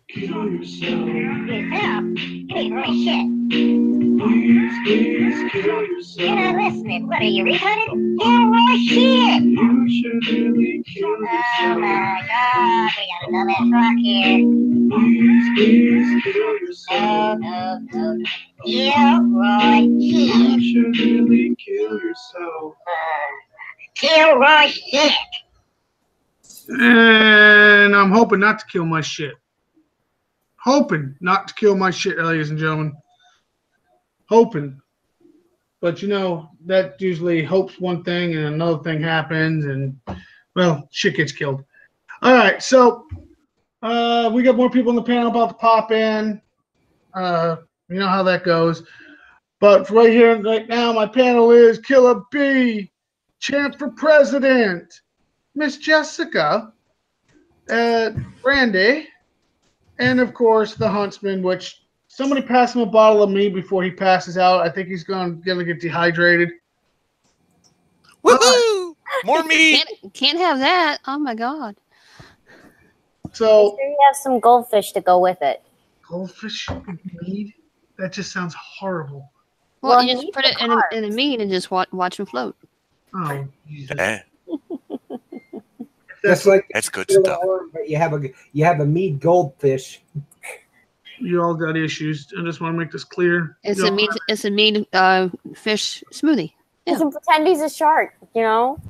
Kill yourself. Hey, holy shit. Please kill yourself. You're not listening. What are you, retarded? Holy shit. You should really kill Oh yourself. my god, we got a dumbass rock here. Please kill yourself. No. Gilroy You shit. should really kill yourself. Gilroy shit. And I'm hoping not to kill my shit. Hoping not to kill my shit, ladies and gentlemen. Hoping. But you know, that usually hopes one thing and another thing happens and, well, shit gets killed. All right, so we got more people on the panel about to pop in. You know how that goes. But right here, right now, my panel is Killer B, Champ for President, Miss Jessica, Brandy, and of course the Huntsman, which somebody pass him a bottle of me before he passes out. I think he's gonna get dehydrated. Woohoo! More meat. Can't have that. Oh my god. So Make sure you have some goldfish to go with it. goldfish mead? That just sounds horrible. Well, Well, you just eat put the it in a meat and just watch them float. Oh, Jesus. Eh, Just like that's good Still stuff. warm, but you have a mead goldfish. You all got issues. I just want to make this clear. It's You a all- meat. It's a meat fish smoothie. You Yeah. can pretend he's a shark, you know?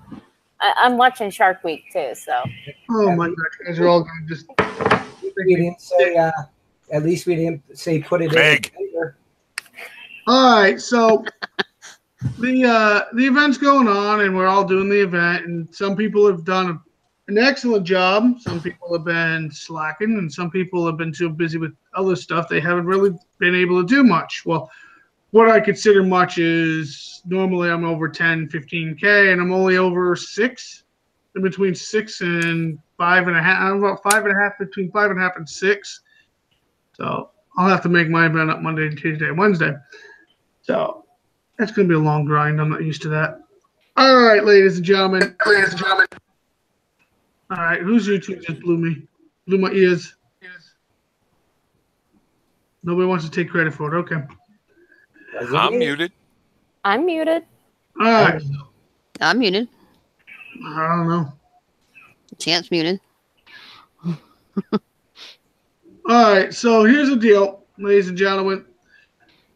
I'm watching Shark Week too, so. Oh my God, you guys are all gonna just. We didn't say. At least we didn't say put it Meg. in. There. All right, so the event's going on, and we're all doing the event, and some people have done an excellent job. Some people have been slacking, and some people have been too busy with other stuff. They haven't really been able to do much. Well, what I consider much is normally I'm over 10, 15K, and I'm only over 6, in between 6 and 5.5. I'm about 5.5, between 5.5 and 6. So I'll have to make my event up Monday, Tuesday, Wednesday. So that's going to be a long grind. I'm not used to that. All right, ladies and gentlemen. All right, whose YouTube just blew my ears? Nobody wants to take credit for it. Okay. I'm muted. I'm muted. All right. I'm muted. I don't know. Chance muted. All right, so here's the deal, ladies and gentlemen.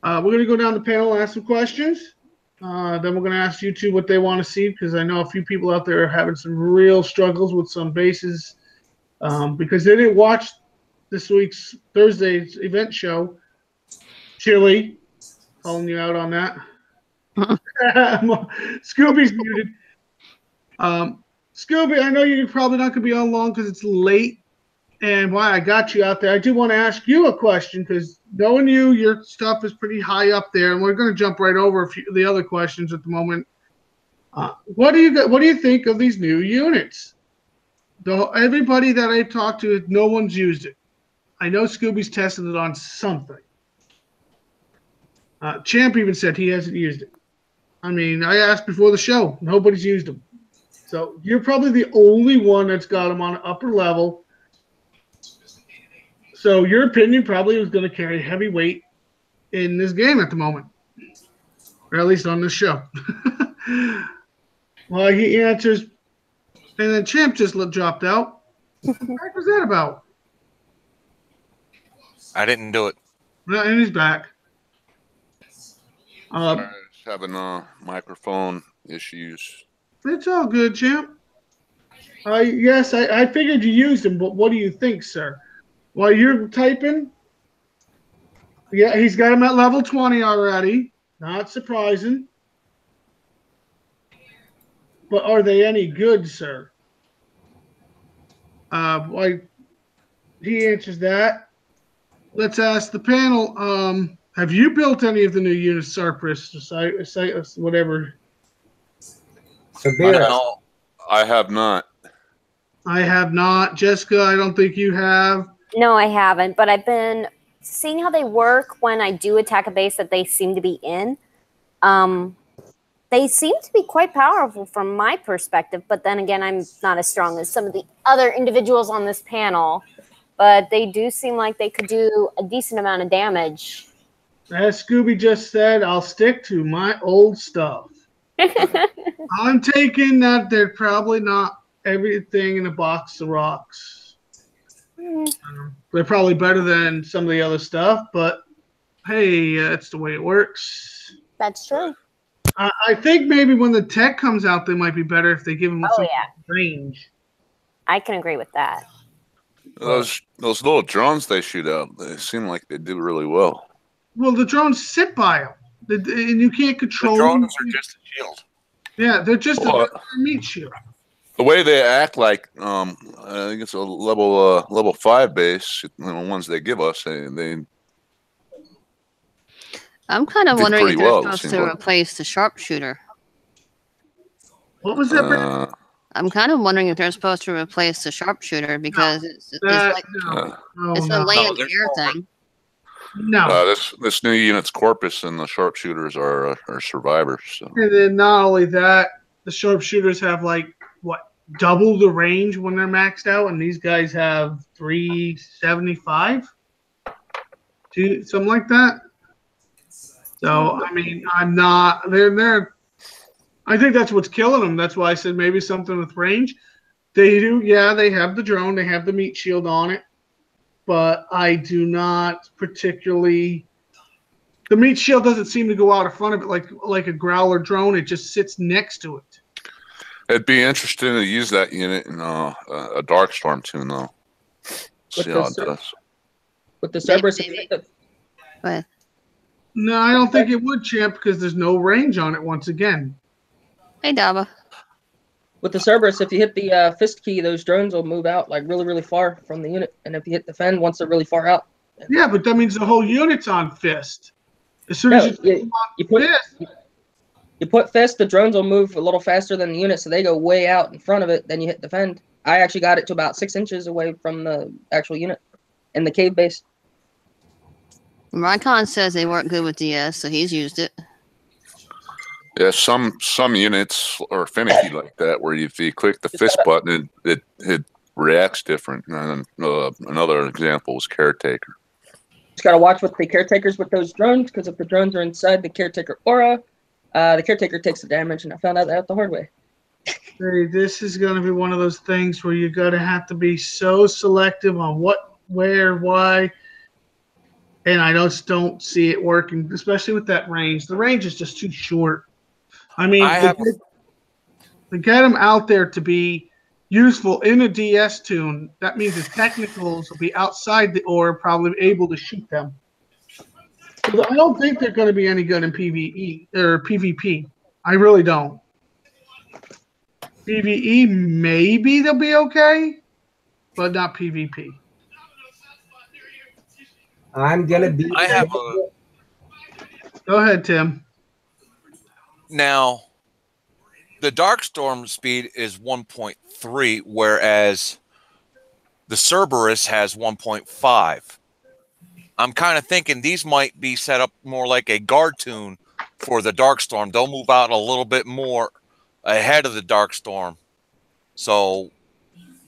We're going to go down the panel and ask some questions. Then we're going to ask you two what they want to see, because I know a few people out there are having some real struggles with some bases because they didn't watch this week's Thursday's event show. Chili, calling you out on that. Scooby's muted. Scooby, I know you're probably not going to be on long because it's late. And why I got you out there, I do want to ask you a question because knowing you, your stuff is pretty high up there, and we're going to jump right over a few of the other questions at the moment. What do you think of these new units? Everybody that I've talked to, no one's used it. I know Scooby's tested it on something. Champ even said he hasn't used it. I mean, I asked before the show, nobody's used them. So you're probably the only one that's got them on an upper level. So your opinion probably is going to carry heavy weight in this game at the moment, or at least on this show. Well, he answers, and then Champ just dropped out. What the heck was that about? I didn't do it. No, and he's back. I was having microphone issues. It's all good, Champ. Yes, I figured you used him, but what do you think, sir? While you're typing, yeah, he's got him at level 20 already. Not surprising. But are they any good, sir? Why he answers that. Let's ask the panel. Have you built any of the new units, Sarpris, whatever? Sabira. No, I have not. I have not. Jessica, I don't think you have. No, I haven't, but I've been seeing how they work when I do attack a base that they seem to be in. they seem to be quite powerful from my perspective, but then again, I'm not as strong as some of the other individuals on this panel, but they do seem like they could do a decent amount of damage. As Scooby just said, I'll stick to my old stuff. I'm taking that they're probably not everything in a box of rocks. They're probably better than some of the other stuff, but hey, that's the way it works. That's true. I think maybe when the tech comes out, they might be better if they give them some range. I can agree with that. Those little drones they shoot out, they seem like they do really well. Well, the drones sit by them, and you can't control The them. drones are just a shield. Yeah, they're just Well, a meat shield. The way they act, like I think it's a level 5 base. Ones they give us, they I'm kind of did wondering if pretty they're well, it supposed seems to like. replace the sharpshooter. What was that? Brandon? I'm kind of wondering if they're supposed to replace the sharpshooter because it's That- like no, it's no, a land there's air more. thing. no. this new unit's corpus and the sharpshooters are survivors. So. And then not only that, the sharpshooters have double the range when they're maxed out, and these guys have 375, something like that. So I mean, I'm not. They're. I think that's what's killing them. That's why I said maybe something with range. They do, yeah. They have the drone. They have the meat shield on it, but I do not particularly. The meat shield doesn't seem to go out in front of it like a Growler drone. It just sits next to it. It'd be interesting to use that unit in a Darkstorm tune, though. See how it does. With the Cerberus, But No, I don't think it would, champ, because there's no range on it. Once again. hey, Daba. with the Cerberus, if you hit the fist key, those drones will move out like really, really far from the unit. And if you hit defend, once they're really far out. Yeah, but that means the whole unit's on fist. As soon as You put fist, the drones will move a little faster than the unit, so they go way out in front of it. Then you hit defend. I actually got it to about 6 inches away from the actual unit in the cave base. Rycon says they weren't good with DS, so he's used it. Yeah, some units are finicky like that, where if you click the fist button, it reacts different. And another example was Caretaker. Just got to watch with the Caretakers with those drones, because if the drones are inside the Caretaker aura, the Caretaker takes the damage, and I found out that the hard way. Hey, this is going to be one of those things where you're going to have to be so selective on what, where, why. And I just don't see it working, especially with that range. The range is just too short. I mean, to get them out there to be useful in a DS tune, that means the technicals will be outside the aura, probably able to shoot them. So I don't think they're going to be any good in PvE or PvP. I really don't. PvE, maybe they'll be okay, but not PvP. I'm gonna be. I have a Go ahead, Tim. now. The Darkstorm speed is 1.3, whereas the Cerberus has 1.5. I'm kind of thinking these might be set up more like a guard tune for the Darkstorm. They'll move out a little bit more ahead of the Darkstorm, so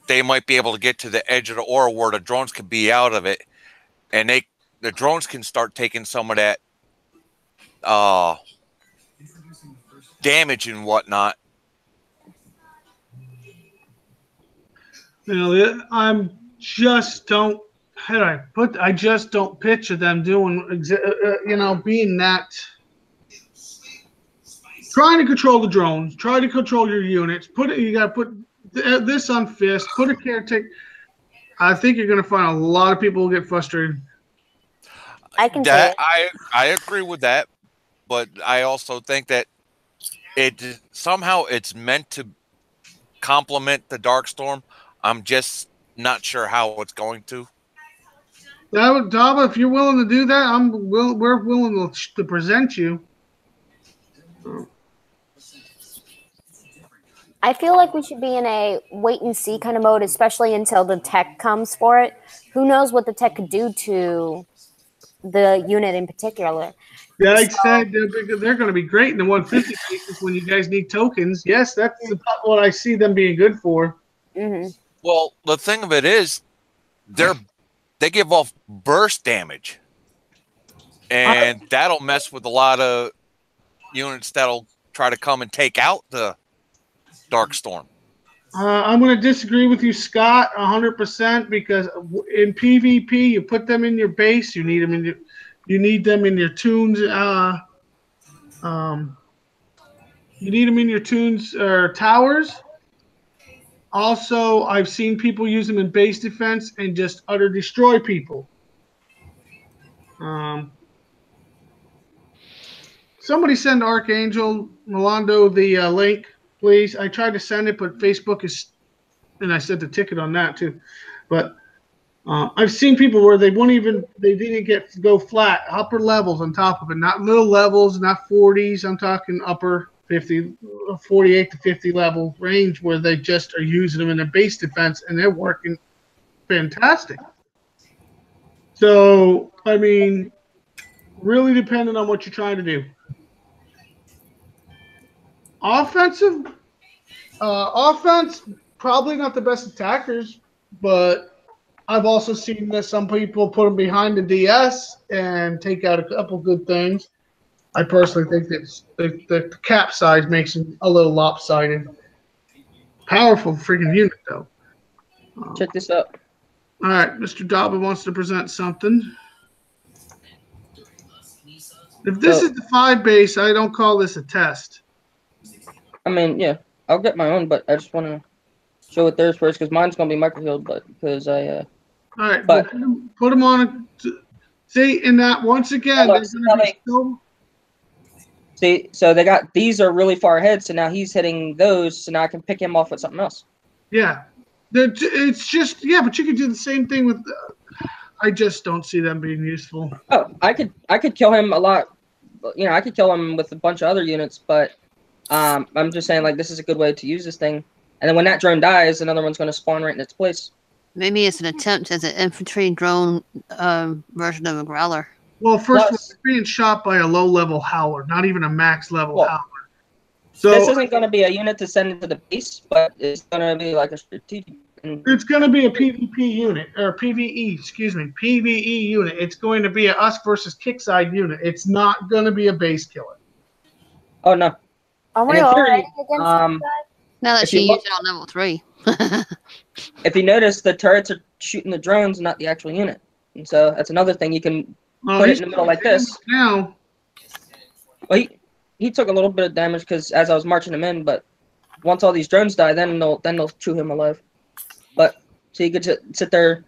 they might be able to get to the edge of the aura where the drones can be out of it, and the drones can start taking some of that damage and whatnot. You know, I just don't picture them doing, being that. Trying to control the drones, try to control your units. You got to put this on fist. Put a caretaker. I think you're going to find a lot of people will get frustrated. I can say That it. I agree with that, but I also think that it's meant to complement the Darkstorm. I'm just not sure how it's going to. Dava, if you're willing to do that, we're willing to present you. I feel like we should be in a wait and see kind of mode, especially until the tech comes for it. Who knows what the tech could do to the unit in particular? Yeah, like I said, they're going to be great in the 150 cases when you guys need tokens. Yes, that's about what I see them being good for. Mm-hmm. Well, the thing of it is, they give off burst damage, and that'll mess with a lot of units that'll try to come and take out the Darkstorm. I'm going to disagree with you, Scott, 100%, because in PvP you put them in your base. You need them in your tunes. You need them in your tunes or towers. Also, I've seen people use them in base defense and just utter destroy people. Somebody send Archangel Rolando the link, please. I tried to send it, but Facebook is, and I sent the ticket on that too. But I've seen people where they didn't get to go flat, upper levels on top of it, not little levels, not 40s. I'm talking upper 50, 48 to 50 level range where they just are using them in their base defense and they're working fantastic. So, I mean, really depending on what you're trying to do. Offense, probably not the best attackers, but I've also seen that some people put them behind the DS and take out a couple good things. I personally think that the cap size makes them a little lopsided. Powerful freaking unit, though. Check this out. All right, Mr. Dobbin wants to present something. If this is the 5 base, I don't call this a test. I mean, yeah, I'll get my own, but I just want to show it theirs first because mine's gonna be micro-healed, but because I. All right, but put them on. See, in that once again, there's gonna be so. See, so these are really far ahead, so now he's hitting those, so now I can pick him off with something else. Yeah, it's just but you could do the same thing with. I just don't see them being useful. Oh, I could kill him a lot. You know, I could kill him with a bunch of other units, but I'm just saying, like, this is a good way to use this thing. And then when that drone dies, another one's going to spawn right in its place. Maybe it's an attempt as an infantry drone version of a Growler. Well, first of all, it's being shot by a low-level Howler, not even a max-level Howler. So this isn't going to be a unit to send into the base, but it's going to be like a strategic. It's going to be a PvP unit, or PvE, PvE unit. It's going to be a us versus Kickside unit. It's not going to be a base killer. Oh, no. Are we already against now that she used it on level 3. If you notice, the turrets are shooting the drones, not the actual unit. And so that's another thing. You can put it in the middle like this. Now, well, he took a little bit of damage because as I was marching him in, but once all these drones die, then they'll chew him alive. But so you could sit there,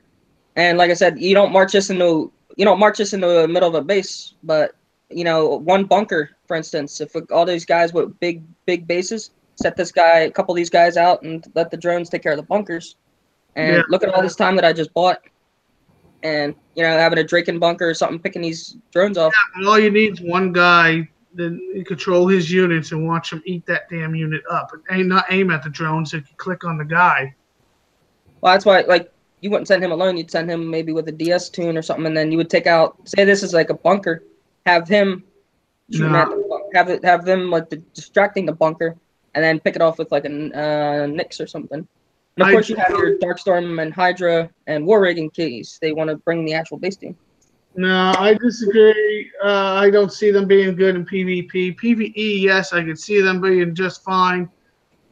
and like I said, you don't march this into the middle of a base, but one bunker, for instance. If all these guys with big bases, set a couple of these guys out, and let the drones take care of the bunkers. And look at all this time that I just bought, and having a Draken bunker or something, picking these drones off. Yeah, all you need is one guy that control his units and watch him eat that damn unit up, and not aim at the drones. If you click on the guy. Well, that's why, like, you wouldn't send him alone. You'd send him maybe with a DS tune or something, and then you would take out. Say this is like a bunker, have him shooting at have them like distracting the bunker, and then pick it off with like a Nyx or something. And of course, you have your Darkstorm and Hydra and War Rig in case they want to bring the actual base team. No, I disagree. I don't see them being good in PvP. PvE, yes, I could see them being just fine.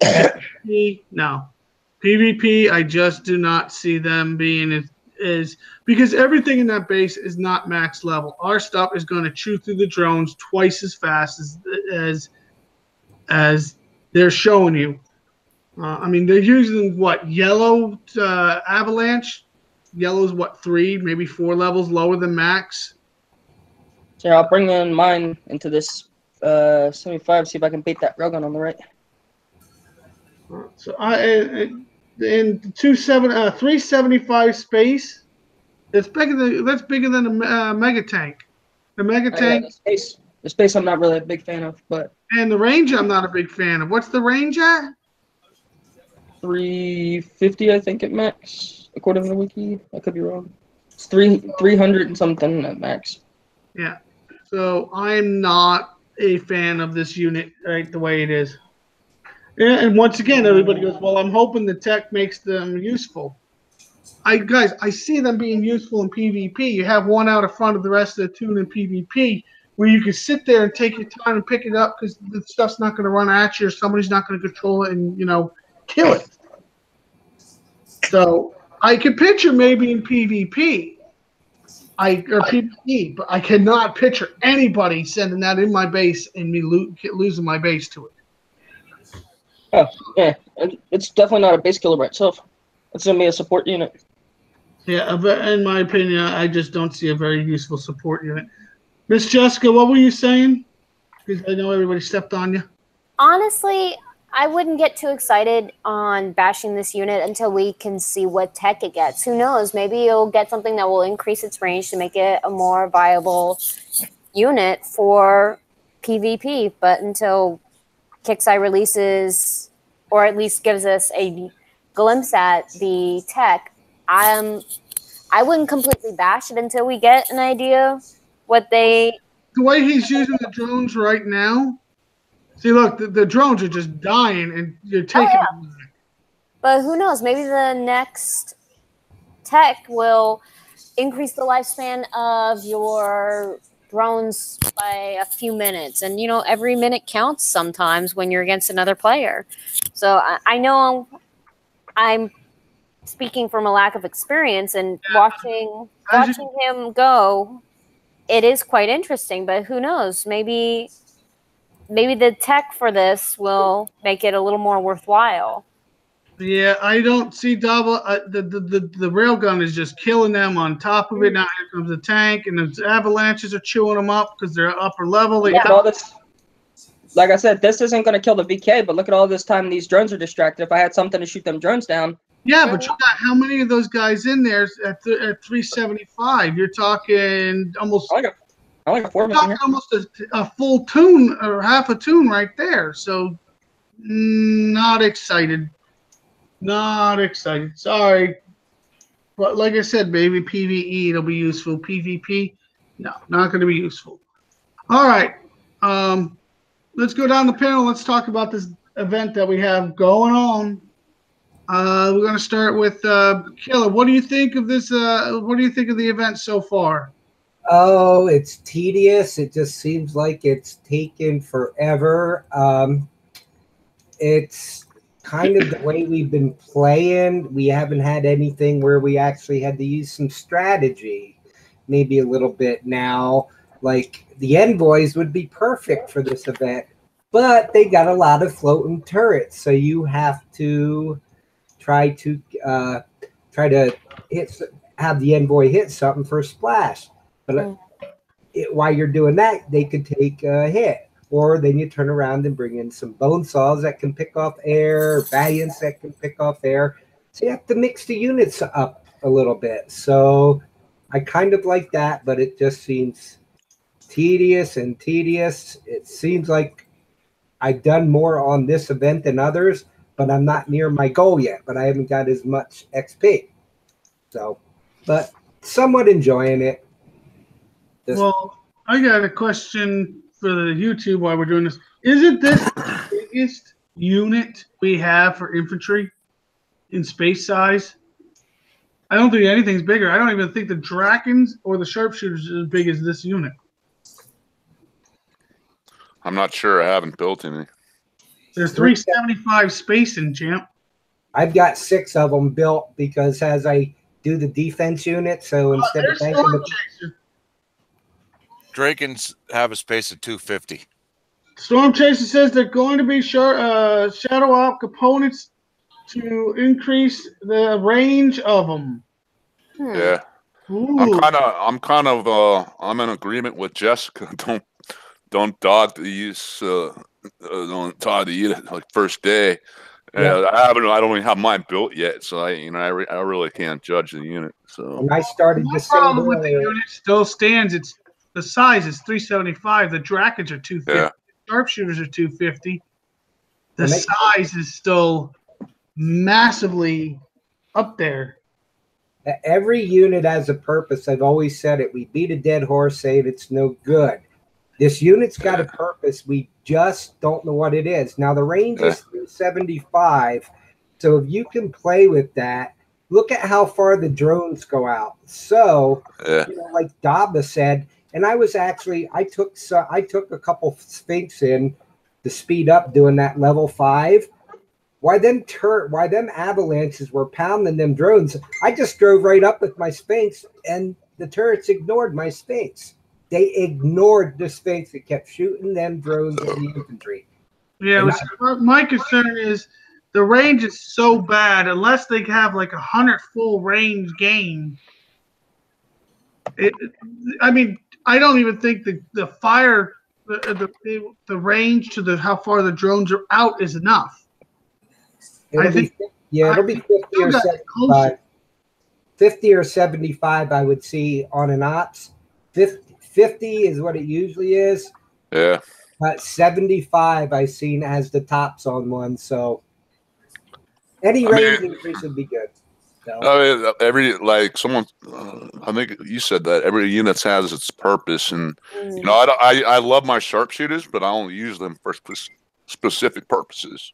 PvP, no. PvP, I just do not see them being as because everything in that base is not max level. Our stuff is going to chew through the drones twice as fast as they're showing you. I mean, they're using yellow avalanche. Yellow's 3, maybe 4 levels lower than max. So I'll bring in mine into this 75. See if I can beat that railgun on the right. So in 375 space, that's bigger than a mega tank. The mega tank. The space I'm not really a big fan of, but. And the range I'm not a big fan of. What's the range at? 350, I think, at max, according to the wiki. I could be wrong. It's 300 and something at max. Yeah. So I'm not a fan of this unit right the way it is. And once again, everybody goes, well, I'm hoping the tech makes them useful. Guys, I see them being useful in PvP. You have one out in front of the rest of the tune in PvP where you can sit there and take your time and pick it up because the stuff's not going to run at you or somebody's not going to control it and, kill it. So I could picture maybe in PvP or PvE, but I cannot picture anybody sending that in my base and me losing my base to it. Oh, yeah. It's definitely not a base killer by itself. It's going to be a support unit. Yeah, but in my opinion, I just don't see a very useful support unit. Miss Jessica, what were you saying? Because I know everybody stepped on you. Honestly, I wouldn't get too excited on bashing this unit until we can see what tech it gets. Who knows? Maybe it'll get something that will increase its range to make it a more viable unit for PvP. But until Kixeye releases, or at least gives us a glimpse at the tech, I wouldn't completely bash it until we get an idea what they... The way he's using the drones right now, see, look, the drones are just dying, and you're taking them. But who knows? Maybe the next tech will increase the lifespan of your drones by a few minutes. And, every minute counts sometimes when you're against another player. So I know I'm speaking from a lack of experience, and watching him go, it is quite interesting. But who knows? Maybe the tech for this will make it a little more worthwhile. Yeah, I don't see double. The railgun is just killing them on top of it. Now here comes the tank, and the avalanches are chewing them up because they're upper level. Look at all this. Like I said, this isn't going to kill the VK, but look at all this time these drones are distracted. If I had something to shoot them drones down. Yeah, but you got how many of those guys in there at 375? You're talking almost. I like a 4 talking almost a full tune or half a tune right there. So, not excited. Not excited. Sorry. But like I said, maybe PvE it'll be useful. PvP, no, not going to be useful. All right. Let's go down the panel. Let's talk about this event that we have going on. We're going to start with Killer. What do you think of this? What do you think of the event so far? Oh, it's tedious. It just seems like it's taken forever. It's kind of the way we've been playing. We haven't had anything where we actually had to use some strategy. Maybe a little bit now. Like the envoys would be perfect for this event, but they got a lot of floating turrets, so you have to try to have the envoy hit something for a splash. But while you're doing that, they could take a hit. Or then you turn around and bring in some bone saws that can pick off air, valiants that can pick off air. So you have to mix the units up a little bit. So I kind of like that, but it just seems tedious. It seems like I've done more on this event than others, but I'm not near my goal yet. But I haven't got as much XP. So, but somewhat enjoying it. Well, I got a question for the YouTube while we're doing this. Isn't this the biggest unit we have for infantry in space size? I don't think anything's bigger. I don't even think the Drakons or the sharpshooters is as big as this unit. I'm not sure. I haven't built any. There's 375 spacing, champ. I've got 6 of them built because as I do the defense unit, so instead of tanking the Drakons have a space of 250. Storm Chaser says they're going to be shadow op components to increase the range of them. Yeah. Ooh. I'm in agreement with Jessica. Don't dog the use don't dog the unit like first day. Yeah. I don't even have mine built yet, so I really can't judge the unit. So when I started My this problem with the unit still stands. It's the size is 375. The Drakons are 250. Yeah. Sharpshooters are 250. The size is still massively up there. Every unit has a purpose. I've always said it. We beat a dead horse, saying it's no good. This unit's got a purpose. We just don't know what it is. Now the range is 375. So if you can play with that, look at how far the drones go out. So, like Daba said, and I was actually I took a couple Sphinx in to speed up doing that level 5. Why them avalanches were pounding them drones? I just drove right up with my Sphinx, and the turrets ignored my Sphinx. They ignored the Sphinx. It kept shooting them drones and the infantry. Yeah, my concern is the range is so bad. Unless they have like 100 full range game, I mean, I don't even think the fire, the range to how far the drones are out is enough. It'll be 50 or 75. 50 or 75, I would see on an ops. 50 is what it usually is. Yeah. But 75 I've seen as the tops on one. So any range increase would be good. So. I think you said that every unit has its purpose, and you know, I love my sharpshooters, but I only use them for specific purposes.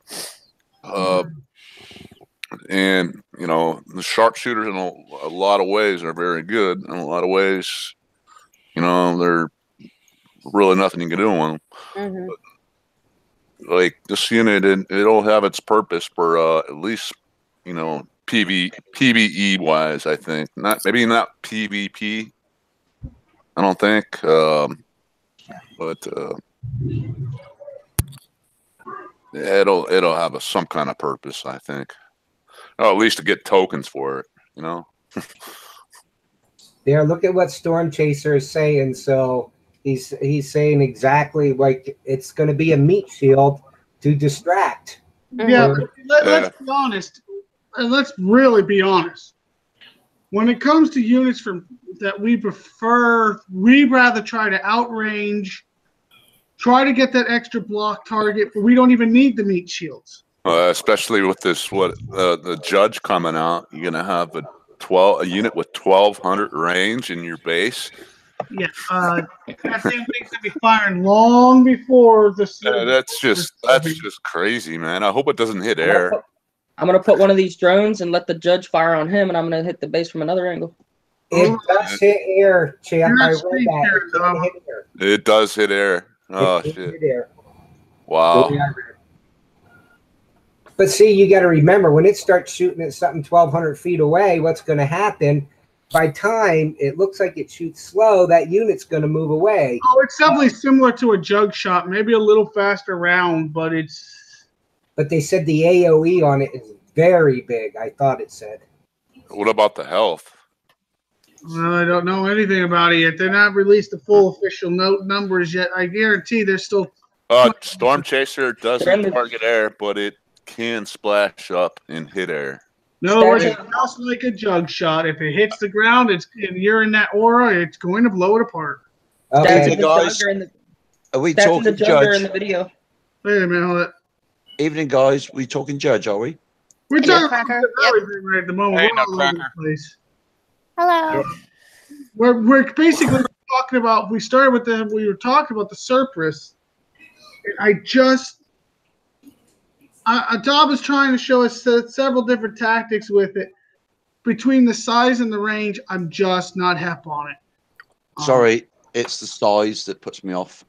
And you know, the sharpshooters in a lot of ways are very good. In a lot of ways, you know, they're really nothing you can do on them. But, like this unit, it'll have its purpose for at least, you know, PvE wise. I think maybe not PvP. I don't think, but it'll have some kind of purpose. I think. Oh, at least to get tokens for it, you know. Yeah, look at what Storm Chaser is saying. So he's saying exactly like it's going to be a meat shield to distract. Yeah, let's be honest, and let's really be honest. When it comes to units that we prefer, we'd rather try to outrange, try to get that extra block target, but we don't even need the meat shields. Especially with this, the judge coming out, you're gonna have a unit with 1200 range in your base. Yeah, that damn thing's gonna be firing long before this. That's just crazy, man. I hope it doesn't hit air. I'm gonna put one of these drones and let the judge fire on him, and I'm gonna hit the base from another angle. It does hit air, champ. I read that. It does hit air. Oh shit! Hit air. Wow. But see, you got to remember when it starts shooting at something 1,200 feet away, what's going to happen? By time it looks like it shoots slow, that unit's going to move away. Oh, it's definitely similar to a jug shot, maybe a little faster round, but it's. But they said the AOE on it is very big. I thought it said. What about the health? Well, I don't know anything about it yet. They're not released the full official numbers yet. I guarantee they're still. Storm Chaser doesn't target air, but it can splash up and hit air. No, it's just like a jug shot. If it hits the ground, and you're in that aura, it's going to blow it apart. Okay, guys. Are we talking judge? In the video. Wait a minute, hold it. Evening, guys. We talking judge, are we? We're talking about everything right at the moment. Hey, We're all over the place. Hello. We're basically talking about. We started with we were talking about the Cerberus. Dob is trying to show us several different tactics with it. Between the size and the range, I'm just not hep on it. Sorry, it's the size that puts me off.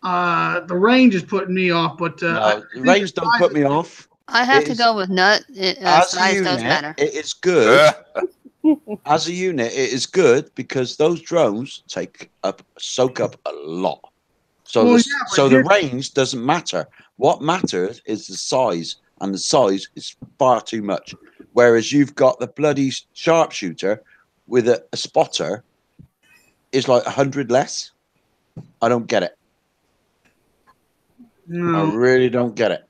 The range is putting me off, but no, the range don't put me off. I have to go with nut. Size does matter. It is good. As a unit, it is good because those drones soak up a lot. So, the range doesn't matter. What matters is the size, and the size is far too much. Whereas you've got the bloody sharpshooter with a spotter is like 100 less. I don't get it. No. I really don't get it.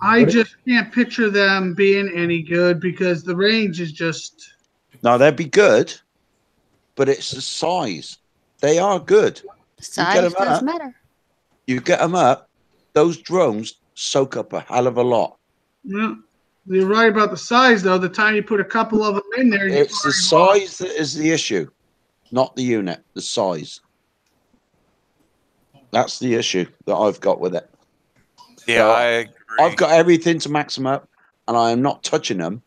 I just can't picture them being any good because the range is just. No, they'd be good, but it's the size. They are good. Size does matter. You get them up, those drones soak up a hell of a lot. Yeah, you're right about the size, though. The time you put a couple of them in there, it's the size that is the issue. not the unit, the size. That's the issue that I've got with it. Yeah, So, I agree. I've got everything to max them up, and I am not touching them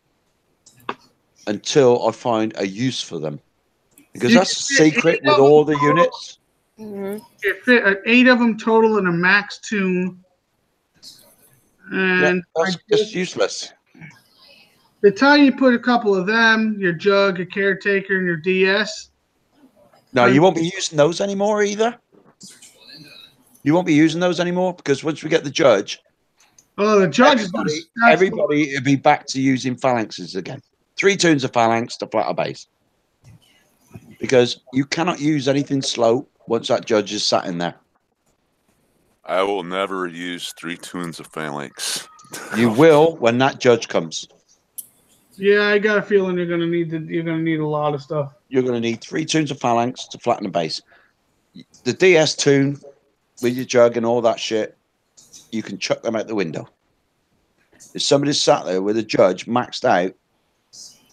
until I find a use for them. Because You that's the can fit secret 8 with of all them the total. units. Mhm. You fit 8 of them total in a max tune. Yeah, And that's just useless. the time you put a couple of them, your Jug, your Caretaker, and your DS. No, you won't be using those anymore either. You won't be using those anymore because once we get the Judge, Oh, the Judge is going everybody will be back to using phalanxes again. 3 tunes of phalanx to flatter base. Because you cannot use anything slow once that Judge is sat in there. I will never use 3 tunes of phalanx. You will when that Judge comes. Yeah, I got a feeling you're gonna need a lot of stuff. You're going to need 3 tunes of phalanx to flatten the base. The DS tune with your Jug and all that shit, you can chuck them out the window. If somebody's sat there with a Judge maxed out,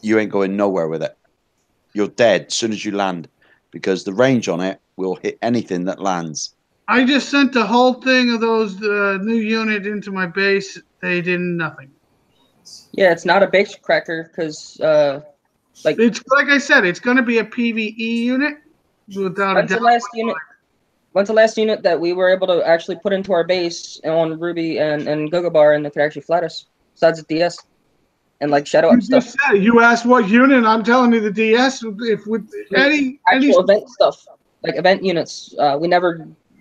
you ain't going nowhere with it. You're dead as soon as you land because the range on it will hit anything that lands. I just sent the whole thing of those new unit into my base. They did nothing. Yeah, it's not a base cracker because It's like I said, it's going to be a PVE unit without a when's the doubt. last unit that we were able to actually put into our base on Ruby and Gogobar and that could actually flat us besides the DS and like shadow You up stuff. just said, you asked what unit, and I'm telling you the DS. If with any Event stuff, like event units,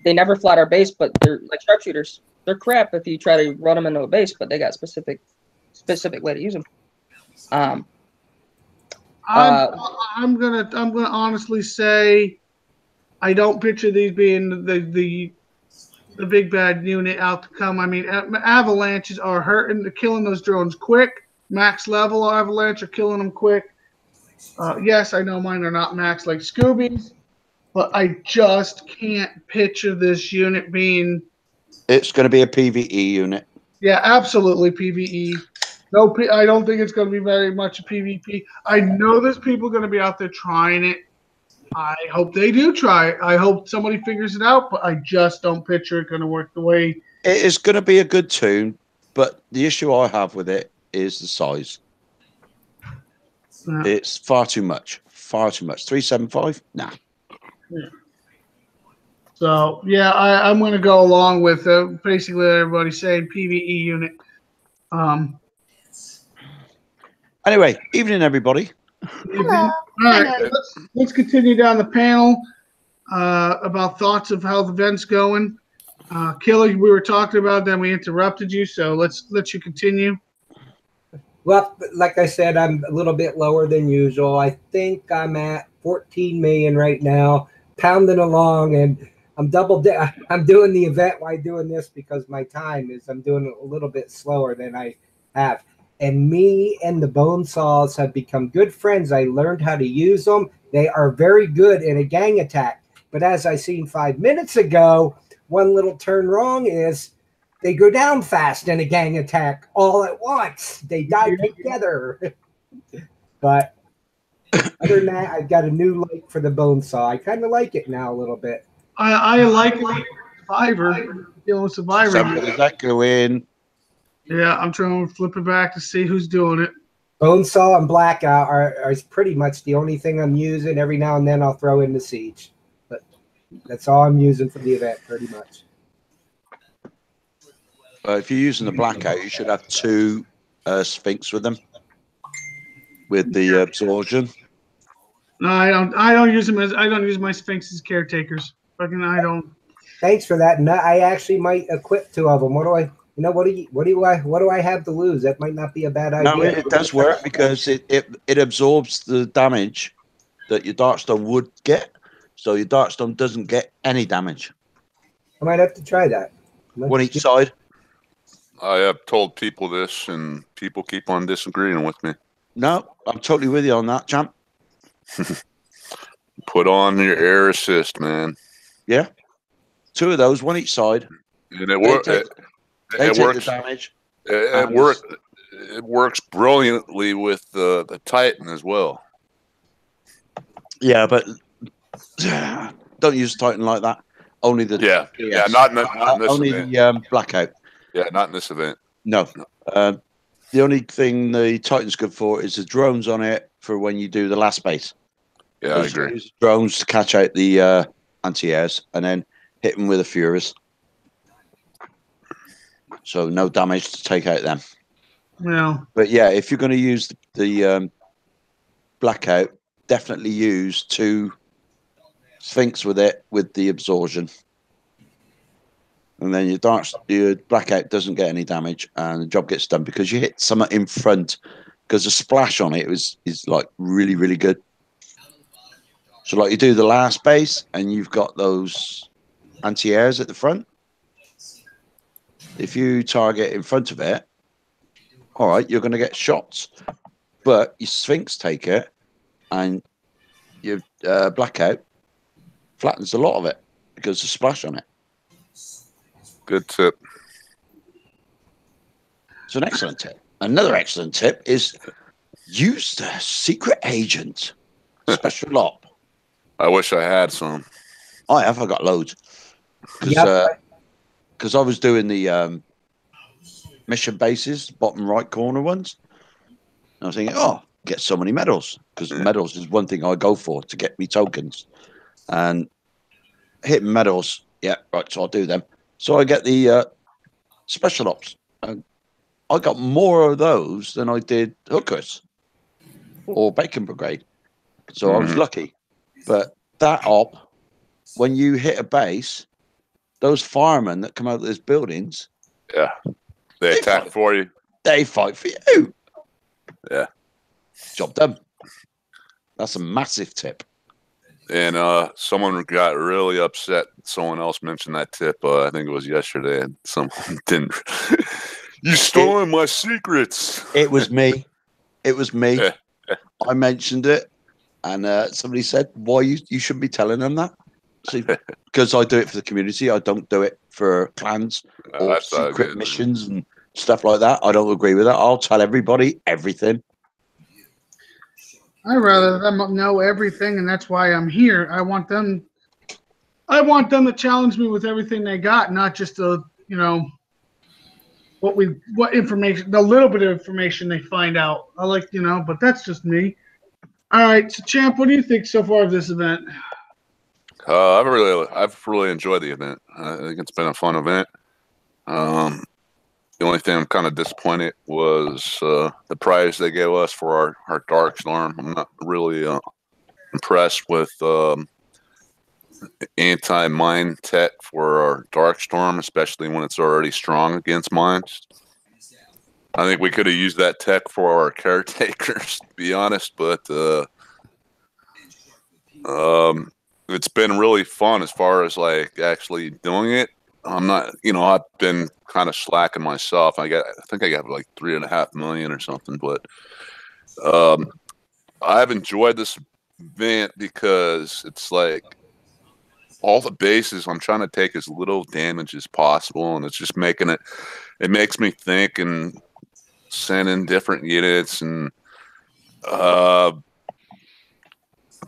they never flat our base, but they're like sharpshooters. They're crap if you try to run them into a base, but they got specific way to use them. I'm gonna honestly say I don't picture these being the big bad unit out to come. I mean, avalanches are hurting. They're killing those drones quick. Max level avalanche are killing them quick. Yes, I know mine are not max like Scooby's, but I just can't picture this unit being. It's going to be a PVE unit. Yeah, absolutely PVE. No, I don't think it's going to be very much a PvP. I know there's people going to be out there trying it. I hope they do try it. I hope somebody figures it out, but I just don't picture it going to work the way. It is going to be a good tune, but the issue I have with it is the size. It's far too much. Far too much. 375? Nah. Yeah. So, yeah, I'm going to go along with basically everybody saying PvE unit. Anyway, evening, everybody. All right, let's continue down the panel about thoughts of how the event's going. Kelly, we were talking about, then we interrupted you, so let's let you continue. Well, like I said, I'm a little bit lower than usual. I think I'm at 14 million right now, pounding along, and I'm I'm doing the event while doing this because my time is I'm doing it a little bit slower than I have. And me and the bone saws have become good friends. I learned how to use them. They are very good in a gang attack. But as I seen 5 minutes ago, one little turn wrong is they go down fast in a gang attack all at once. They die together. But other than that, I've got a new like for the bone saw. I kind of like it now a little bit. I like it. Survivor. Dealing with Survivor. Somebody's echoing. Yeah, I'm trying to flip it back to see who's doing it. Bone saw and blackout are pretty much the only thing I'm using. Every now and then I'll throw in the siege. But that's all I'm using for the event pretty much. If you're using the blackout, you should have 2 Sphinx with them. With the absorption. No, I don't use them as I don't use my Sphinx as caretakers. Fucking I don't. Thanks for that. No, I actually might equip 2 of them. What do I have to lose? That might not be a bad idea. No, it does work because it absorbs the damage that your Darkstone would get, so your Darkstone doesn't get any damage. I might have to try that. One each side. I have told people this, and people keep on disagreeing with me. No, I'm totally with you on that, champ. Put on your air assist, man. Yeah, 2 of those, one each side. And it works. It works. Damage. It works brilliantly with the Titan as well. Yeah, but Don't use Titan like that. Only the yeah, not in this only event. the Blackout. Yeah, not in this event. No. The only thing the Titan's good for is the drones on it for when you do the last base. Yeah, I agree. Use drones to catch out the anti-airs and then hit them with the Furies. So no damage to take out them. Well, but yeah, if you're going to use the Blackout, definitely use 2 Sphinx with it with the absorption. And then your Blackout doesn't get any damage and the job gets done because you hit something in front because the splash on it is like really, really good. So like you do the last base and you've got those anti-airs at the front. If you target in front of it, all right, you're going to get shots. But your Sphinx take it and your Blackout flattens a lot of it because the splash on it. Good tip. It's an excellent tip. Another excellent tip is use the secret agent special op. I wish I had some. I got loads. Because I was doing the mission bases, bottom right corner ones. And I was thinking, get so many medals. Because medals is one thing I go for to get me tokens. And hitting medals, yeah, right, so I'll do them. So I get the special ops. And I got more of those than I did hookers or Bacon Brigade. So I was lucky. But that op, when you hit a base, those firemen that come out of those buildings, yeah, they attack for you. They fight for you. Yeah, job done. That's a massive tip. And someone got really upset. Someone else mentioned that tip. I think it was yesterday, and someone didn't. You stolen my secrets. It was me. It was me. I mentioned it, and somebody said, "Why you shouldn't be telling them that." Because I do it for the community. I don't do it for clans or secret missions and stuff like that. I don't agree with that. I'll tell everybody everything. I'd rather them know everything, and that's why I'm here. I want them to challenge me with everything they got, not just the what information, the little bit of information they find out. I like, but that's just me. All right, so Champ, what do you think so far of this event? I've really enjoyed the event. I think it's been a fun event. The only thing I'm kind of disappointed was the prize they gave us for our Dark Storm. I'm not really impressed with anti-mine tech for our Dark Storm, especially when it's already strong against mines. I think we could have used that tech for our caretakers, to be honest, but it's been really fun as far as like actually doing it. I'm not, I've been kind of slacking myself. I think I got like 3.5 million or something, but I've enjoyed this event because it's like all the bases I'm trying to take as little damage as possible, and it's just it makes me think and send in different units and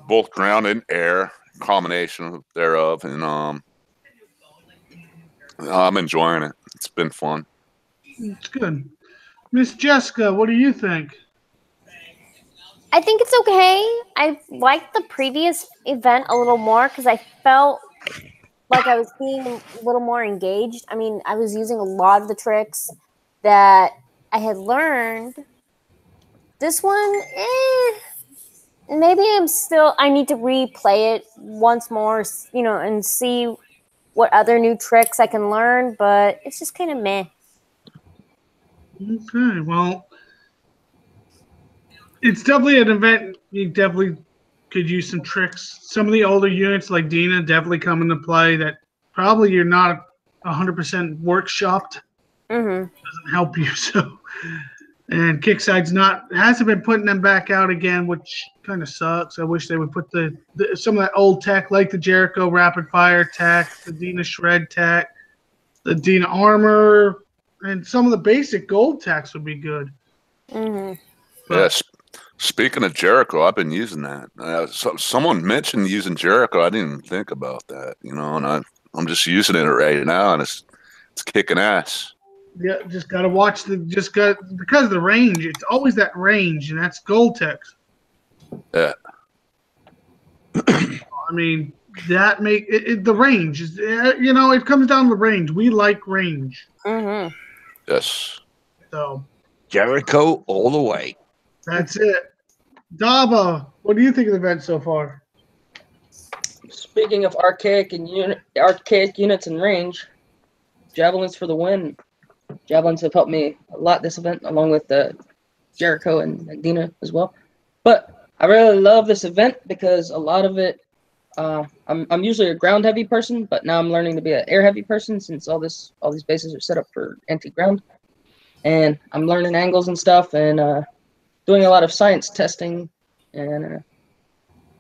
both ground and air combination thereof, and I'm enjoying it. It's been fun. It's good. Miss Jessica, what do you think? I think it's okay. I liked the previous event a little more because I felt like I was being a little more engaged. I mean, I was using a lot of the tricks that I had learned. This one, maybe I need to replay it once more, and see what other new tricks I can learn, but it's just kind of meh. Okay, well, it's definitely an event. You definitely could use some tricks. Some of the older units like Dina definitely come into play that probably you're not 100% workshopped. Mm-hmm. Doesn't help you, so. And Kickside's hasn't been putting them back out again, which kind of sucks. I wish they would put some of that old tech, like the Jericho Rapid Fire tech, the Dina Shred tech, the Dina Armor, and some of the basic gold techs would be good. Mm-hmm. Yes. Speaking of Jericho, I've been using that. Someone mentioned using Jericho. I didn't even think about that, you know, and I'm just using it right now, and it's kicking ass. Yeah, just gotta watch because of the range. It's always that range, and that's Gold-Tex. Yeah. I mean, that the range is, you know, it comes down to the range. We like range. Mm-hmm. Yes. So Jericho all the way. that's it. Daba, what do you think of the event so far? Speaking of archaic units and range, javelins for the win. Javelins have helped me a lot this event, along with Jericho and Dina as well. But I really love this event because a lot of it, I'm usually a ground heavy person, but now I'm learning to be an air heavy person since all these bases are set up for anti-ground, and I'm learning angles and stuff, and doing a lot of science testing, and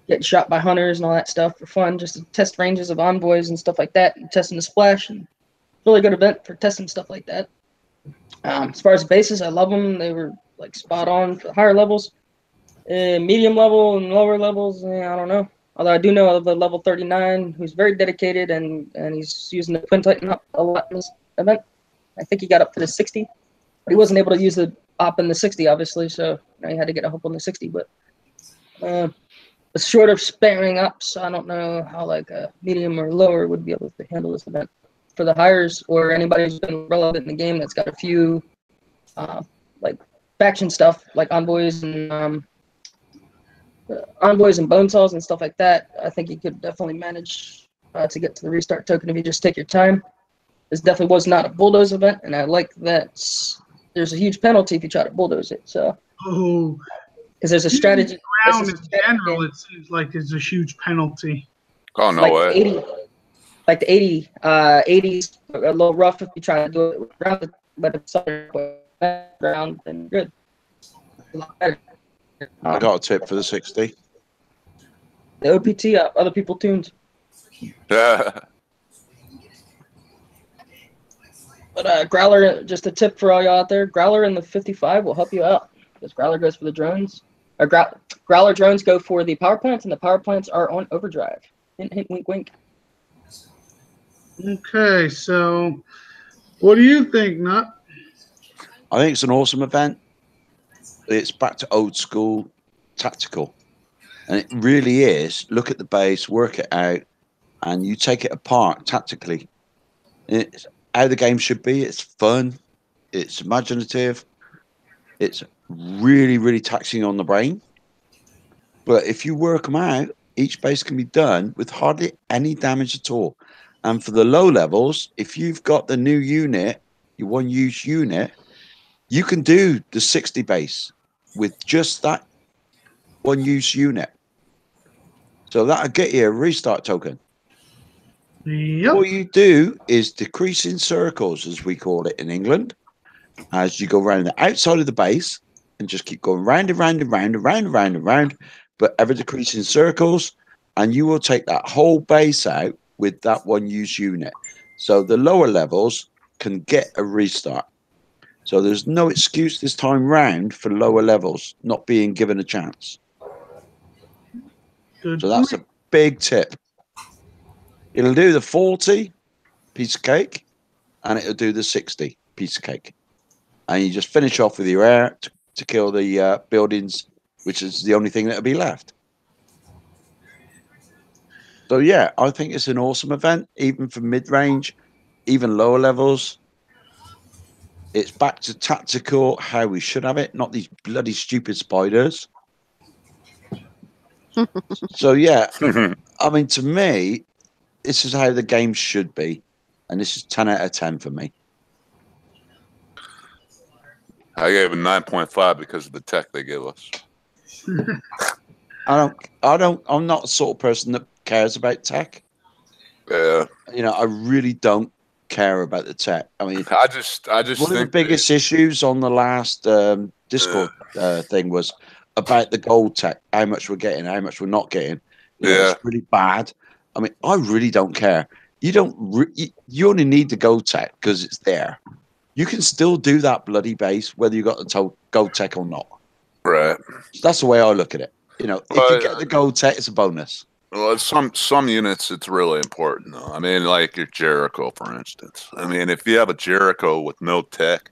getting shot by hunters and all that stuff for fun, just to test ranges of envoys and stuff like that, and testing the splash. And really good event for testing stuff like that. As far as bases, I love them. They were like spot on for the higher levels. Medium level and lower levels, I don't know. Although I do know of a level 39 who's very dedicated, and he's using the Twin Titan op a lot in this event. I think he got up to the 60, but he wasn't able to use the op in the 60, obviously, so he had to get a hook on the 60. But short of sparing ups, I don't know how like a medium or lower would be able to handle this event. For the hires or anybody who's been relevant in the game that's got a few like faction stuff like envoys and bone saws and stuff like that, I think you could definitely manage to get to the restart token if you just take your time. This definitely was not a bulldoze event, and I like that there's a huge penalty if you try to bulldoze it. So because there's a strategy. Ground in general, it seems like there's a huge penalty. Oh no like way! The 80s a little rough if you try to do it around, but if it's ground, then good. A lot better. I got a tip for the 60. The OPT up, other people tuned. Yeah. But Growler, just a tip for all y'all out there, Growler in the 55 will help you out. Because Growler goes for the drones. Growler drones go for the power plants, and the power plants are on overdrive. Hint, hint, wink, wink. Okay, so what do you think, Nut? I think it's an awesome event. It's back to old school tactical. And it really is. Look at the base, work it out, and you take it apart tactically. It's how the game should be. It's fun. It's imaginative. It's really, really taxing on the brain. But if you work them out, each base can be done with hardly any damage at all. And for the low levels, if you've got the new unit, your one-use unit, you can do the 60 base with just that one-use unit. So that'll get you a restart token. Yep. What you do is decrease in circles, as we call it in England, as you go around the outside of the base and just keep going round and round and round and round and round and round, but ever decreasing circles, and you will take that whole base out with that one-use unit. So the lower levels can get a restart. So there's no excuse this time round for lower levels not being given a chance. Good So that's a big tip. It'll do the 40 piece of cake, and it'll do the 60 piece of cake. And you just finish off with your air to kill the buildings, which is the only thing that'll be left. So yeah, I think it's an awesome event, even for mid-range, even lower levels. It's back to tactical, how we should have it, not these bloody stupid spiders. So yeah, I mean, to me, this is how the game should be, and this is 10 out of 10 for me. I gave it 9.5 because of the tech they give us. I'm not the sort of person that cares about tech. Yeah. You know, I really don't care about the tech. I mean, I just one think of the biggest issues on the last Discord thing was about the gold tech, how much we're getting, how much we're not getting. You know, it's really bad. I mean, I really don't care. You don't. You only need the gold tech because it's there. You can still do that bloody base whether you got the gold tech or not. Right. Right. That's the way I look at it. You know, if you get the gold tech, it's a bonus. Well, some units, it's really important, though. I mean, like your Jericho, for instance. I mean, if you have a Jericho with no tech,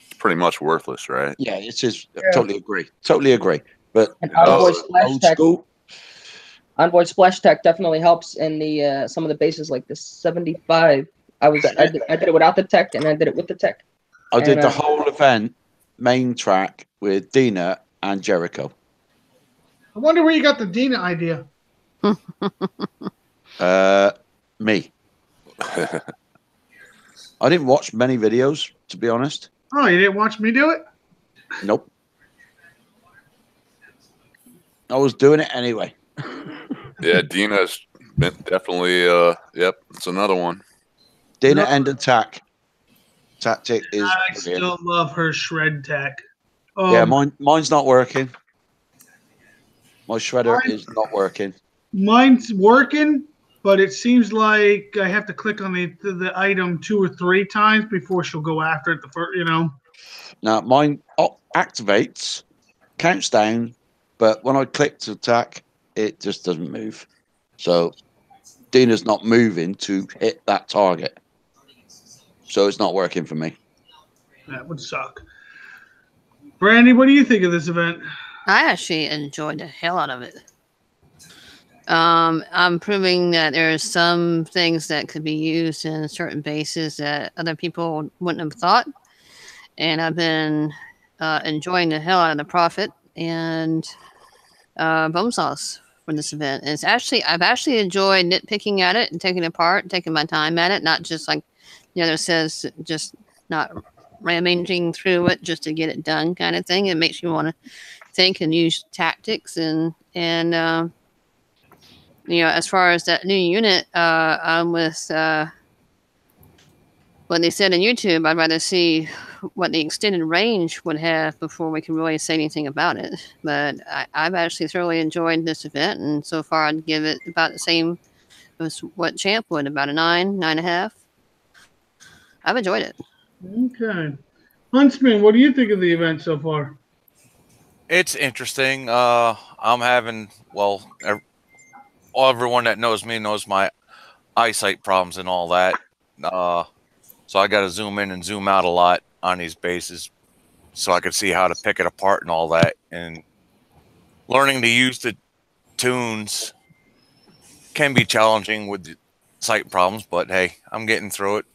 it's pretty much worthless, right? Yeah, it's just totally agree. Totally agree. But Envoy Splash old Tech. school, Envoy Splash Tech definitely helps in the some of the bases like the 75. I did it without the tech and I did it with the tech. I did the whole event main track with Dina and Jericho. I wonder where you got the Dina idea. Me. I didn't watch many videos, to be honest. Oh, you didn't watch me do it? Nope. I was doing it anyway. Yeah, Dina's definitely, yep, it's another one. Dina and attack tactic is I brilliant. still love her shred tech. Yeah, mine's not working. My shredder is not working. Mine's working, but it seems like I have to click on the item 2 or 3 times before she'll go after it. Now mine activates, counts down, but when I click to attack, it just doesn't move. So Dina's not moving to hit that target. So it's not working for me. That would suck. Brandy, what do you think of this event? I actually enjoyed the hell out of it. I'm proving that there are some things that could be used in certain bases that other people wouldn't have thought. And I've been enjoying the hell out of the Prophet and bone sauce for this event. And I've actually enjoyed nitpicking at it and taking it apart, taking my time at it, not just like the other says, just not rammaging through it just to get it done kind of thing. It makes you want to think and use tactics and as far as that new unit, I'm with what they said on YouTube. I'd rather see what the extended range would have before we can really say anything about it. But I've actually thoroughly enjoyed this event, and so far I'd give it about the same as what Champ would, about a 9.5. I've enjoyed it. Okay. Huntsman, what do you think of the event so far? It's interesting. I'm having, everyone that knows me knows my eyesight problems and all that. So I got to zoom in and zoom out a lot on these bases so I could see how to pick it apart and all that. And learning to use the tunes can be challenging with the sight problems, but hey, I'm getting through it.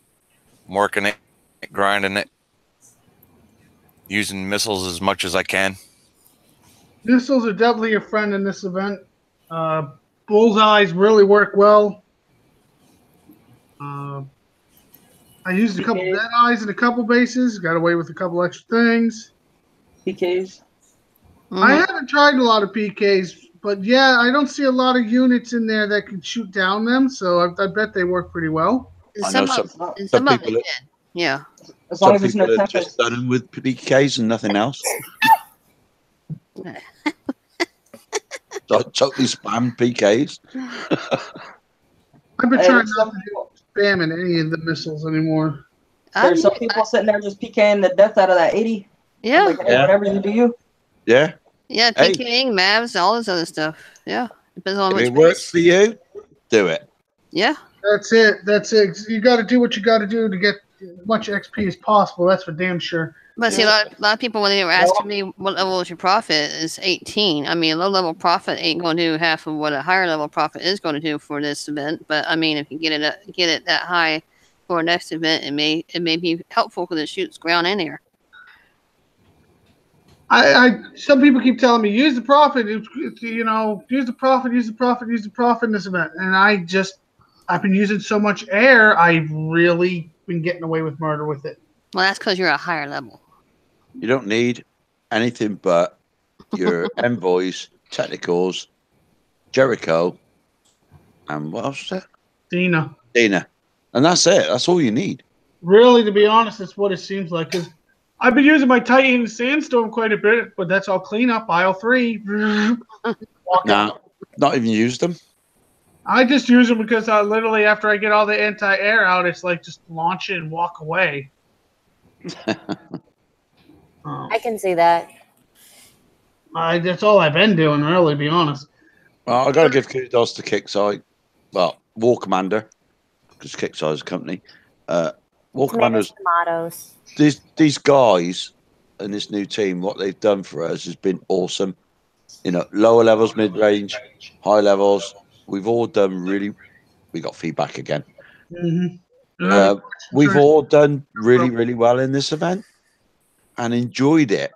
I'm working it, grinding it, using missiles as much as I can. Missiles are definitely your friend in this event. Bullseyes really work well. I used a couple dead eyes in a couple bases. Got away with a couple extra things. PKs. I haven't tried a lot of PKs, but yeah, I don't see a lot of units in there that can shoot down them. So I bet they work pretty well. I know some people. Yeah. As long some as there's people no are tempest. just done them with PKs and nothing else. So totally spam PKs. I've been trying not to do spamming any of the missiles anymore. There's some people sitting there just PKing the death out of that 80. Yeah. Like, hey, whatever you do, you. Yeah. Yeah, Hey. PKing, Mavs, all this other stuff. Yeah. Depends on If which it works base. for you, do it. Yeah. That's it. That's it. You got to do what you got to do to get as much XP as possible. That's for damn sure. But see, a lot of people, when they were asking me what level is your profit, is 18. I mean, a low level profit ain't going to do half of what a higher level profit is going to do for this event. But I mean, if you get it that high for next event, it may be helpful because it shoots ground and air. Some people keep telling me use the profit. Use the profit in this event, and I've been using so much air. I've really been getting away with murder with it. Well, that's because you're a higher level. You don't need anything but your envoys, technicals, Jericho, and what else was that? Dina. And that's it. That's all you need. Really, to be honest, that's what it seems like. Because I've been using my Titan Sandstorm quite a bit, but that's all cleanup, aisle 3. No, not even used them. I just use them because literally after I get all the anti-air out, it's like just launch it and walk away. I can see that. That's all I've been doing, really, to be honest. Well, I got to give kudos to Kickside. Well, War Commander, because Kickside is a company. War Commanders. Tomatoes. These guys and this new team, what they've done for us has been awesome. You know, lower levels, mid range, high levels. We've all done really. We got feedback again. Mm-hmm. We've all done really, really well in this event and enjoyed it.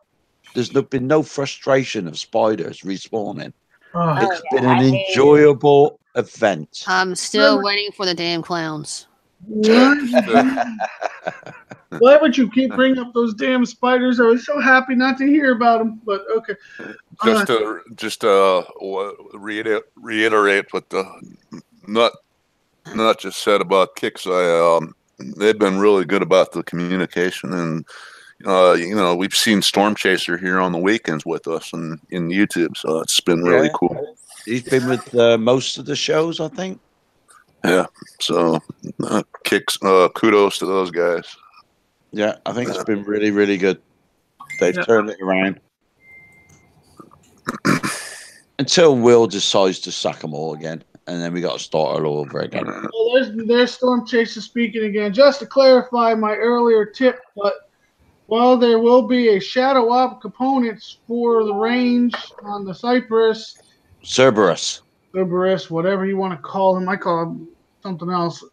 There's been no frustration of spiders respawning. It's been an enjoyable event. I'm still waiting for the damn clowns. Why would you keep bringing up those damn spiders? I was so happy not to hear about them, but okay. Just to reiterate what the nut just said about Kickside. They've been really good about the communication, and you know, we've seen Storm Chaser here on the weekends with us and in YouTube, so it's been really cool. He's been with most of the shows, I think. Yeah, so kudos to those guys. Yeah, I think it's been really, really good. They've turned it around. Until Will decides to sack them all again, and then we got to start all over again. Well, there's Storm Chaser speaking again. Just to clarify my earlier tip, but well, there will be a Shadow Op components for the range on the Cypress. Cerberus, whatever you want to call him. I call him something else.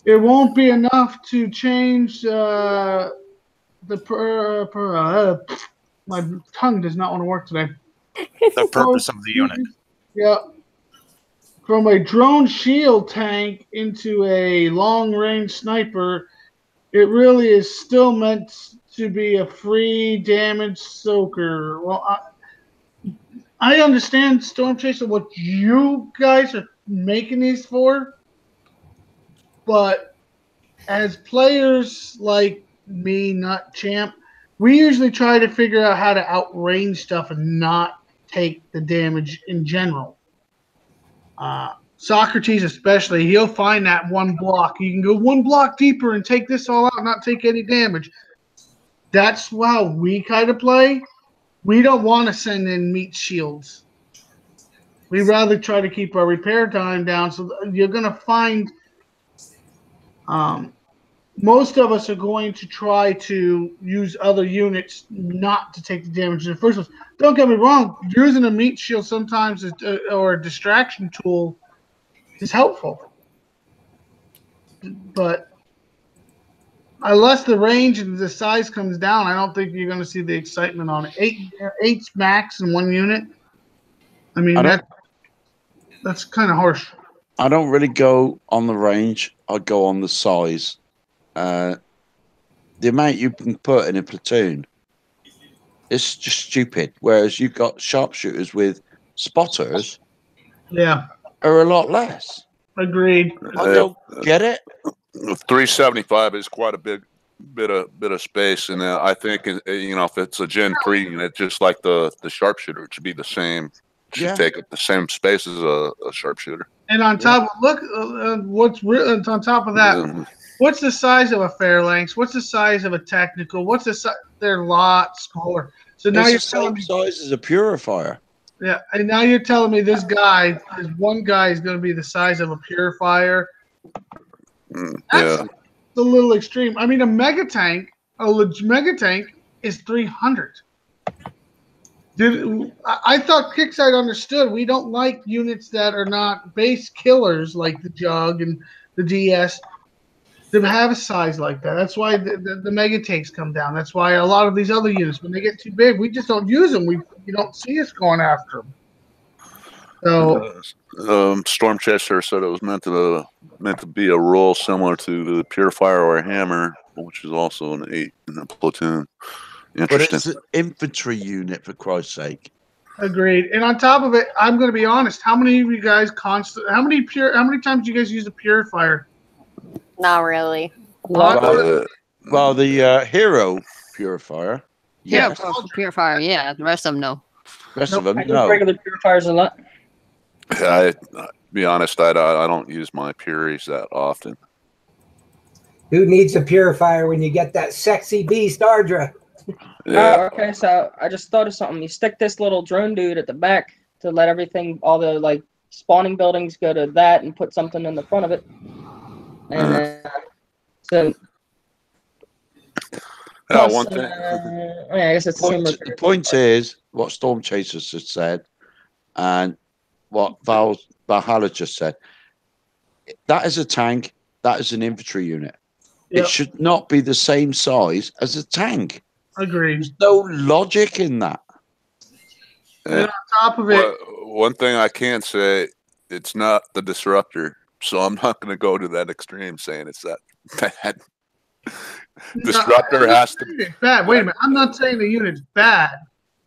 It won't be enough to change my tongue does not want to work today. The purpose of the unit. Yeah. From a drone shield tank into a long-range sniper, it really is still meant to be a free damage soaker. Well, I understand, Storm Chaser, what you guys are making these for, but as players like me, not Champ, we usually try to figure out how to outrange stuff and not take the damage in general. Socrates especially, he'll find that one block. You can go one block deeper and take this all out and not take any damage. That's how we kind of play. We don't want to send in meat shields. We rather try to keep our repair time down. So you're going to find most of us are going to try to use other units not to take the damage in the first place. Don't get me wrong. Using a meat shield sometimes or a distraction tool is helpful. But unless the range and the size comes down, I don't think you're going to see the excitement on it. Eight max in one unit. I mean, that's kind of harsh. I don't really go on the range. I go on the size. The amount you can put in a platoon, it's just stupid. Whereas you've got sharpshooters with spotters, are a lot less. Agreed. I don't get it. 375 is quite a bit of space, and I think you know, if it's a Gen 3 unit, just like the sharpshooter, it should be the same. It should take up the same space as a sharpshooter. And on top of what's on top of that, what's the size of a Phalanx? What's the size of a Technical? What's the size? They're a lot smaller. So now it's you're the telling me size as a purifier. Yeah, and now you're telling me this one guy is going to be the size of a purifier. That's a little extreme. I mean, a mega tank is 300. Dude, I thought Kickside understood. We don't like units that are not base killers like the Jug and the DS to have a size like that. That's why the mega tanks come down. That's why a lot of these other units, when they get too big, we just don't use them. You don't see us going after them. So, Storm Chaser said it was meant to be a role similar to the Purifier or a Hammer, which is also an 8 in a platoon. But it's an infantry unit, for Christ's sake. Agreed. And on top of it, I'm going to be honest. How many of you guys how many times do you guys use a Purifier? Not really. Well, the Hero Purifier. Yeah, Purifier. Yeah, the rest of them no. Rest of them I use no. regular purifiers a lot. I be honest, I don't use my Puries that often. Who needs a purifier when you get that sexy beast, Ardra? Yeah. Oh, okay. So I just thought of something. You stick this little drone dude at the back to let everything, all the like spawning buildings, go to that, and put something in the front of it. And then, so. Plus, one thing. yeah, I guess it's the same. The point is what Storm Chasers just said, and what Valhalla just said. That is a tank. That is an infantry unit. Yep. It should not be the same size as a tank. Agreed. There's no logic in that. And on top of it, one thing I can say, it's not the disruptor, so I'm not going to go to that extreme saying it's that bad. Disruptor has to be bad. Wait a minute. I'm not saying the unit's bad.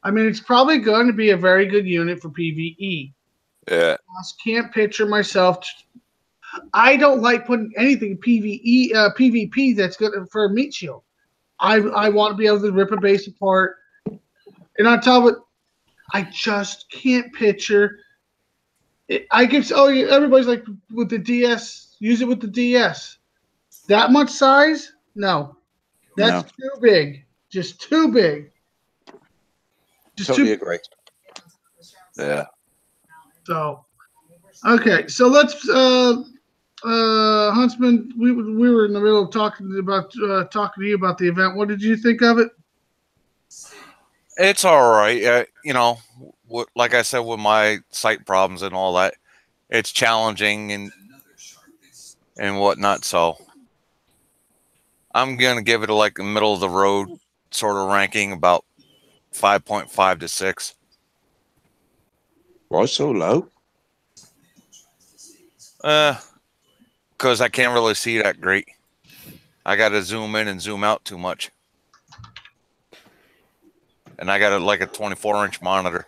I mean, it's probably going to be a very good unit for PvE. Yeah. I just can't picture myself. I don't like putting anything PvP that's good for a meat shield. I want to be able to rip a base apart. And on top of it, I just can't picture it. Everybody's like, with the DS, use it with the DS. That much size? No. That's too big. Just too big. Totally agree. Yeah. So, okay. So let's, Huntsman, we were in the middle of talking to you about the event. What did you think of it? It's all right. Like I said, with my sight problems and all that, it's challenging and whatnot. So I'm going to give it like a middle of the road sort of ranking, about 5.5 to 6. Why so low? Because I can't really see that great. I got to zoom in and zoom out too much. And I got like a 24-inch monitor.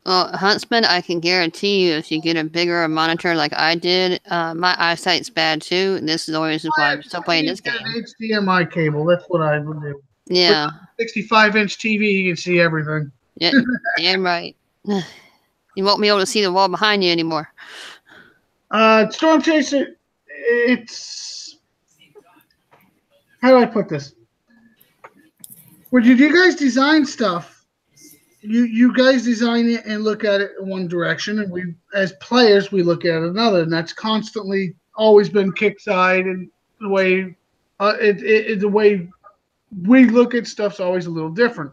Well, Huntsman, I can guarantee you, if you get a bigger monitor like I did, my eyesight's bad too. And this is the reason why I'm still playing this game. An HDMI cable. That's what I would do. Yeah. 65-inch TV, you can see everything. Yeah, damn right. You won't be able to see the wall behind you anymore. Storm Chaser, it's... How do I put this? When you guys design stuff, you guys design it and look at it in one direction, and we, as players, we look at it another, and that's constantly always been Kickside, and the way the way we look at stuff's always a little different.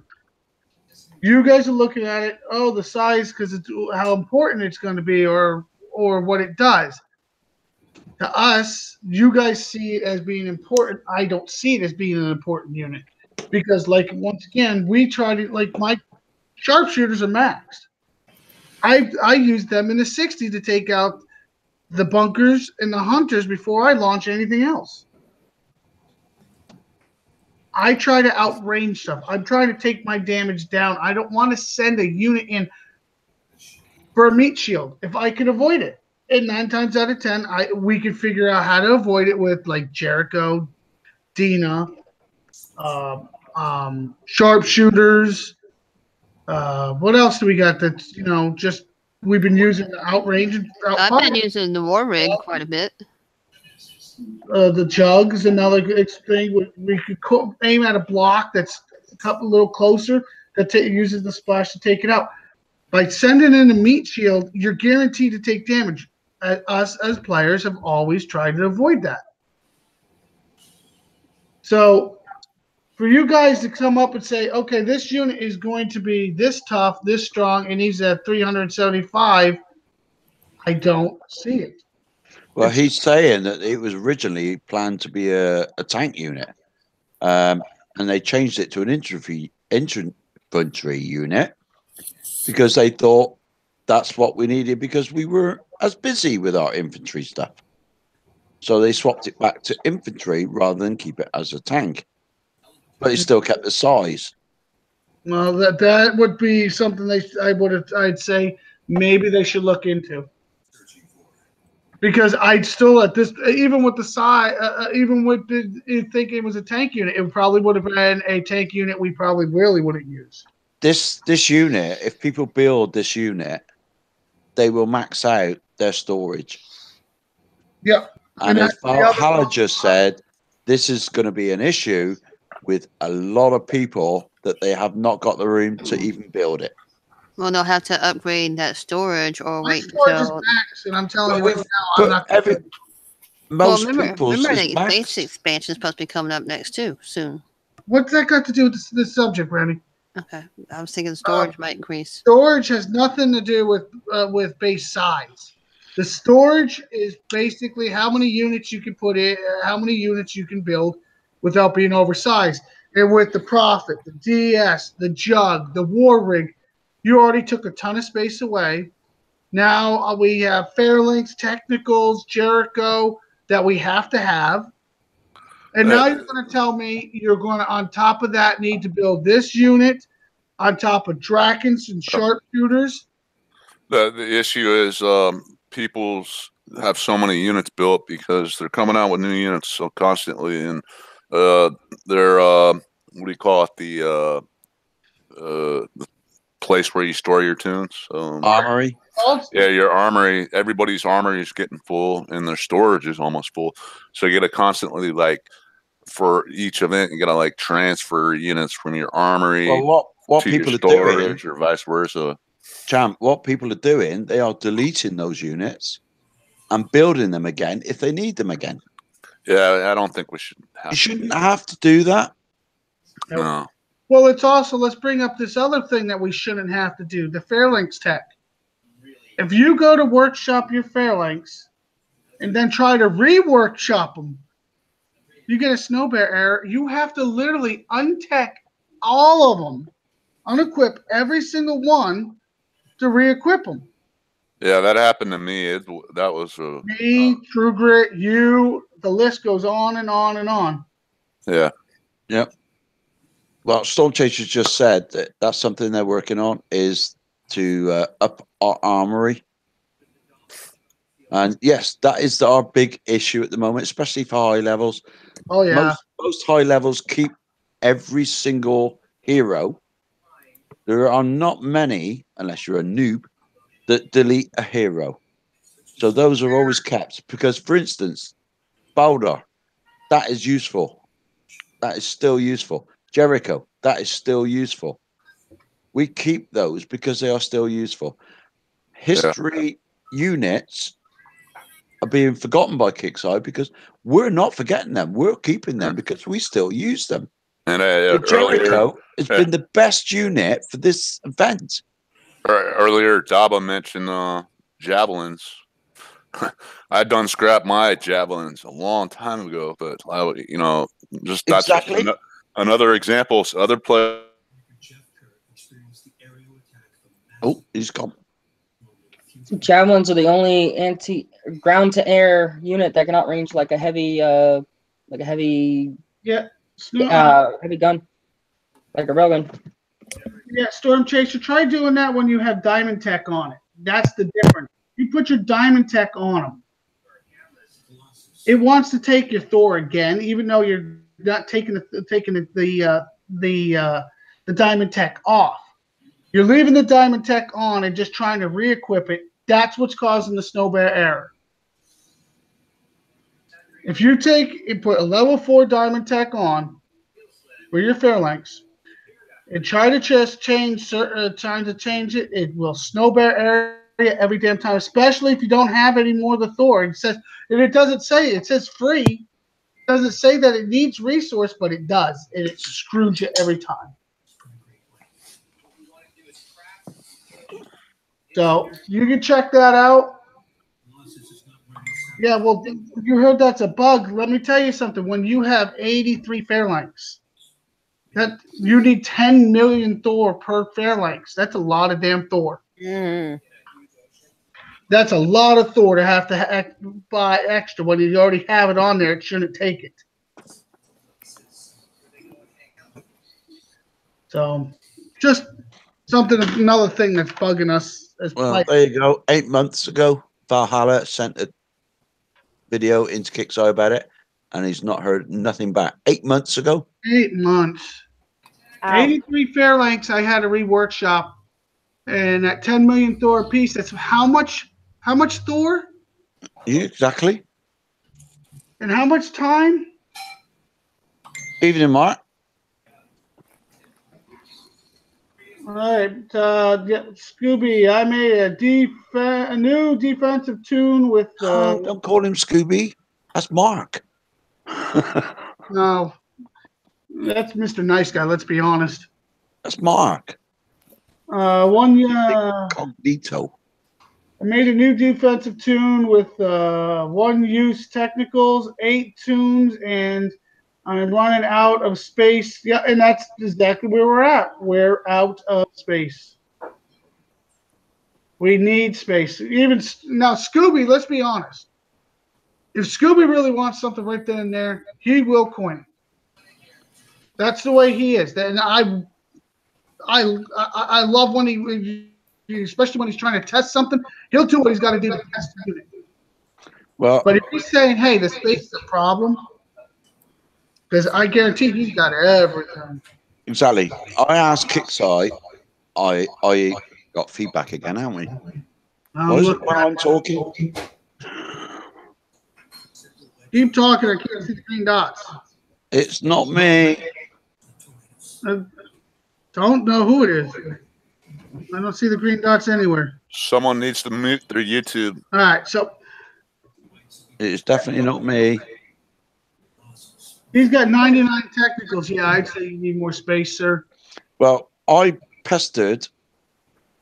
You guys are looking at it, the size, because it's how important it's going to be, or what it does. To us, you guys see it as being important. I don't see it as being an important unit, because, like, once again, we try to, like, my sharpshooters are maxed. I use them in the 60 to take out the bunkers and the hunters before I launch anything else. I try to outrange stuff. I'm trying to take my damage down. I don't want to send a unit in for a meat shield if I can avoid it. And 9 times out of 10, we can figure out how to avoid it with, like, Jericho, Dina, sharpshooters. What else do we got that's, just we've been using the outrange and I've been using the war rig quite a bit. The jugs, another good thing. We could aim at a block that's a couple little closer that uses the splash to take it out. By sending in a meat shield, you're guaranteed to take damage. Us as players have always tried to avoid that. So for you guys to come up and say, okay, this unit is going to be this tough, this strong, and he's at 375, I don't see it. Well, he's saying that it was originally planned to be a tank unit, and they changed it to an infantry unit because they thought that's what we needed because we were as busy with our infantry stuff. So they swapped it back to infantry rather than keep it as a tank. But it still kept the size. Well, that would be something I'd say maybe they should look into. Because I'd still even with the size, even with thinking it was a tank unit, it probably would have been a tank unit we probably really wouldn't use. This unit, if people build this unit, they will max out their storage. Yep. And as Valhalla just said, this is going to be an issue with a lot of people that they have not got the room to even build it. Well, they'll have to upgrade that storage or My wait storage is until. max, and I'm telling But you right with- now, I'm but not. every- Well, Most remember people's is the max. base expansion is supposed to be coming up next too soon. What's that got to do with this subject, Randy? Okay, I was thinking storage might increase. Storage has nothing to do with base size. The storage is basically how many units you can put in, how many units you can build without being oversized. And with the Prophet, the DS, the Jug, the War Rig, you already took a ton of space away. Now we have Fairlinks, Technicals, Jericho that we have to have. And now you're going to tell me you're going to, on top of that, need to build this unit on top of Drakens and sharpshooters. The issue is people's have so many units built because they're coming out with new units so constantly, and they're what do you call it, the place where you store your tunes, Armory. Yeah, your armory. Everybody's armory is getting full, and their storage is almost full. So you got to constantly, like, for each event, you got to like transfer units from your armory Well, what to people your are doing, storage, or vice versa. Champ, what people are doing, they are deleting those units and building them again if they need them again. Yeah, I don't think we should have. You shouldn't have to do that. No. Well, it's also, let's bring up this other thing that we shouldn't have to do, the Fairlinks tech. If you go to workshop your Fairlinks and then try to reworkshop them, you get a Snow Bear error. You have to literally untech all of them, unequip every single one to re-equip them. Yeah, that happened to me. That was Me, True Grit, you, the list goes on and on and on. Yeah. Yep. Well, Storm Chasers just said that that's something they're working on, is to up our armory. And yes, that is our big issue at the moment, especially for high levels. Oh, yeah. Most high levels keep every single hero. There are not many, unless you're a noob, that delete a hero. So those are always kept because, for instance, Baldur, that is useful. That is still useful. Jericho, that is still useful. We keep those because they are still useful. History units are being forgotten by Kickside because we're not forgetting them. We're keeping them because we still use them. And Jericho has been the best unit for this event. Earlier, Daba mentioned javelins. I done scrapped my javelins a long time ago, but just that's Exactly. just another example. Other players. Oh, he's gone. Javelins are the only anti-ground to air unit that can outrange like a heavy heavy gun, like a railgun. Yeah, Storm Chaser, try doing that when you have Diamond Tech on it. That's the difference. You put your Diamond Tech on them. It wants to take your Thor again, even though you're not taking the Diamond Tech off. You're leaving the Diamond Tech on and just trying to re-equip it. That's what's causing the Snow Bear error. If you put a level 4 Diamond Tech on for your Fairlinks and try to just change it, it will Snow Bear error every damn time, especially if you don't have any more of the Thor. It says, and it doesn't say it says free. It doesn't say that it needs resource, but it does, and it screws you every time. So you can check that out. Yeah, well, you heard that's a bug. Let me tell you something. When you have 83 Fairlinks, that you need 10 million Thor per Fairlinks. That's a lot of damn Thor. That's a lot of Thor to have to buy extra when you already have it on there. It shouldn't take it. So, just another thing that's bugging us. Well, there you go. 8 months ago, Valhalla sent a video into Kickstarter about it, and he's not heard nothing back. 8 months ago. 8 months. 83 Fairlinks I had to reworkshop, and at 10 million Thor a piece, that's how much Thor? Yeah, exactly. And how much time? Evening, Mark. All right, yeah, Scooby. I made a new defensive tune with. Don't call him Scooby. That's Mark. No, that's Mr. Nice Guy. Let's be honest. That's Mark. Incognito. I made a new defensive tune with one-use technicals, 8 tunes, and I'm running out of space. Yeah, and that's exactly where we're at. We're out of space. We need space. Even now, Scooby, let's be honest. If Scooby really wants something right then and there, he will coin it. That's the way he is. And I love when he, especially when he's trying to test something, he'll do what he's got to do to test the unit. Well, but if he's saying, "Hey, the space is a problem," because I guarantee he's got everything. Exactly. I asked Kickside. I got feedback again, haven't we? Why is it when I'm talking? Keep talking. I can't see the green dots. It's not me. I don't know who it is. I don't see the green dots anywhere. Someone needs to mute their YouTube. All right, so it's definitely not me. He's got 99 technicals. Yeah, I'd say you need more space, sir. Well, I pestered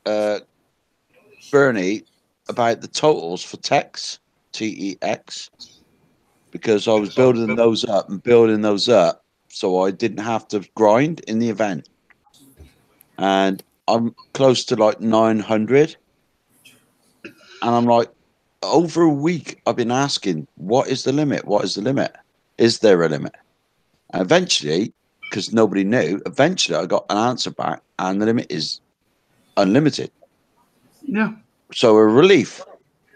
Bernie about the totals for Tex, TEX, because I was building those up so I didn't have to grind in the event. And I'm close to like 900. And I'm like, over a week, I've been asking, what is the limit? What is the limit? Is there a limit? And eventually, because nobody knew, eventually I got an answer back, and the limit is unlimited. Yeah. So a relief,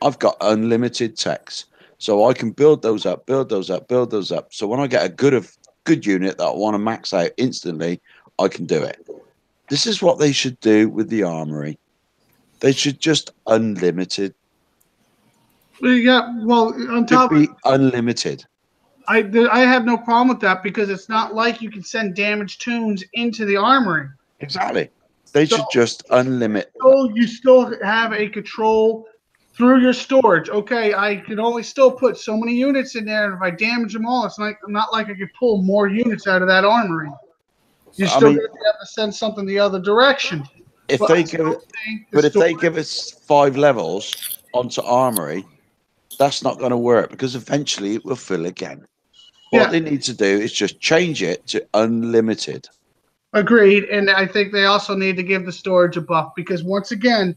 I've got unlimited text. So I can build those up, build those up, build those up. So when I get a good unit that I want to max out instantly, I can do it. This is what they should do with the armory. They should just unlimited. Yeah, well, on top of unlimited. I have no problem with that because it's not like you can send damaged tunes into the armory. Exactly. They should just unlimit. So you still have a control through your storage. Okay, I can only still put so many units in there, and if I damage them all, it's not like I could pull more units out of that armory. You still have to send something the other direction. If they give us 5 levels onto armory, that's not going to work because eventually it will fill again. What they need to do is just change it to unlimited. Agreed, and I think they also need to give the storage a buff because once again,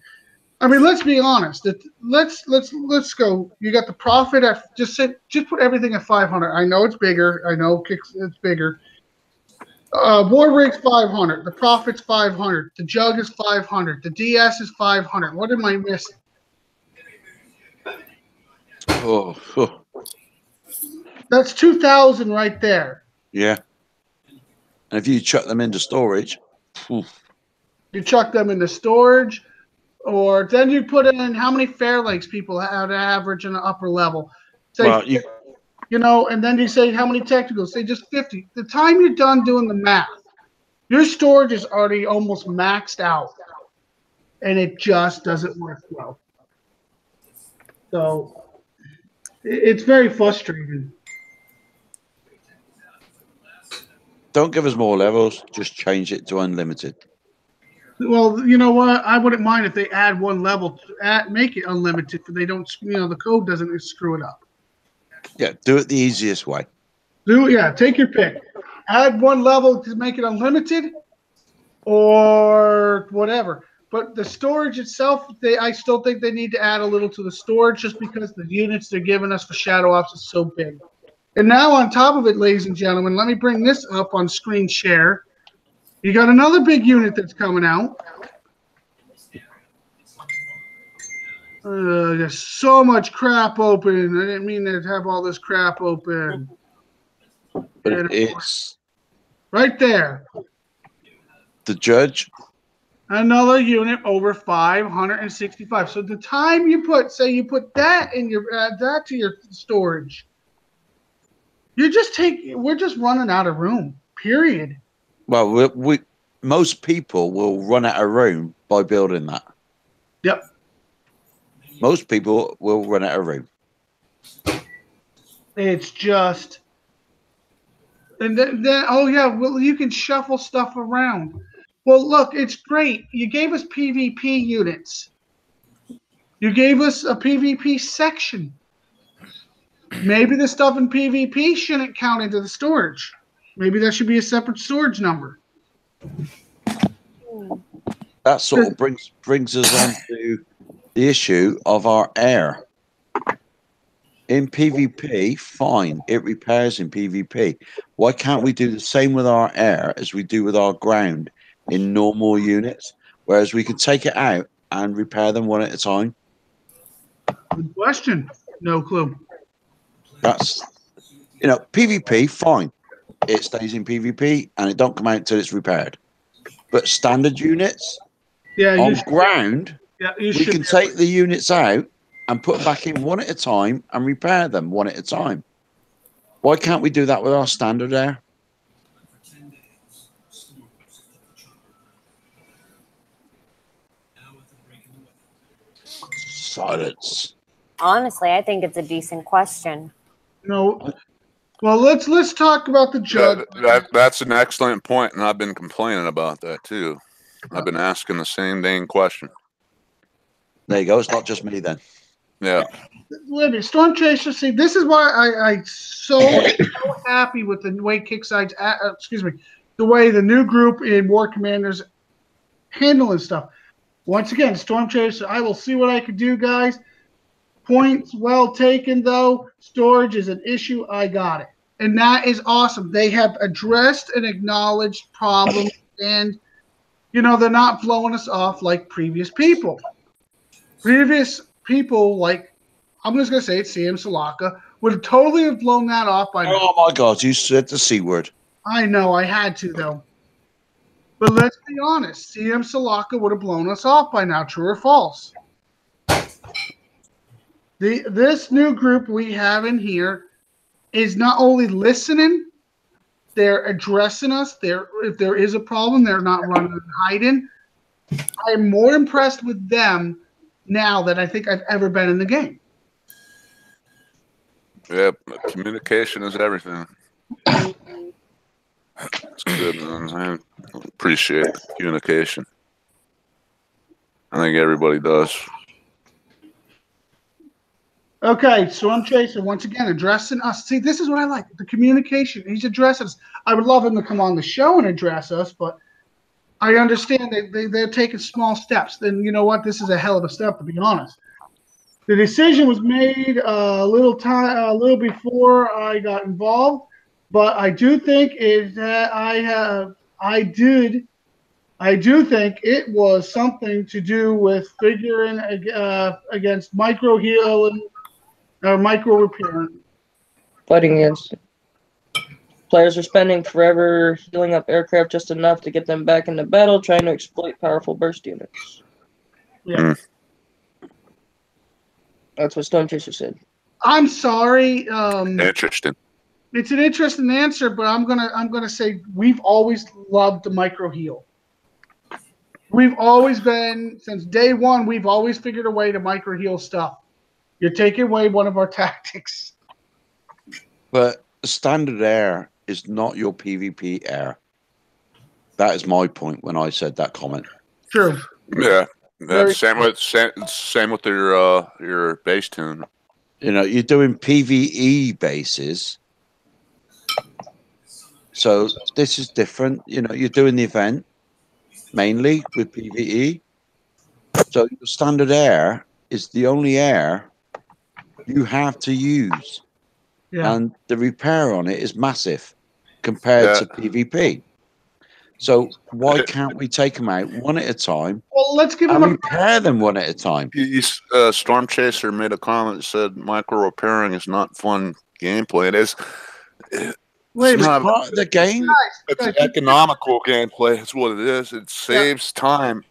I mean, let's be honest. Let's go. You got the profit at just put everything at 500. I know it's bigger. I know it's bigger. War Rig's 500. The profit's 500. The jug is 500. The DS is 500. What am I missing? Oh. That's 2,000 right there. Yeah. And if you chuck them into storage, you chuck them into storage, or then you put in how many Fairlinks people have to average in the upper level. Say, well, and then you say how many technicals. Say just 50. The time you're done doing the math, your storage is already almost maxed out, and it just doesn't work well. So it's very frustrating. Don't give us more levels. Just change it to unlimited. Well, you know what? I wouldn't mind if they add one level to make it unlimited, so they don't, the code doesn't screw it up. Yeah, do it the easiest way. Take your pick. Add one level to make it unlimited, or whatever. But the storage itself, I still think they need to add a little to the storage, just because the units they're giving us for Shadow Ops is so big. And now on top of it, ladies and gentlemen, let me bring this up on screen share. You got another big unit that's coming out. There's so much crap open. I didn't mean to have all this crap open. But it's right there. The judge. Another unit over 565. So the time you put that in your that to your storage, we're just running out of room. Period. Well, most people will run out of room by building that. Yep. Most people will run out of room. It's just, and then oh yeah, well you can shuffle stuff around. Well, look, it's great. You gave us PvP units. You gave us a PvP section. Maybe the stuff in PvP shouldn't count into the storage. Maybe there should be a separate storage number. That sort of brings us on to the issue of our air. In PvP, fine, it repairs in PvP. Why can't we do the same with our air as we do with our ground in normal units? Whereas we can take it out and repair them one at a time. Good question. No clue. That's, PvP, fine. It stays in PvP and it don't come out until it's repaired. But standard units, on ground, we can take the units out and put them back in one at a time and repair them one at a time. Why can't we do that with our standard air? Silence. Honestly, I think it's a decent question. No. Well, let's talk about the judge. That's an excellent point, and I've been complaining about that too. I've been asking the same dang question. There you go. It's not just me then. Yeah. Libby, Storm Chaser, see, this is why I'm so happy with the way Kickside's, the way the new group in War Commanders handling stuff. Once again, Storm Chaser, I will see what I can do, guys. Points well taken, though. Storage is an issue. I got it. And that is awesome. They have addressed and acknowledged problems, and, they're not blowing us off like previous people. Previous people, like, I'm just going to say it, CM Salaka, would totally have blown that off by now. Oh, my God. You said the C word. I know. I had to, though. But let's be honest. CM Salaka would have blown us off by now. True or false? This new group we have in here is not only listening, they're addressing us. If there is a problem, they're not running and hiding. I'm more impressed with them now than I think I've ever been in the game. Yeah, communication is everything. It's good, man. I appreciate communication. I think everybody does. Okay, Storm Chaser, once again, addressing us. See, this is what I like, the communication. He's addressing us. I would love him to come on the show and address us, but I understand they're taking small steps. Then you know what? This is a hell of a step, to be honest. The decision was made a little before I got involved, but I do think I do think it was something to do with figuring against micro healing or micro repairing. Fighting against it. Players are spending forever healing up aircraft just enough to get them back into battle, trying to exploit powerful burst units. Yeah. That's what Stone Chaser said. I'm sorry. Interesting. It's an interesting answer, but I'm gonna say we've always loved the micro heal. We've always been, since day one, we've always figured a way to micro heal stuff. You're taking away one of our tactics. But standard air is not your PvP air. That is my point when I said that comment. True. Yeah. Same with your base tune. You're doing PvE bases. So this is different. You're doing the event mainly with PvE. So your standard air is the only air you have to use. Yeah. And the repair on it is massive compared to PvP. So why can't we take them out one at a time? Well, let's give them repair them one at a time. Storm Chaser made a comment that said micro repairing is not fun gameplay. It is. It's part of the game. It's economical gameplay. That's what it is. It saves time,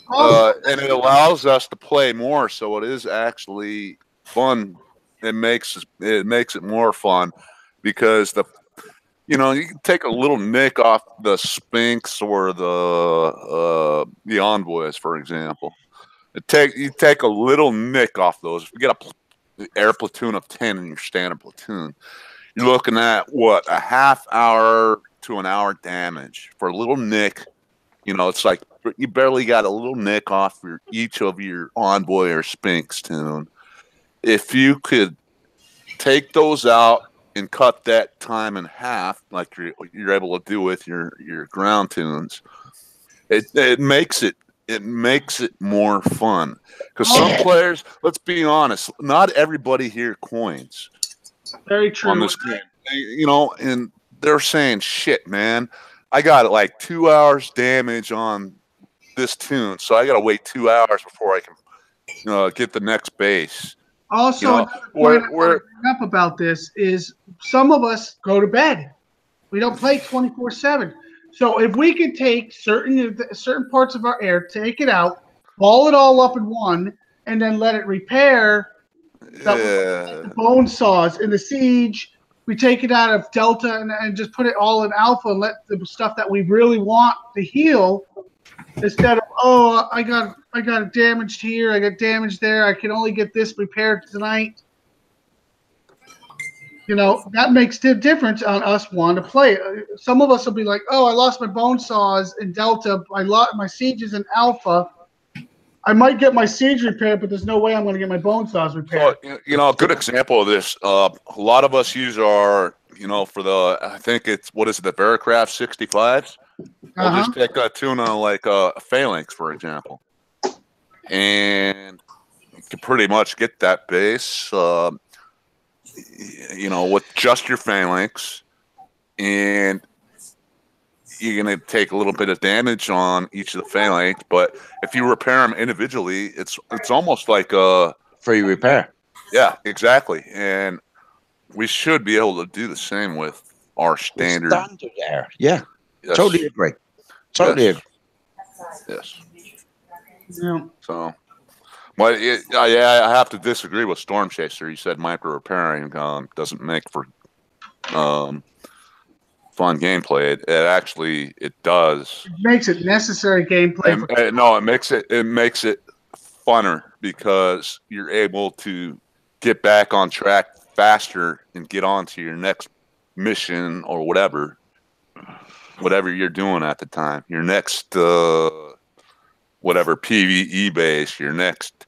and it allows us to play more. So it is actually fun. It makes it more fun because you know, you can take a little nick off the Sphinx or the Envoys, for example. You take a little nick off those. If you get a air platoon of 10 in your standard platoon, you're looking at what, a half hour to an hour damage for a little nick. You know, it's like you barely got a little nick off each of your Envoy or Sphinx tune. If you could take those out and cut that time in half, like you're able to do with your ground tunes, it makes it more fun. Because some players, let's be honest, not everybody here coins. Very true. On this game, you know, and they're saying, "Shit, man, I got like 2 hours damage on this tune, so I got to wait 2 hours before I can get the next base." Also, you know, another point I want to bring up about this is some of us go to bed. We don't play 24/7. So if we could take certain parts of our air, take it out, ball it all up in one, and then let it repair. The bone saws in the siege, we take it out of Delta and just put it all in Alpha and let the stuff that we really want to heal, instead of, oh, I got damaged here, I got damaged there, I can only get this repaired tonight. You know, that makes the difference on us wanting to play. Some of us will be like, oh, I lost my bone saws in Delta, I lost my sieges in Alpha. I might get my siege repaired, but there's no way I'm going to get my bone saws repaired. So, you know, a good example of this, a lot of us use our, you know, for the, I think it's, what is it, the Veracraft 65s? I'll just take a tuna like a Phalanx, for example. And you can pretty much get that base, you know, with just your Phalanx. And you're going to take a little bit of damage on each of the Phalanx, but if you repair them individually, it's almost like a free repair. Yeah, exactly. And we should be able to do the same with our standard air. Yeah, yes. Totally agree. Totally agree. Yes. Yeah. So, well, I have to disagree with Storm Chaser. He said micro repairing doesn't make for fun gameplay. It does. It makes it necessary gameplay. No, it makes it funner because you're able to get back on track faster and get on to your next mission or whatever you're doing at the time. Your next whatever PvE base, your next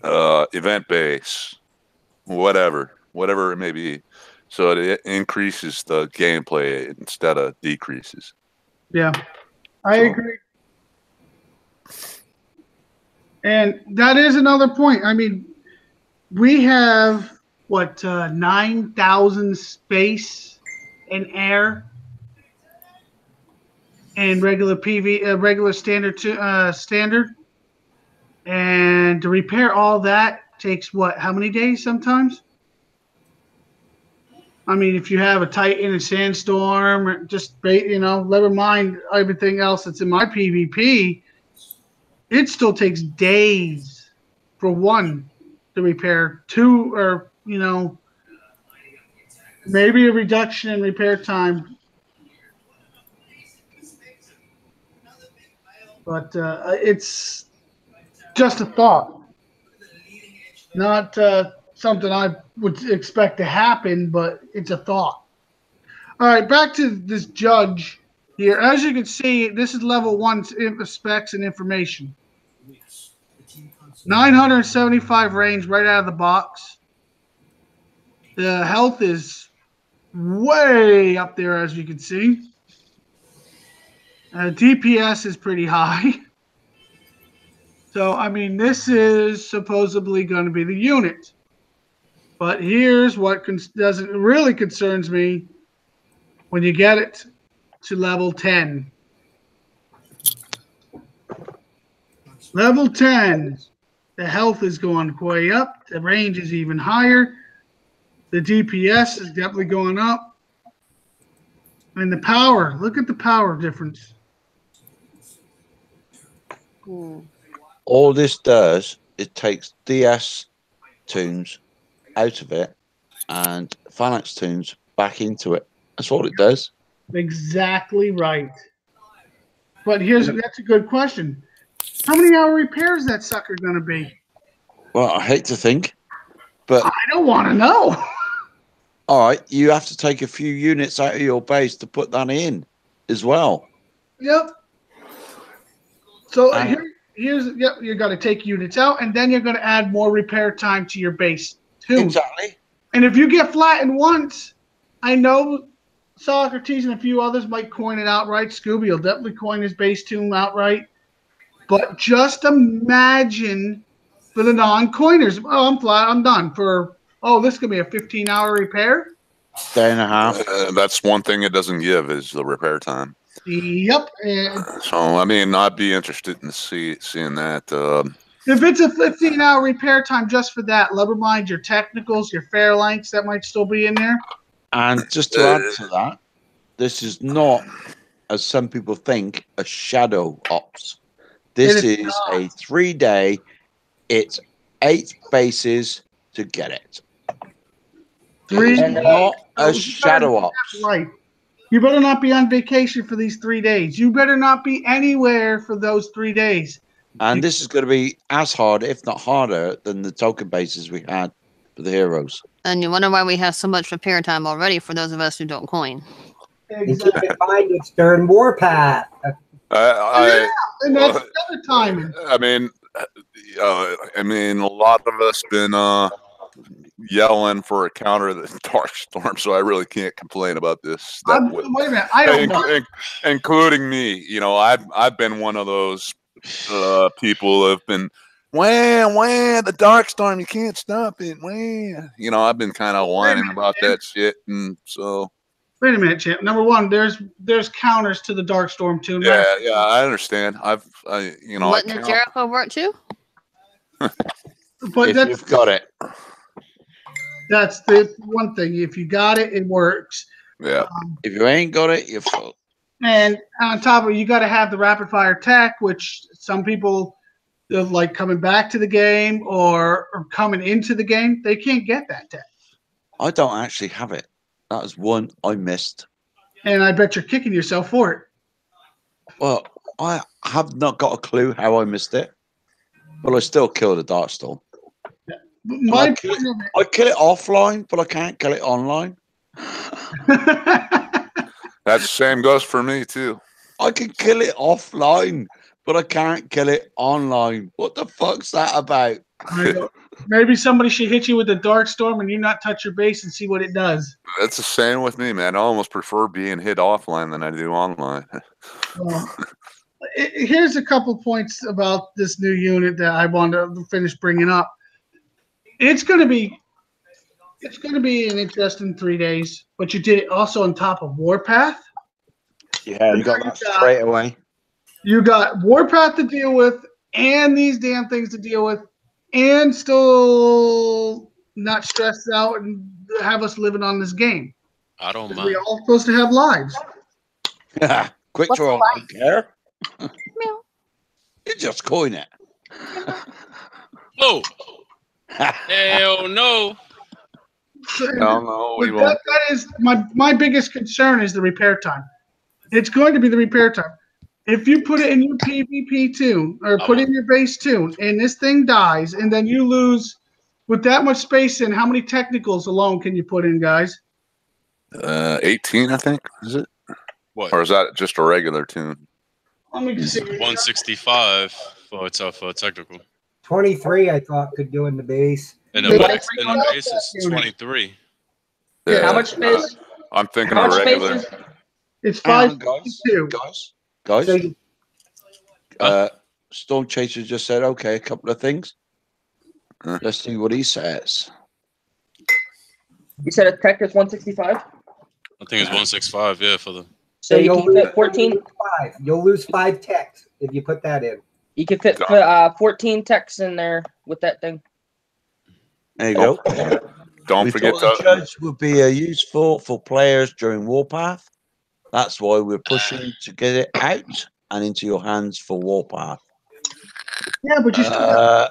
event base, whatever it may be. So it increases the gameplay instead of decreases. Yeah, I agree. And that is another point. I mean, we have, 9,000 space and air and regular regular standard. And to repair all that takes how many days sometimes? I mean, if you have a Titan, a Sandstorm, never mind everything else that's in my PvP, it still takes days for one to repair. Two, or, maybe a reduction in repair time. But it's just a thought. Not something I would expect to happen, but it's a thought. All right, back to this judge here. As you can see, this is level 1 specs and information. 975 range right out of the box. The health is way up there, as you can see. DPS is pretty high. So, I mean, this is supposedly going to be the unit. But here's what doesn't really concerns me when you get it to level 10. Level 10, the health is going way up. The range is even higher. The DPS is definitely going up. And the power, look at the power difference. All this does, it takes DS tunes out of it and Phalanx tunes back into it. That's all it does. Exactly right. But that's a good question. How many hour repair is that sucker going to be? Well, I hate to think, but I don't want to know. all right, you have to take a few units out of your base to put that in as well. Yep. So you got to take units out, and then you're going to add more repair time to your base too. Exactly. And if you get flattened once, I know Socrates and a few others might coin it outright. Scooby will definitely coin his base tune outright. But just imagine for the non-coiners, oh, I'm flat, I'm done. This is going to be a 15-hour repair? Day and a half. That's one thing it doesn't give is the repair time. Yep. So, I mean, I'd be interested in seeing that. If it's a 15-hour repair time just for that, never mind your technicals, your fair lengths that might still be in there. And just to add to that, this is not, as some people think, a shadow ops. This is a 3-day. It's 8 bases to get it. 3 days. Not a shadow ops. Right. You better not be on vacation for these 3 days. You better not be anywhere for those 3 days. And this is going to be as hard, if not harder, than the token bases we had for the heroes. And you wonder why we have so much repair time already for those of us who don't coin. Exactly. Keep in mind it's during Warpath. And that's the other timing. I mean, a lot of us been yelling for a counter the Darkstorm, so I really can't complain about this. Wait a minute, I don't know. Including me. You know, I've been one of those people who have been the Darkstorm, you can't stop it. You know, I've been kind of whining about that shit, and so. Wait a minute, champ. Number one, there's counters to the Darkstorm too. Yeah, I understand. Wouldn't the Jericho work too? But if you've got it. That's the one thing. If you got it, it works. Yeah. If you ain't got it, you're full. And on top of it, you got to have the rapid fire tech, which some people like coming back to the game or coming into the game. They can't get that tech. I don't actually have it. That was one I missed. And I bet you're kicking yourself for it. Well, I have not got a clue how I missed it. But I still kill the Darkstorm. I kill it offline, but I can't kill it online. That same goes for me too. I can kill it offline, but I can't kill it online. What the fuck's that about? Maybe somebody should hit you with a Darkstorm and you not touch your base and see what it does. That's the same with me, man. I almost prefer being hit offline than I do online. Here's a couple points about this new unit that I want to finish bringing up. It's going to be an interesting 3 days, but you did it also on top of Warpath. Yeah, you got that straight away. You got Warpath to deal with and these damn things to deal with and still not stressed out and have us living on this game. I don't mind. We're all supposed to have lives. Quick draw, I don't care. You just coin it. No. Hell no. No, we won't. That is my biggest concern is the repair time. It's going to be the repair time. If you put it in your PvP tune or put in your base tune and this thing dies and then you lose with that much space in, how many technicals alone can you put in, guys? 18, I think. Is it? What? Or is that just a regular tune? Let me see. 165 for a technical. 23, I thought, could do in the base. And the base is 23. Yeah. How much space? I'm thinking How of much regular. space is- It's Guys, 5.2. Storm Chaser just said, okay, a couple of things. Let's see what he says. You said a tech is 165? I think it's 165, yeah, for the. So you can fit 14. You'll lose 5 techs if you put that in. You can fit 14 techs in there with that thing. There you go. Don't We forget thought the judge would be useful for players during Warpath. That's why we're pushing to get it out and into your hands for Warpath. Yeah, but you still I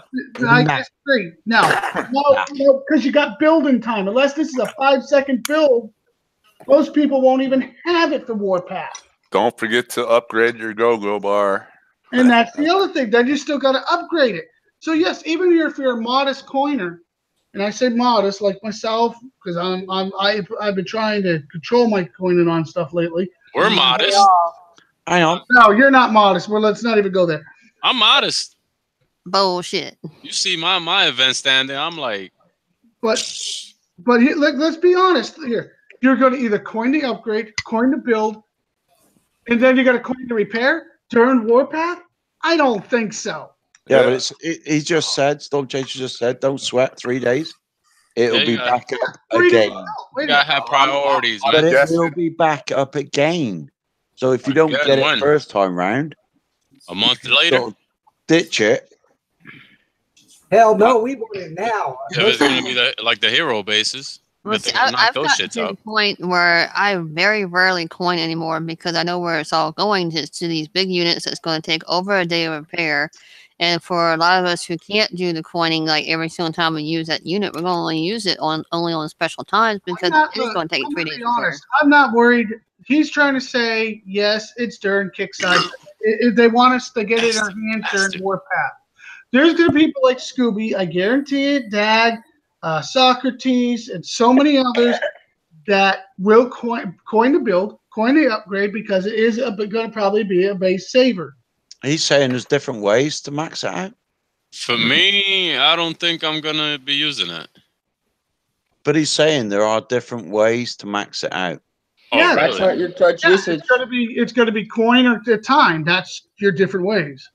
disagree. No, because you got building time. Unless this is a 5-second build, Most people won't even have it for Warpath. Don't forget to upgrade your go-go bar. And that's the other thing. Then you still got to upgrade it. So yes, even if you're a modest coiner, and I say modest like myself because I've been trying to control my coining on stuff lately. We're modest. Hang on. No, you're not modest. Well, let's not even go there. I'm modest. Bullshit. You see my event stand there. I'm like, But let's be honest here. You're going to either coin the upgrade, coin the build, and then you got to coin the repair during Warpath? I don't think so. Yeah, but he just said, Storm Chaser just said, don't sweat 3 days. It'll be back up again. you gotta have priorities, But man. it will be back up again. So if you don't Again, get it when? first time round, A month later, don't ditch it. Hell no, we want it now. if it's gonna be like the hero bases. Well, But see, they're gonna knock I've those gotten shits to the out. point where I very rarely coin anymore because I know where it's all going to these big units that's going to take over a day of repair. And for a lot of us who can't do the coining like every single time we use that unit, we're going to only use it only on special times because it's going to take 3 days. To be honest, I'm not worried. He's trying to say, yes, it's during Kickstarter. If they want us to get it in our hands during Warpath. There's going to be people like Scooby, I guarantee it, Dag, Socrates, and so many others that will coin the build, coin the upgrade because it is going to probably be a base saver. He's saying there's different ways to max it out. For me, I don't think I'm gonna be using it. But he's saying there are different ways to max it out. Oh, Yeah, That's not your touch usage. It's going to be coin or the time. That's your different ways.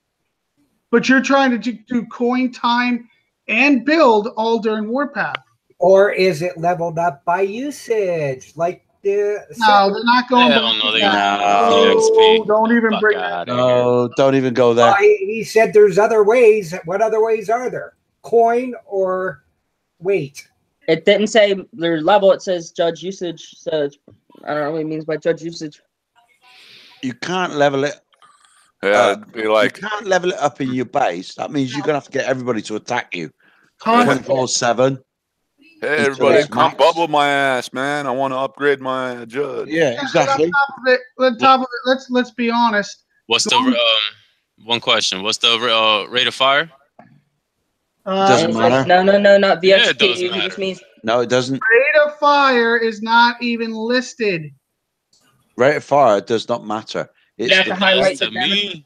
But you're trying to do coin, time, and build all during Warpath. Or is it leveled up by usage? Like the No, they're not going. Hell no, they No. XP. Don't even Fuck bring that. outta here. No, don't even go there. Well, he said there's other ways. What other ways are there? Coin or weight? It didn't say their level. It says judge usage. So I don't know what it means by judge usage. You can't level it. Yeah, it'd be like You can't level it up in your base. That means you're gonna have to get everybody to attack you Constant. 24/7. hey, everybody, come bubble my ass, man. I want to upgrade my judge. Yeah, exactly. On top of it, let's be honest. What's the one question? What's the rate of fire? Doesn't matter. No, not VXP. Yeah, it does it matter. just means No, it doesn't. Rate of fire is not even listed. Rate of fire does not matter. you'd It's have to the, highlight the To damage. me,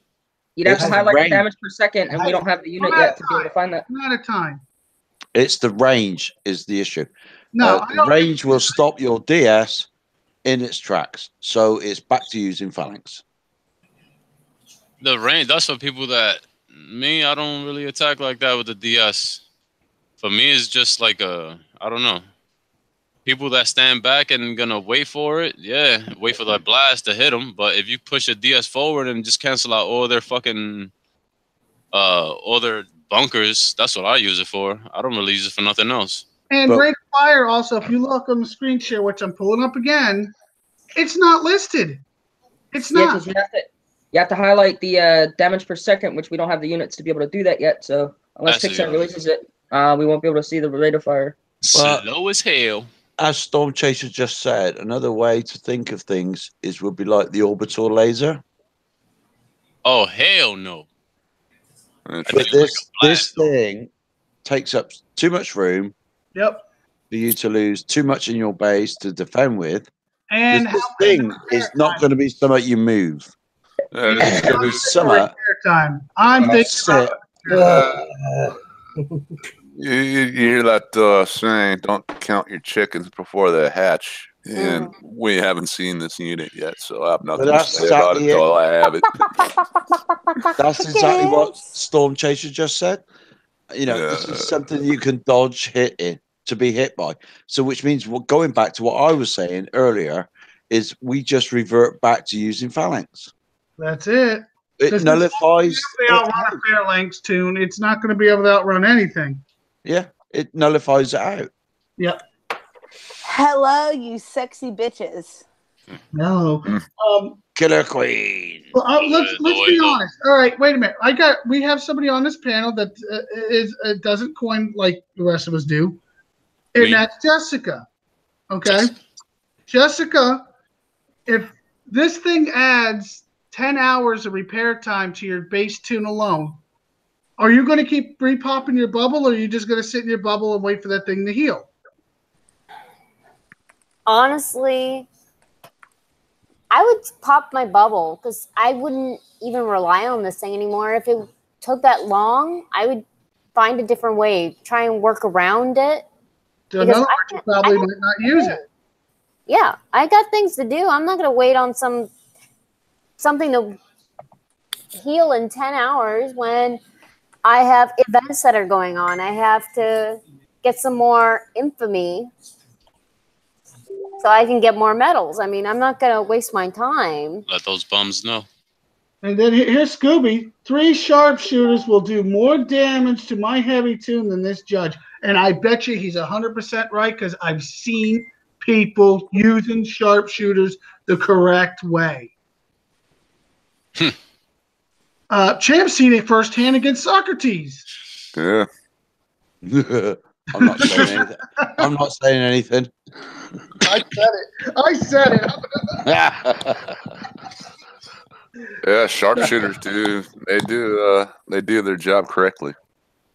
You'd have to It's highlight the range. damage per second, and we don't have the unit Not yet to be able to find that. Not a time. it's the range is the issue. No, I the don't. range will stop your DS in its tracks. So it's back to using phalanx. the range. That's for people that me. I don't really attack like that with the DS. For me, it's just like I don't know. People that stand back and gonna wait for it, yeah, wait for the blast to hit them. But if you push a DS forward and just cancel out all their fucking, all their bunkers, that's what I use it for. I don't really use it for nothing else. And But- rate of fire also, if you look on the screen share, which I'm pulling up again, it's not listed. It's Yeah, not. because you have to highlight the damage per second, which we don't have the units to be able to do that yet. So unless That's Kickstarter releases it, we won't be able to see the rate of fire. Well- Slow as hell. As Storm Chaser just said, another way to think of things would be like the orbital laser. Oh hell no! But think this thing takes up too much room Yep. for you to lose too much in your base to defend with. And This thing is not going to be something you move. It's going to be something. repair time. I'm thinking That's it. about You hear that saying, don't count your chickens before they hatch. And we haven't seen this unit yet, so I have nothing to that's say about it exactly until I have it. That's exactly what Storm Chaser just said. You know, this Yeah. is something you can dodge to be hit by. So, which means going back to what I was saying earlier, is we just revert back to using phalanx. That's it. It Because nullifies. If they outrun a Phalanx tune, it's not going to be able to outrun anything. Yeah, it nullifies it out. Yep. Hello, you sexy bitches. No. Killer Queen. Well, let's be honest. All right, wait a minute. We have somebody on this panel that doesn't coin like the rest of us do, and Me. that's Jessica. Okay. Jessica, if this thing adds 10 hours of repair time to your base tune alone, are you going to keep repopping your bubble, or are you just going to sit in your bubble and wait for that thing to heal? Honestly, I would pop my bubble because I wouldn't even rely on this thing anymore. If it took that long, I would find a different way, try and work around it. So in other words, you probably might not use it. Yeah, I got things to do. I'm not going to wait on something to heal in 10 hours when I have events that are going on. I have to get some more infamy so I can get more medals. I mean, I'm not going to waste my time. Let those bums know. And then here's Scooby. 3 sharpshooters will do more damage to my heavy tune than this judge. And I bet you he's 100% right because I've seen people using sharpshooters the correct way. Champ's seen it firsthand against Socrates. Yeah. I'm not saying anything. I'm not saying anything. I said it. Yeah, sharpshooters do. They do their job correctly.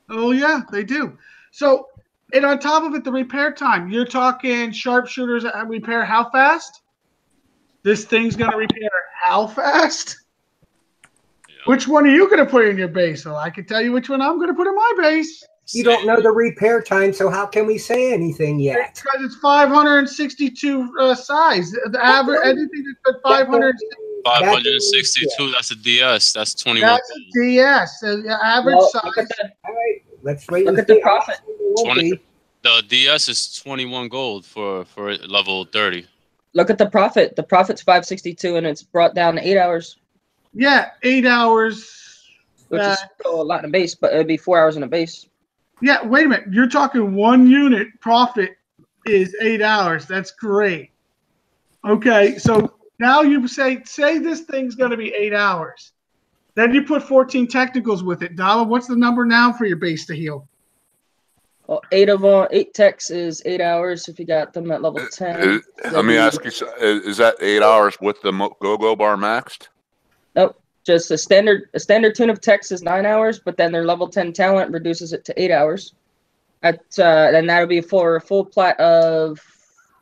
Oh yeah, they do. So, and on top of it, the repair time. You're talking sharpshooters repair how fast? This thing's gonna repair how fast? Which one are you going to put in your base? So I can tell you which one I'm going to put in my base. You don't know the repair time, so how can we say anything yet? Because it's 562 size. The average, anything that's 500. 562. That's a DS. That's 21. That's a DS. The average size. All right, let's wait. Look at the profit. 20, the DS is 21 gold for level 30. Look at the profit. The profit's 562, and it's brought down to 8 hours. Yeah, 8 hours. Which is still a lot in a base, but it'd be 4 hours in a base. Yeah, wait a minute. You're talking 1 unit profit is 8 hours. That's great. Okay, so now you say this thing's going to be 8 hours. Then you put 14 technicals with it. Dala, what's the number now for your base to heal? Well, 8 techs is 8 hours if you got them at level 10. Let me ask you, is that 8 hours with the go-go bar maxed? Nope. Just a standard tune of techs is 9 hours, but then their level 10 talent reduces it to 8 hours. Then that would be for a full plat of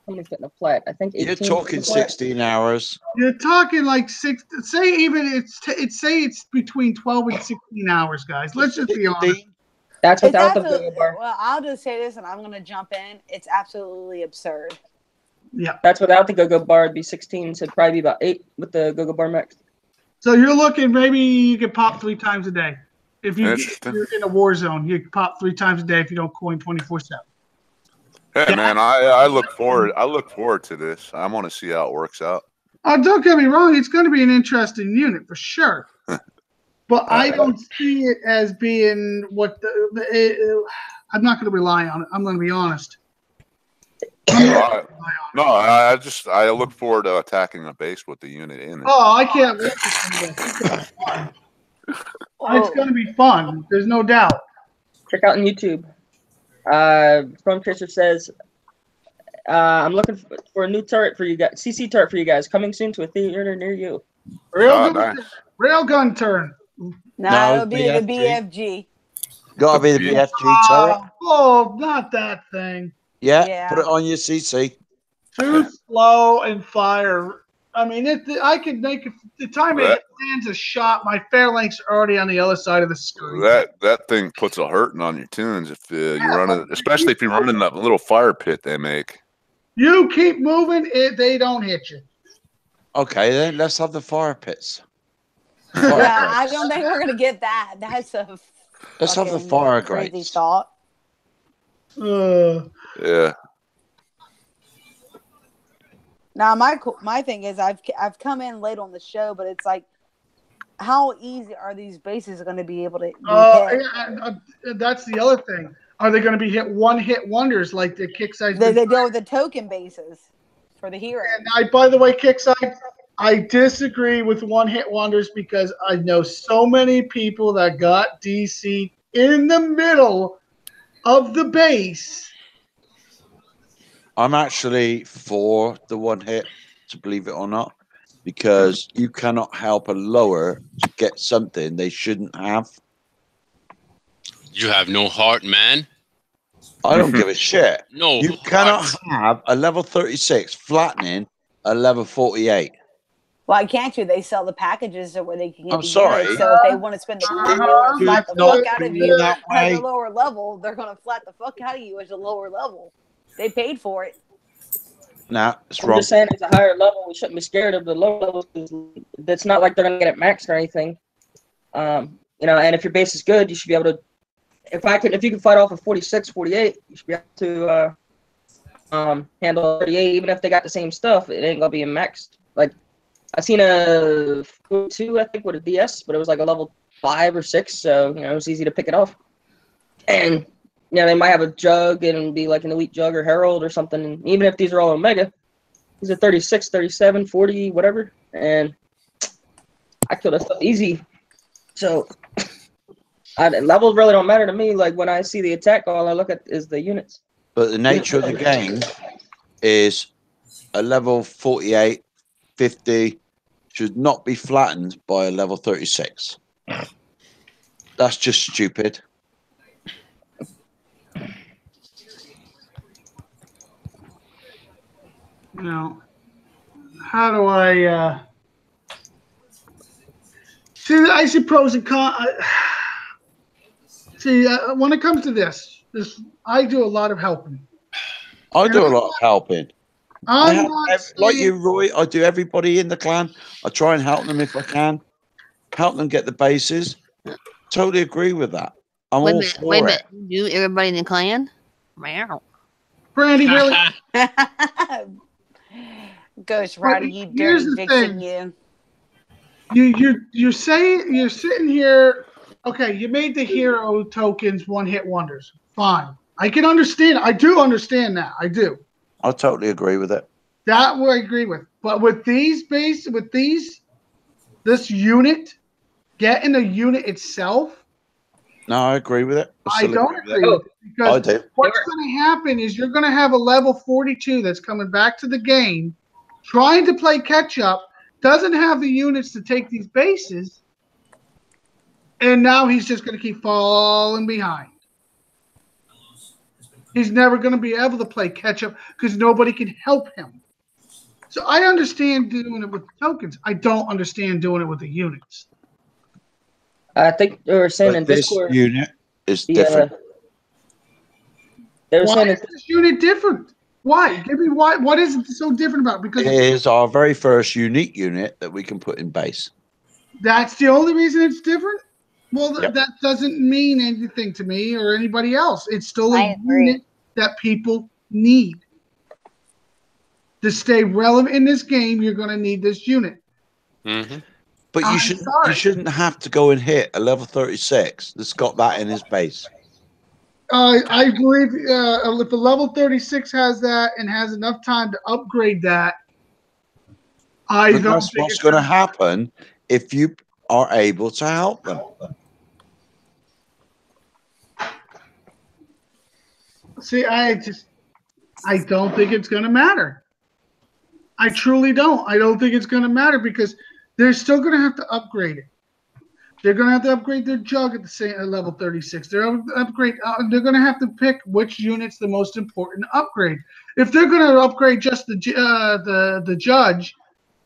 how many fit in a plat? I think 18. You're talking 16 hours. You're talking like 6. Say even it's between 12 and 16 hours, guys. Let's just be honest. That's without the absolutely, go-go bar. well, I'll just say this, and I'm going to jump in. It's absolutely absurd. Yeah. That's without the go-go bar. It'd be 16, so it'd probably be about 8 with the go-go bar max. So you're looking, maybe you could pop 3 times a day. If you're in a war zone, you can pop 3 times a day if you don't coin 24/7. Hey man, I look forward to this. I want to see how it works out. Oh, don't get me wrong, it's going to be an interesting unit for sure. But I don't see it as being what I'm not going to rely on it. I'm going to be honest. No, I look forward to attacking a base with the unit in it. Oh, I can't wait to see this. It's going to be fun. There's no doubt. Check out on YouTube. From Tracer says, I'm looking for a new turret for you guys. CC turret for you guys. Coming soon to a theater near you. Railgun turn. No, it'll be the BFG. Gotta be the BFG turret. Oh, not that thing. Yeah, put it on your CC. Too slow and fire. I mean, I could make it. The time it lands a shot, my phalanx are already on the other side of the screen. That thing puts a hurting on your tunes if you run it, especially if you're running that little fire pit they make. You keep moving, they don't hit you. Okay, then let's have the fire pits. Yeah, I don't think we're gonna get that. That's a let's have the fire crazy grates. thought. Yeah. Now my thing is I've come in late on the show, but it's like, how easy are these bases going to be able to? Hit? That's the other thing. Are they going to be one-hit wonders like the Kickside? They deal with the token bases for the hero. And by the way, Kickside, I disagree with one-hit wonders because I know so many people that got DC in the middle of the base. I'm actually for the one hit, to believe it or not, because you cannot help a lower to get something they shouldn't have. You have no heart, man. I don't give a shit. No, You cannot have a level 36 flattening a level 48. Why can't you? They sell the packages where they can get I'm the sorry. units. So if they want to spend the money, they want to flat the fuck out of you that at way. the lower level. They're going to flat the fuck out of you at the lower level. They paid for it. Nah, it's I'm wrong. just saying, it's a higher level. We shouldn't be scared of the lower levels because it's not like they're going to get it maxed or anything. You know, and if your base is good, you should be able to. If you can fight off a 46, 48, you should be able to handle 38. Even if they got the same stuff, it ain't gonna be maxed. Like I seen a 42, I think, with a DS, but it was like a level 5 or 6, so you know it was easy to pick it off. And you know they might have a jug and be like an elite jug or herald or something. And even if these are all omega, these are 36, 37, 40, whatever, and I kill that stuff easy. So. Levels really don't matter to me. Like when I see the attack, all I look at is the units. But the nature of the game is a level 48, 50 should not be flattened by a level 36. That's just stupid. You know, how do I see? I see pros and cons. See, when it comes to this, I do a lot of helping. I do a lot of helping. I'm like you, Roy. I do everybody in the clan. I try and help them if I can. Help them get the bases. Totally agree with that. I'm all for Wait a it. minute. You everybody in the clan? Meow. Brandy, really? Ghost Rider, you here's dirty the vixen, thing. you. You're saying you're sitting here. Okay, you made the hero tokens one-hit wonders. Fine. I can understand. I do understand that. I do. I totally agree with it. That I agree with. But with this unit, getting the unit itself, No, I agree with it. I don't agree with it. Because I do. what's going to happen is you're going to have a level 42 that's coming back to the game, trying to play catch-up, doesn't have the units to take these bases, and now he's just going to keep falling behind. He's never going to be able to play catch-up because nobody can help him. So I understand doing it with the tokens. I don't understand doing it with the units. I think they were saying But in this Discord. unit is different. They were Why saying is this unit different? Why? Give me why. What is it so different about it? Because It is our very first unique unit that we can put in base. that's the only reason it's different. Well, Yep. that doesn't mean anything to me or anybody else. It's still I a agree. unit that people need. To stay relevant in this game, you're going to need this unit. Mm-hmm. But I'm you sorry. shouldn't have to go and hit a level 36 that's got that in his base. I believe if a level 36 has that and has enough time to upgrade that, I But don't that's think what's it's going to happen if you are able to help them. See, I don't think it's going to matter. I truly don't. I don't think it's going to matter because they're still going to have to upgrade it. They're going to have to upgrade their jug at the same at level 36. They're going to have to pick which unit's the most important upgrade. If they're going to upgrade just the judge,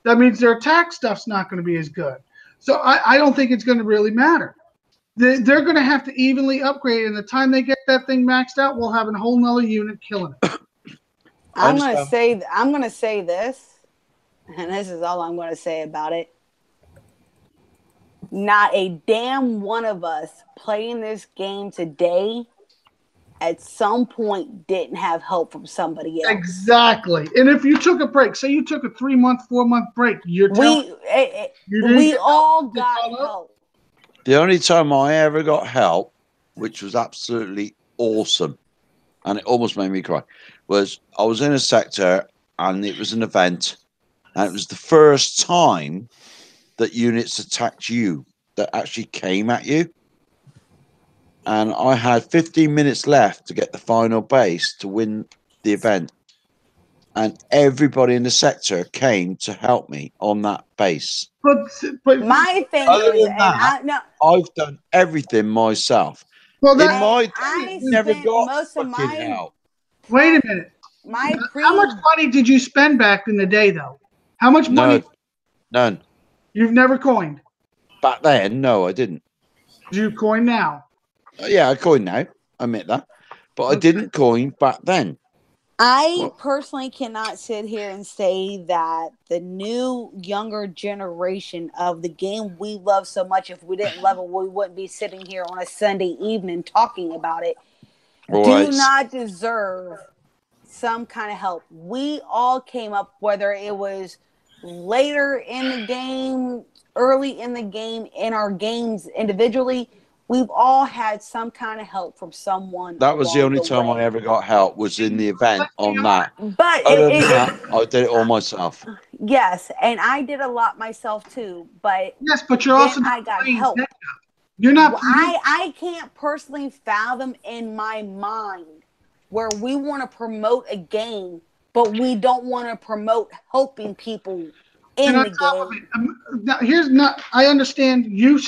that means their attack stuff's not going to be as good. So I don't think it's going to really matter. They're going to have to evenly upgrade, and the time they get that thing maxed out, we'll have a whole nother unit killing it. I'm gonna say this, and this is all I'm gonna say about it. Not a damn one of us playing this game today at some point didn't have help from somebody else. Exactly. And if you took a break, say you took a 3-month, 4-month break, we all got help. The only time I ever got help, which was absolutely awesome, and it almost made me cry, was I was in a sector and it was an event, and it was the first time that units attacked you, that actually came at you. And I had 15 minutes left to get the final base to win the event. and everybody in the sector came to help me on that base. But my thing Other is, than and that, I've done everything myself. Well, in that, my I never spent got most of fucking my help. wait a minute. How much money did you spend back in the day, though? How much money? None. You've never coined. Back then, no, I didn't. Do you coin now? Yeah, I coin now. I admit that, but I didn't coin back then. I personally cannot sit here and say that the new younger generation of the game we love so much, if we didn't love it, we wouldn't be sitting here on a Sunday evening talking about it, do not deserve some kind of help. We all came up, whether it was later in the game, early in the game, in our games individually, we've all had some kind of help from someone. That was the only time I ever got help, was in the event on that. But other than that, I did it all myself. Yes, and I did a lot myself too. But yes, but you're also I got help. You're not. I can't personally fathom in my mind where we want to promote a game, but we don't want to promote helping people in the game. Now, I understand you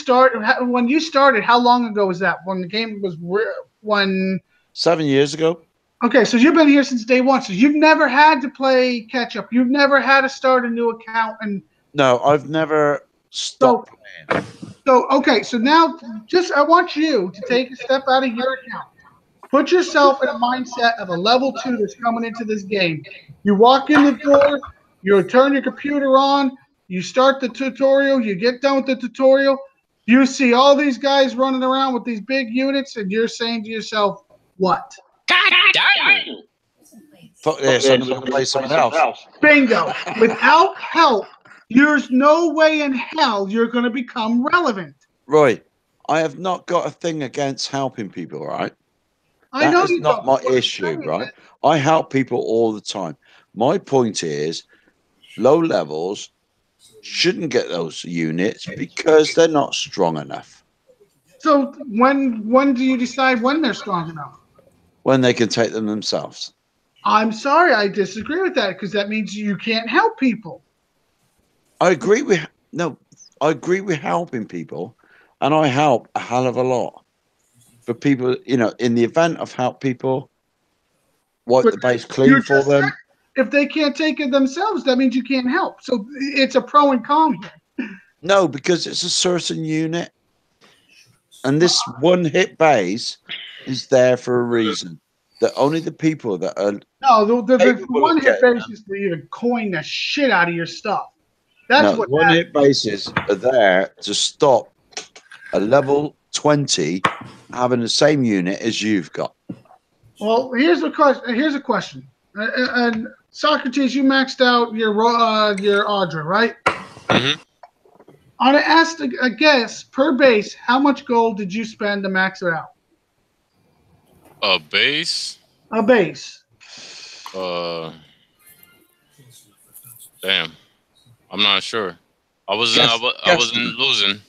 when you started. How long ago was that? When the game was when 7 years ago. Okay, so you've been here since day one. So you've never had to play catch up. You've never had to start a new account and. No, I've never stopped playing. So okay, so now I want you to take a step out of your account. Put yourself in a mindset of a level 2 that's coming into this game. You walk in the door, you turn your computer on, you start the tutorial, you get done with the tutorial, you see all these guys running around with these big units, and you're saying to yourself, what? God damn! Fuck this, I'm going to play something else. Bingo. Without help, there's no way in hell you're going to become relevant. Right. I have not got a thing against helping people, right? I know That is not my issue, right? I help people all the time. My point is, low levels shouldn't get those units because they're not strong enough. So when do you decide when they're strong enough? When they can take them themselves. I'm sorry, I disagree with that, because that means you can't help people. I agree with helping people, and I help a hell of a lot. For people, in the event of help people, wipe the base clean for them. If they can't take it themselves, that means you can't help. So it's a pro and con here. No, because it's a certain unit. And this one-hit base is there for a reason. That only the people that are... No, the one-hit base is for you to coin the shit out of your stuff. That's what one-hit bases are there to stop a level 20 having the same unit as you've got. Well, here's a question. And Socrates, you maxed out your Audra, right? Mm-hmm. On a guess per base, how much gold did you spend to max it out? A base? A base. Damn. I'm not sure. I wasn't losing.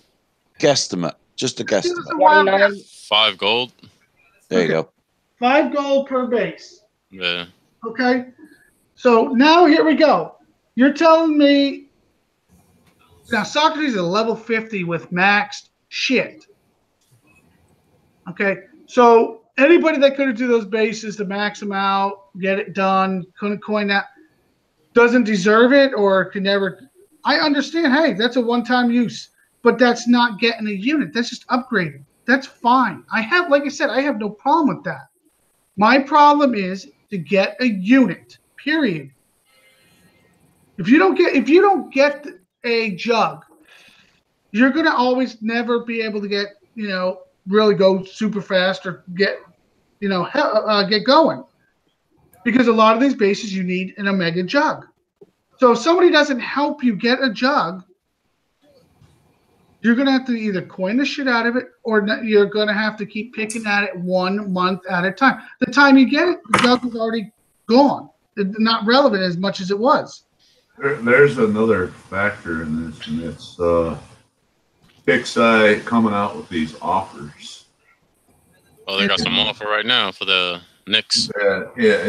Guesstimate. Just a guesstimate. 5 gold. There you go. 5 gold per base. Yeah. Okay. So now here we go. You're telling me now Socrates is a level 50 with maxed shit. Okay. So anybody that could do those bases to max them out, get it done, couldn't coin that, doesn't deserve it or can never. I understand. Hey, that's a one-time use, but that's not getting a unit. That's just upgrading. That's fine. Like I said, I have no problem with that. My problem is to get a unit. Period. If you don't get a jug, you're gonna always never be able to get really go super fast or get get going, because a lot of these bases you need an Omega jug. So if somebody doesn't help you get a jug, you're going to have to either coin the shit out of it or you're going to have to keep picking at it 1 month at a time. The time you get it, the jug is already gone. It's not relevant as much as it was. There's another factor in this, and it's Pixie coming out with these offers. Oh, they got some offer right now for the Knicks. Yeah,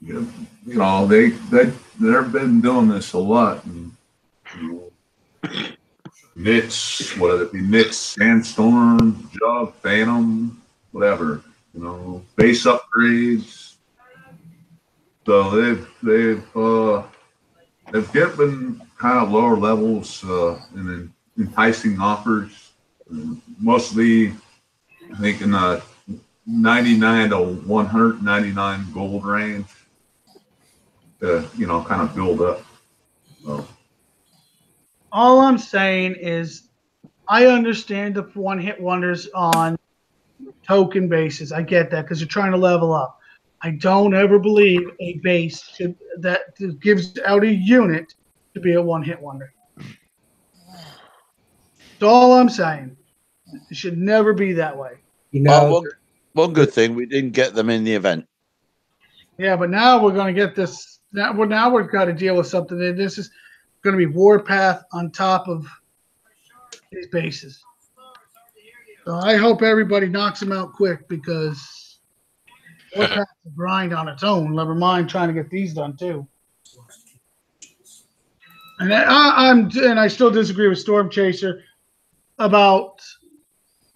you know, they've been doing this a lot. And, you know, Nits, whether it be Nits, Sandstorm, Jug, Phantom, whatever, you know, base upgrades. So they've given kind of lower levels and enticing offers, mostly I think in the 99 to 199 gold range. You know, kind of build up. So. All I'm saying is, I understand the one-hit wonders on token bases. I get that because you're trying to level up. I don't ever believe a base that gives out a unit to be a one-hit wonder. That's all I'm saying. It should never be that way. You know, one good thing, we didn't get them in the event. Yeah, but now we're going to get this. Now we've got to deal with something. This is going to be Warpath on top of these bases. So I hope everybody knocks them out quick because Warpath's a grind on its own. Never mind trying to get these done too. And I still disagree with Storm Chaser about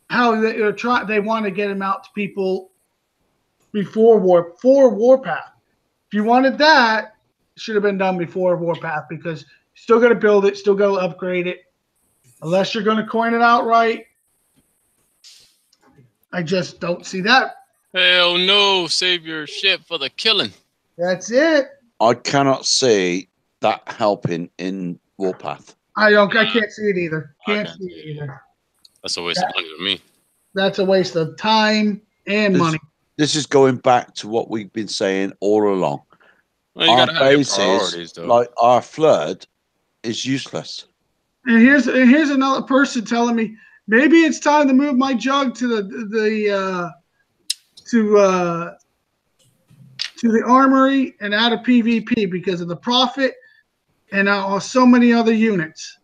how they want to get him out to people before Warpath. If you wanted that, it should have been done before Warpath because you're still going to build it, still going to upgrade it. Unless you're going to coin it outright, I just don't see that. Hell no, save your shit for the killing. That's it. I cannot see that helping in Warpath. I can't see it either. Can't see it either. That's a waste of money to me. That's a waste of time and money. This is going back to what we've been saying all along. Well, you gotta have your priorities, bases, though. like our flood, is useless. And here's another person telling me maybe it's time to move my jug to the armory and out of PvP because of the profit and so many other units.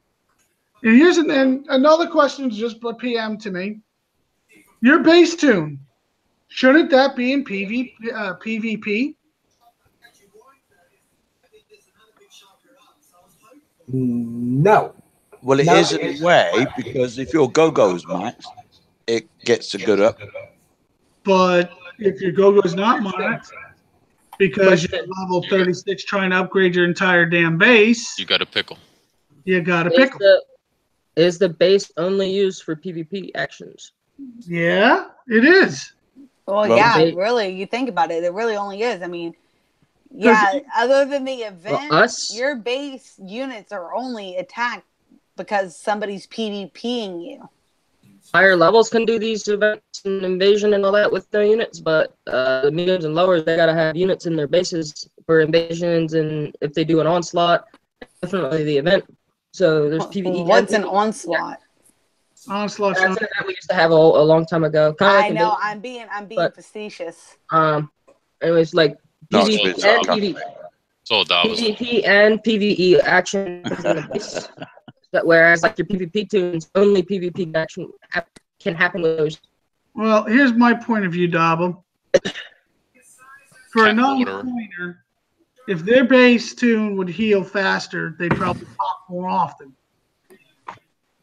And here's another question just PM to me. Your base tune, shouldn't that be in PvP? No. Well, it is in a way because if your go-go's max, it gets a good up. But if your go-go's not maxed, because you're level 36 trying to upgrade your entire damn base, you got a pickle. You got a pickle. Is the base only used for PvP actions? Yeah, it is. Well, yeah, really, you think about it, it really only is. I mean, yeah, other than the event, your base units are only attacked because somebody's PvPing you. Higher levels can do these events and invasion and all that with no units, but the mediums and lowers, they gotta have units in their bases for invasions, and if they do an onslaught, definitely the event. So there's PvE. What's an onslaught? Onslaught. That's something that we used to have a long time ago. I know. I'm being facetious. Anyways, like PvP and PvE. PvP and PvE action in the base. Whereas like your PvP tunes, only PvP action can happen with those. Well, here's my point of view, Dobble. For a non-coiner, if their base tune would heal faster, they'd probably pop more often.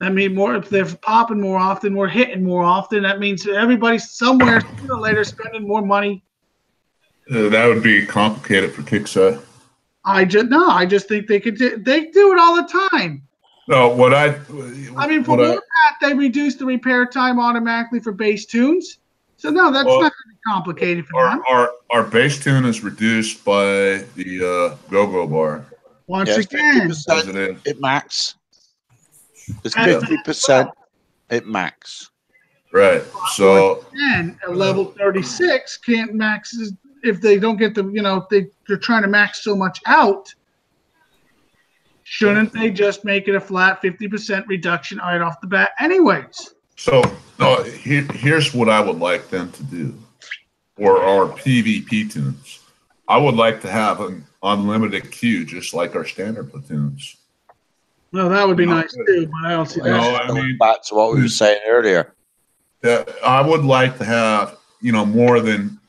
I mean, if they're popping more often, we're hitting more often. That means everybody's somewhere sooner or later spending more money. That would be complicated for Kixeye. I just think they could do. They do it all the time. No, I mean, for Warpath, they reduce the repair time automatically for base tunes. So no, that's not going to be complicated for them. Our base tune is reduced by the go-go bar. Once again, it max. It's 50%. It max. Right. So and a level 36 can't max if they don't get the they're trying to max so much out. Shouldn't they just make it a flat 50% reduction right off the bat anyways? So here's what I would like them to do for our PvP tunes. I would like to have an unlimited queue just like our standard platoons. Well, that would be nice too, but I don't see that. No, I mean, back to what we were saying earlier. I would like to have more than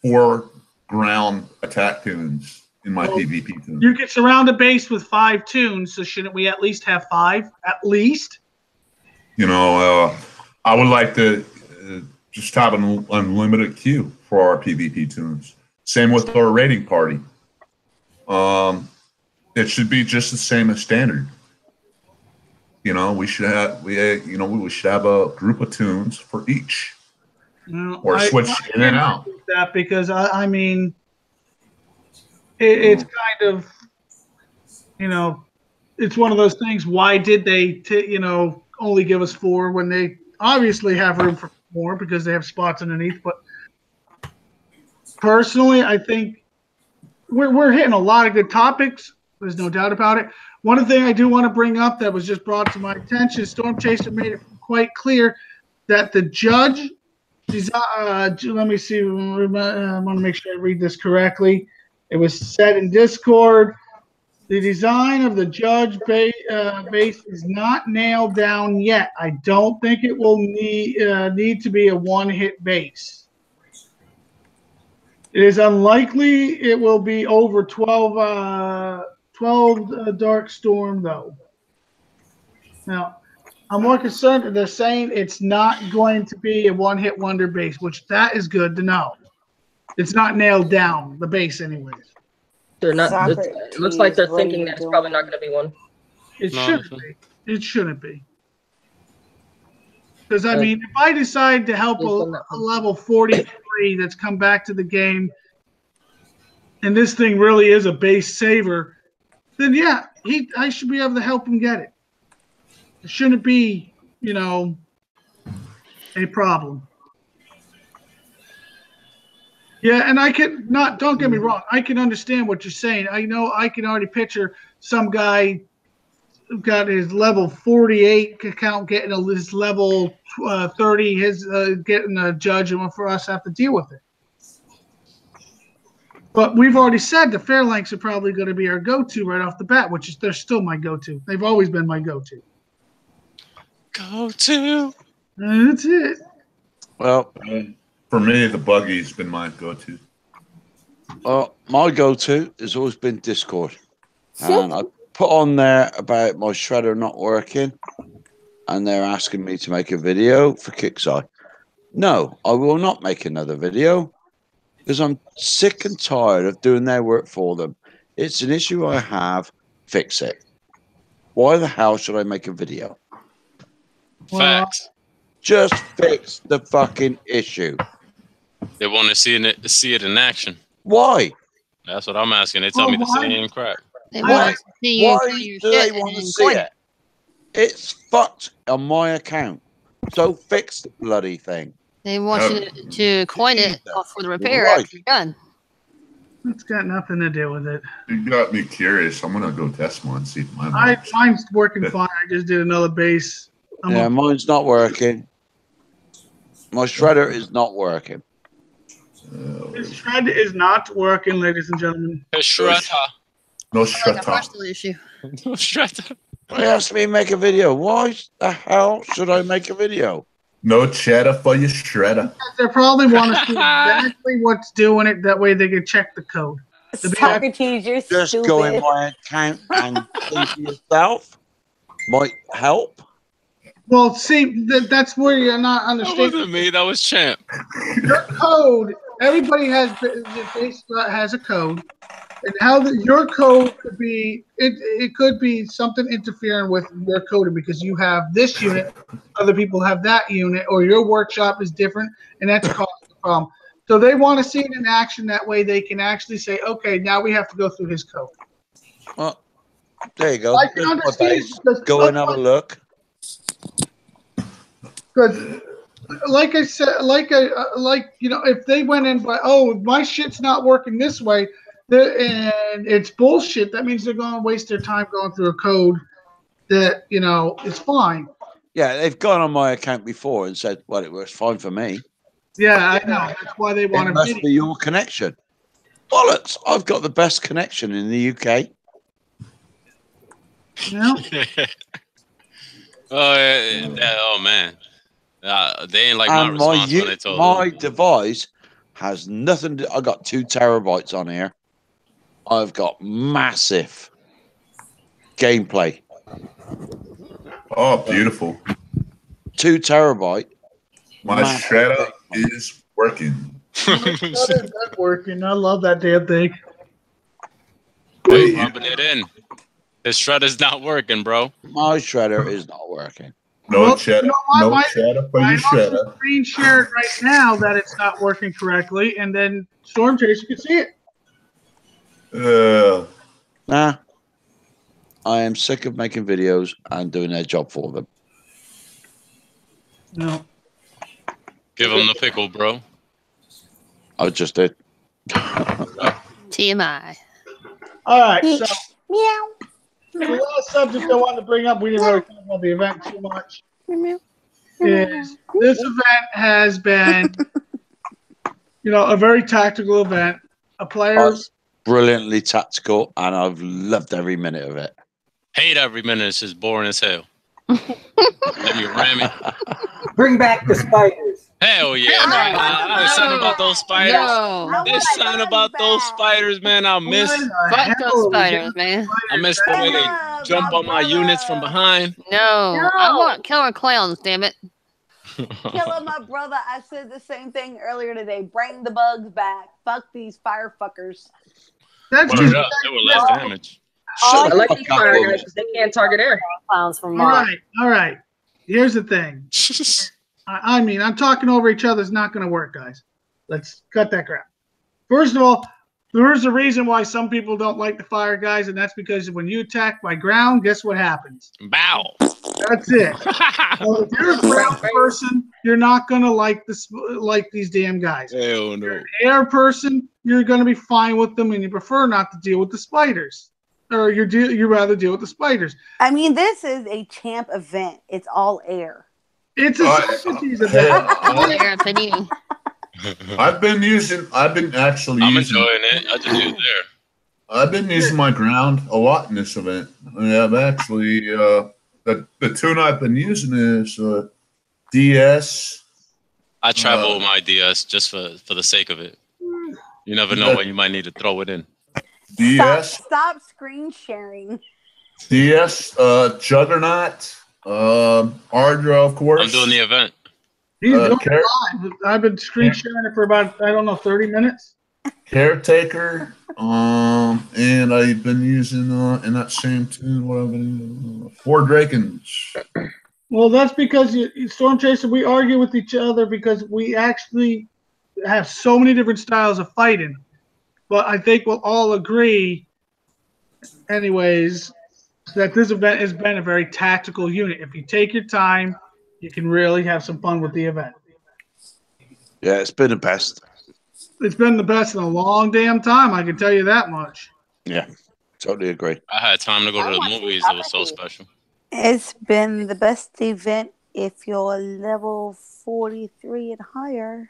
4 ground attack tunes in my PvP tunes. You can surround a base with 5 tunes, so shouldn't we at least have 5? At least? I would like to just have an unlimited queue for our PvP tunes. Same with our raiding party. It should be just the same as standard. We should have a group of tunes for each, or switch in and out. That because I mean, it's kind of, it's one of those things. Why did they, only give us 4 when they obviously have room for more because they have spots underneath? But personally, I think we're hitting a lot of good topics. There's no doubt about it. One thing I do want to bring up that was just brought to my attention, Storm Chaser made it quite clear that the judge, let me see, I want to make sure I read this correctly. It was said in Discord, the design of the judge base is not nailed down yet. I don't think it will need to be a one-hit base. It is unlikely it will be over 12 Dark Storm, though. Now, I'm more concerned that they're saying it's not going to be a one-hit wonder base, which that is good to know. It's not nailed down, the base anyways. They're not. It looks like they're thinking that it's probably not going to be one. It shouldn't be. It shouldn't be. Because, I mean, if I decide to help a level 43 that's come back to the game, and this thing really is a base saver, then yeah, I should be able to help him get it. It shouldn't be, a problem. Yeah, and I can don't get me wrong, I can understand what you're saying. I know I can already picture some guy who got his level 48 account getting his level 30, getting a judge, and for us to have to deal with it. But we've already said the Phalanx are probably going to be our go-to right off the bat, which is they're still my go-to. They've always been my go-to. Go-to. That's it. Well, for me, the buggy's been my go-to. Well, my go-to has always been Discord. And I put on there about my shredder not working, and they're asking me to make a video for Kixeye. No, I will not make another video because I'm sick and tired of doing their work for them. It's an issue I have. Fix it. Why the hell should I make a video? Facts. Just fix the fucking issue. They want to see it in action. Why? That's what I'm asking. They tell me the same crap. They want to see you Why do your do they shit want to and see coin it? It's fucked on my account. So fix the bloody thing. They want you to coin it for the repair Right. after you're done. It's got nothing to do with it. You got me curious. I'm gonna go test one, see if mine works. Mine's working fine. I just did another base. Mine's not working. My shredder is not working. His shred is not working, ladies and gentlemen. A shredder. No Like a shredder. personal issue. No shredder. They asked me to make a video. Why the hell should I make a video? No cheddar for your shredder. They probably want to see exactly what's doing it. That way they can check the code. Socrates, you're Just stupid. go in my account and see for yourself. Might help. Well, see, that's where you're not That understanding. wasn't me. That was Champ. Your code, everybody has a code, and how your code could be, it could be something interfering with your coding because you have this unit, other people have that unit, or your workshop is different, and that's causing the problem. So they want to see it in action. That way they can actually say, okay, now we have to go through his code. Well, there you go. I can There's my understand base. because- Go and have a look. Because, like I said, if they went in by, my shit's not working this way, and it's bullshit, that means they're going to waste their time going through a code that, is fine. Yeah, they've gone on my account before and said, well, it works fine for me. Yeah, I know. That's why they want It to must be your connection. Bollocks! I've got the best connection in the UK. Oh man, they ain't like my And response when they told my device has nothing to, I got 2 terabytes on here. I've got massive gameplay. Oh, beautiful. 2 terabyte. My shredder is working. That's working. I love that damn thing. Hey, rubbing it in. His shredder's not working, bro. My shredder is not working. No cheddar. You know what? No cheddar for your I'm also shredder. screen share it right now that it's not working correctly, and then Storm Chaser can see it. Nah. I am sick of making videos and doing their job for them. No. Give him the pickle, bro. I just did. TMI. All right, so Meow. the last subject I wanted to bring up, we didn't really talk about the event too much, is this event has been, a very tactical event. Players. Brilliantly tactical, and I've loved every minute of it. Hate every minute. It's just boring as hell. Then you ram it. Bring back the spiders. Hell yeah, man. There's something about those spiders. No. There's something about those spiders, man. I miss. Fuck those spiders, man. I miss the way they jump on my units from behind. No. I want killer clowns, damn it. Killing my brother. I said the same thing earlier today. Bring the bugs back. Fuck these fire fuckers. That's Put it up. They were less damage. I like these fire guys because they can't target air. Clowns from All Mars. right, all right. Here's the thing. I mean, I'm talking over each other is not going to work, guys. Let's cut that crap. First of all, there's a reason why some people don't like the fire guys, and that's because when you attack by ground, guess what happens? Bow. That's it. So if you're a ground person, you're not going to like these damn guys. Hell If you're no. an air person, you're going to be fine with them, and you prefer not to deal with the spiders. Or you rather deal with the spiders. I mean, this is a champ event. It's all air. It's a specialties event. Air panini. I've been actually I'm using. enjoying it. I just use there. I've been using my ground a lot in this event. I've actually the tune I've been using is DS. I travel with my DS just for the sake of it. You never know when you might need to throw it in. DS. Stop screen sharing. DS. Juggernaut. Ardra, of course. I'm doing the event. He's doing it live. I've been screen sharing it for about 30 minutes. Caretaker. And I've been using in that same tune. What I've been using, Four Drakens. Well, that's because Storm Chaser, we argue with each other because we actually have so many different styles of fighting. But I think we'll all agree, anyways, that this event has been a very tactical unit. If you take your time, you can really have some fun with the event. Yeah, it's been the best. It's been the best in a long damn time, I can tell you that much. Yeah, totally agree. I had time to go to the movies. It was so special. It's been the best event if you're level 43 and higher.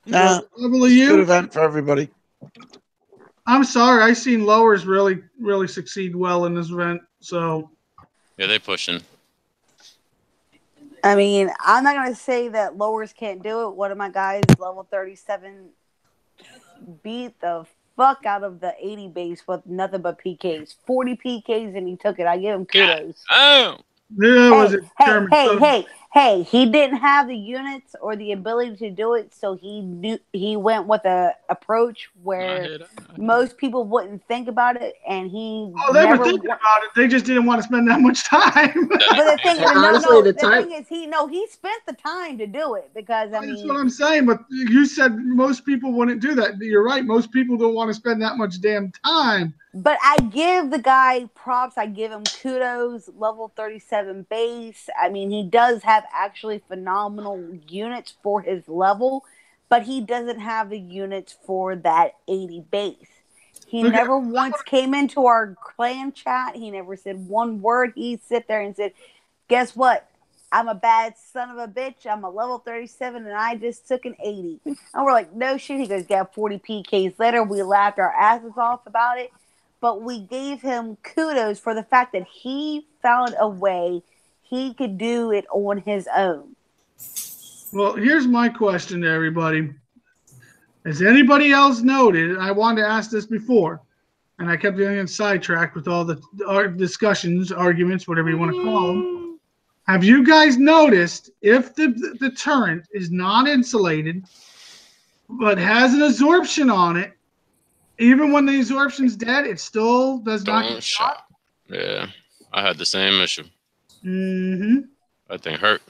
Nah, Level of it's a you? good event for everybody. I'm sorry, I seen lowers really, really succeed well in this event. So Yeah, they pushing. I mean, I'm not going to say that lowers can't do it. One of my guys, level 37, beat the fuck out of the 80 base with nothing but PKs. 40 PKs, and he took it. I give him kudos. Oh. Yeah, Hey, he didn't have the units or the ability to do it, so he went with a approach where most people wouldn't think about it, and he they were never thinking about it. They just didn't want to spend that much time. But the thing, Honestly, the the time- thing is, he spent the time to do it because I That's mean, what I'm saying. But you said most people wouldn't do that. You're right. Most people don't want to spend that much damn time. But I give the guy props. I give him kudos. Level 37 base. I mean, he does have actually phenomenal units for his level, but he doesn't have the units for that 80 base. He Okay. never once came into our clan chat. He never said one word. He'd sit there and said, guess what? I'm a bad son of a bitch. I'm a level 37 and I just took an 80. And we're like, no shit. He goes, got 40 PKs later. We laughed our asses off about it. But we gave him kudos for the fact that he found a way he could do it on his own. Well, here's my question to everybody. Has anybody else noted? And I wanted to ask this before, and I kept getting sidetracked with all the discussions, arguments, whatever you want to call them. Have you guys noticed if the turret is not insulated but has an absorption on it, even when the absorption's dead, it still does not get shot? Yeah, I had the same issue. Mm-hmm. That thing hurt.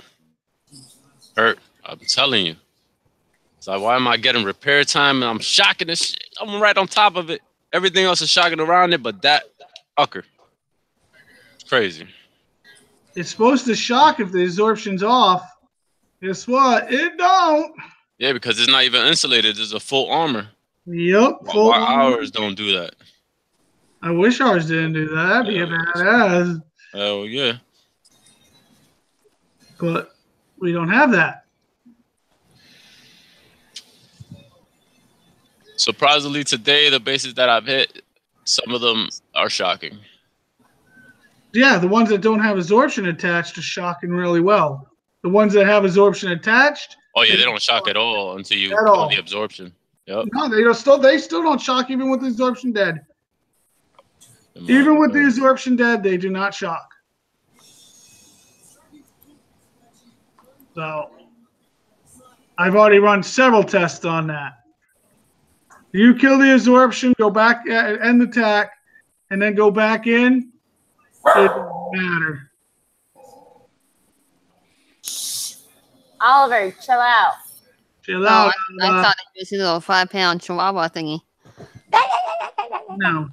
I'm telling you. It's like, why am I getting repair time and I'm shocking this shit? I'm right on top of it. Everything else is shocking around it, but that fucker. It's crazy. It's supposed to shock if the absorption's off. Guess what? It don't. Yeah, because it's not even insulated. It's a full armor. Yep. Why ours don't do that? I wish ours didn't do that. That'd be a badass. Oh, yeah. But we don't have that. Surprisingly, today, the bases that I've hit, some of them are shocking. Yeah, the ones that don't have absorption attached are shocking really well. The ones that have absorption attached. Oh, yeah, they don't shock at all until you kill the absorption. Yep. No, they still don't shock even with the absorption dead. Even with the absorption dead, they do not shock. So I've already run several tests on that. You kill the absorption, go back, end the attack, and then go back in. It doesn't matter. Oliver, chill out. Chill out. I thought it was a little 5-pound chihuahua thingy. No.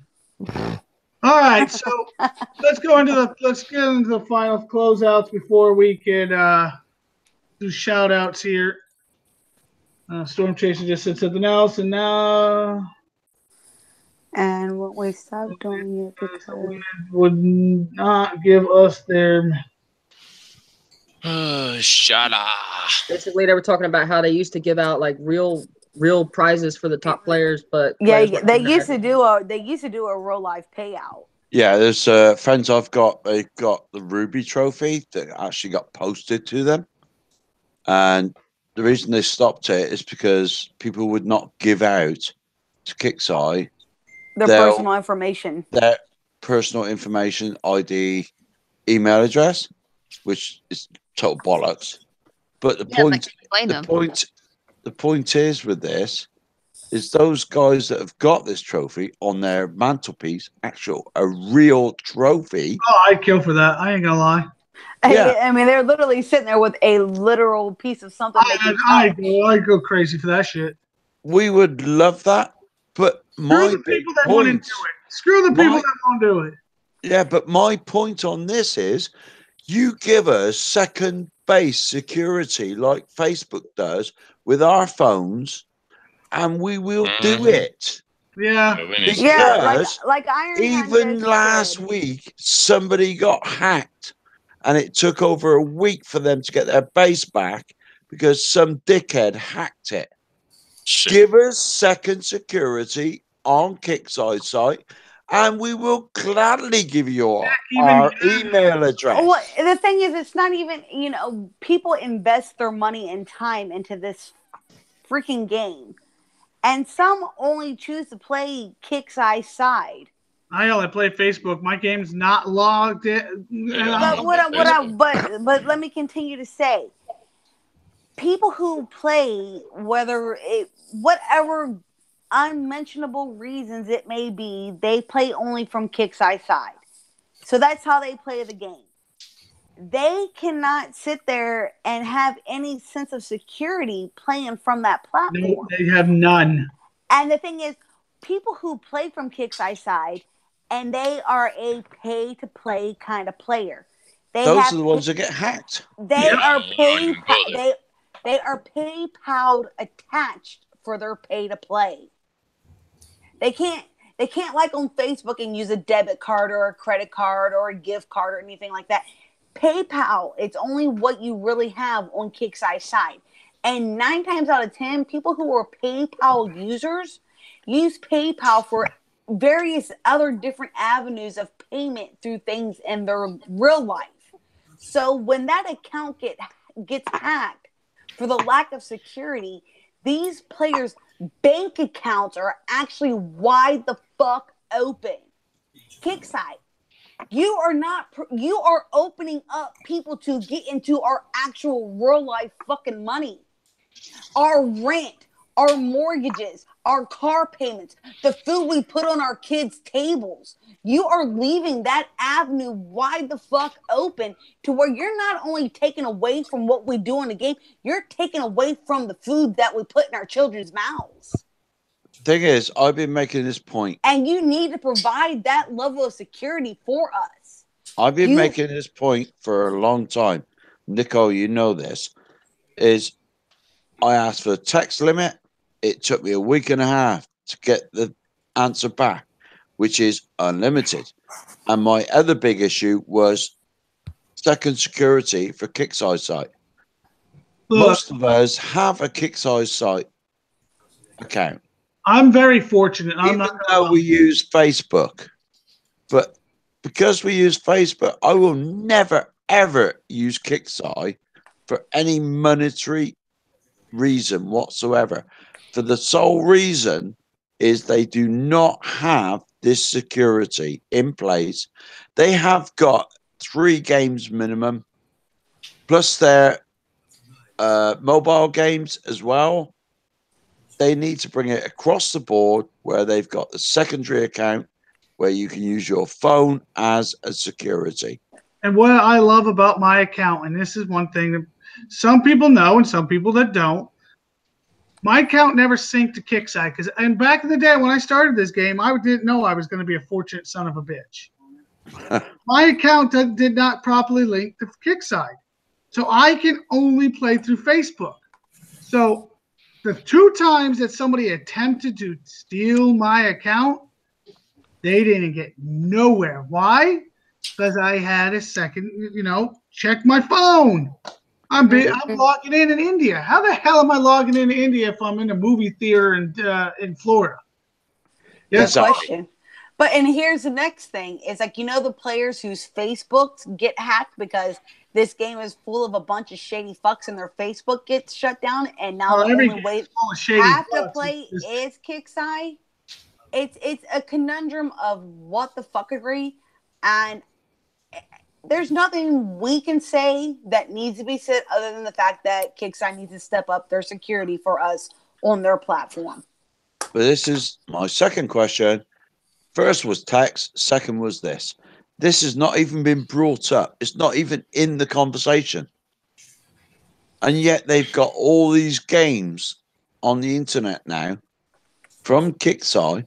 All right, so let's get into the final closeouts before we can do shout outs here. Storm Chaser just said something else, and now. And what we stopped doing it because would not give us their. Shut up. Basically, they were talking about how they used to give out like real prizes for the top players, but yeah, players they used to do a real life payout. Yeah, there's friends I've got. They got the Ruby Trophy that actually got posted to them, and the reason they stopped it is because people would not give out to KIXEYE Their personal information. Their personal information, ID, email address, which is total bollocks. But the point is with this is those guys that have got this trophy on their mantelpiece, a real trophy. Oh, I'd kill for that. I ain't gonna lie. Yeah. I mean, they're literally sitting there with a literal piece of something. I'd go crazy for that shit. We would love that, but Screw the people that won't do it. Screw the people that won't do it. Yeah, but my point on this is you give us second base security like Facebook does with our phones, and we will do it. Yeah. Because like Iron Man even last week, somebody got hacked, and it took over a week for them to get their base back because some dickhead hacked it. Shit. Give us second security on KIXEYE site, and we will gladly give you our email address. Well, the thing is, it's not even, people invest their money and time into this freaking game. And some only choose to play KIXEYE side. I only play Facebook. My game's not logged in. But let me continue to say, people who play, whatever unmentionable reasons it may be, they play only from KIXEYE side. So that's how they play the game. They cannot sit there and have any sense of security playing from that platform. No, they have none. And the thing is, people who play from KIXEYE side, and they are a pay-to-play kind of player. Those are the ones that get hacked. They are PayPal attached for their pay-to-play. They can't like on Facebook and use a debit card or a credit card or a gift card or anything like that. PayPal, it's only what you really have on KIXEYE side. And 9 times out of 10, people who are PayPal users use PayPal for various other different avenues of payment through things in their real life. So when that account gets hacked, for the lack of security, these players' bank accounts are actually wide the fuck open. Kickside, you are opening up people to get into our actual real life fucking money. Our rent, our mortgages, our car payments, the food we put on our kids' tables. You are leaving that avenue wide the fuck open to where you're not only taking away from what we do in the game, you're taking away from the food that we put in our children's mouths. Thing is, I've been making this point. And you need to provide that level of security for us. I've been making this point for a long time. Nico, you know this. Is I asked for a text limit. It took me a week and a half to get the answer back, which is unlimited. And my other big issue was second security for Kickside site. Most of us have a Kickside site account. I'm very fortunate. Even though we use Facebook, but because we use Facebook, I will never ever use Kickside for any monetary reason whatsoever. For the sole reason is they do not have this security in place. They have got 3 games minimum, plus their mobile games as well. They need to bring it across the board where they've got the secondary account where you can use your phone as a security. And what I love about my account, and this is one thing that some people know and some people that don't, my account never synced to Kickside. And back in the day when I started this game, I didn't know I was going to be a fortunate son of a bitch. My account did not properly link to Kickside. So I can only play through Facebook. So the 2 times that somebody attempted to steal my account, they didn't get nowhere. Why? Because I had a second, check my phone. I'm logging in India. How the hell am I logging into India if I'm in a movie theater in Florida? Good question. But and here's the next thing: is like the players whose Facebooks get hacked because this game is full of a bunch of shady fucks and their Facebook gets shut down, and now the only way they have to play is Kickside. It's a conundrum of what the fuckery, and there's nothing we can say that needs to be said other than the fact that Kickside needs to step up their security for us on their platform. But this is my second question. First was tax. Second was this. This has not even been brought up. It's not even in the conversation. And yet they've got all these games on the internet now from Kickside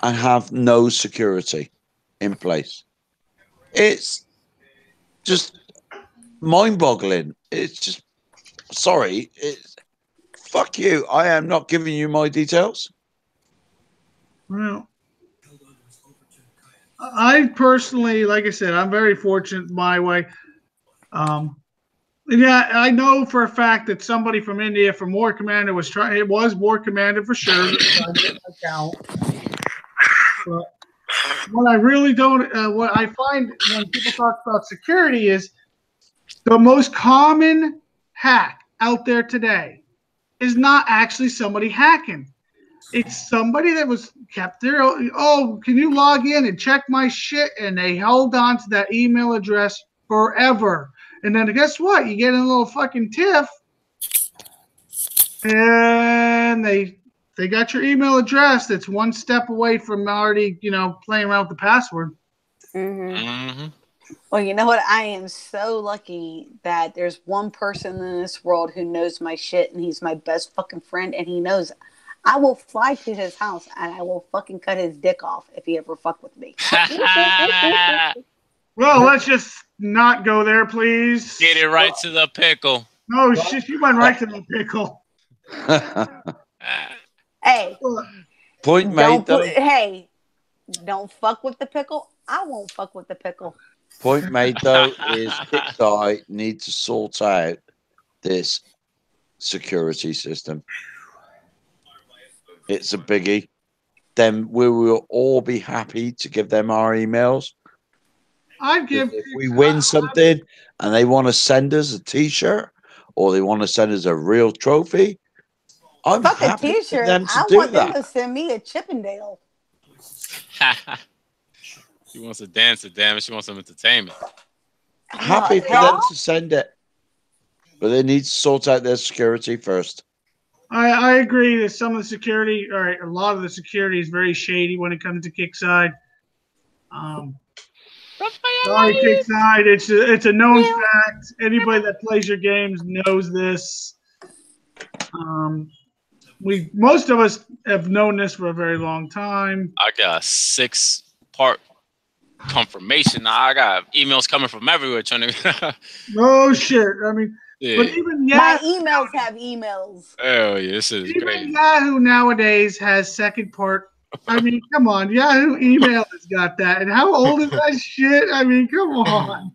and have no security in place. It's just mind-boggling. It's just, sorry, fuck you. I am not giving you my details. Well, I personally, like I said, I'm very fortunate my way. Yeah, I know for a fact that somebody from India from War Commander was trying. It was War Commander for sure. Account. But what I really don't, what I find when people talk about security is the most common hack out there today is not actually somebody hacking. It's somebody that was kept there. Oh, can you log in and check my shit? And they held on to that email address forever. And then guess what? You get in a little fucking tiff, and they got your email address that's one step away from already, playing around with the password. Mm-hmm. Well, you know what? I am so lucky that there's one person in this world who knows my shit, and he's my best fucking friend, and he knows I will fly to his house and I will fucking cut his dick off if he ever fuck with me. Well, let's just not go there, please. Get it right to the pickle. No, shit, you went right to the pickle. Hey. Point made, though. Hey, don't fuck with the pickle. I won't fuck with the pickle. Point made, though, is Kickside need to sort out this security system. It's a biggie. Then we will all be happy to give them our emails. If we win something and they want to send us a T-shirt or they want to send us a real trophy, I'm Fuck a happy for t-shirt. them to I do want them that. to send me a Chippendale. She wants to dance to damn it. She wants some entertainment. Happy for them to send it. But they need to sort out their security first. I agree that some of the security, all right, a lot of the security is very shady when it comes to Kickside. Sorry, Kickside. It's a known fact. Anybody that plays your games knows this. Most of us have known this for a very long time. I got 6-part confirmation. Now I got emails coming from everywhere trying to. No shit. I mean, Yeah. but even My Yahoo, emails have emails. Oh yeah, this is even crazy. Yahoo nowadays has second part. I mean, come on, Yahoo email has got that. And how old is that shit? I mean, come on.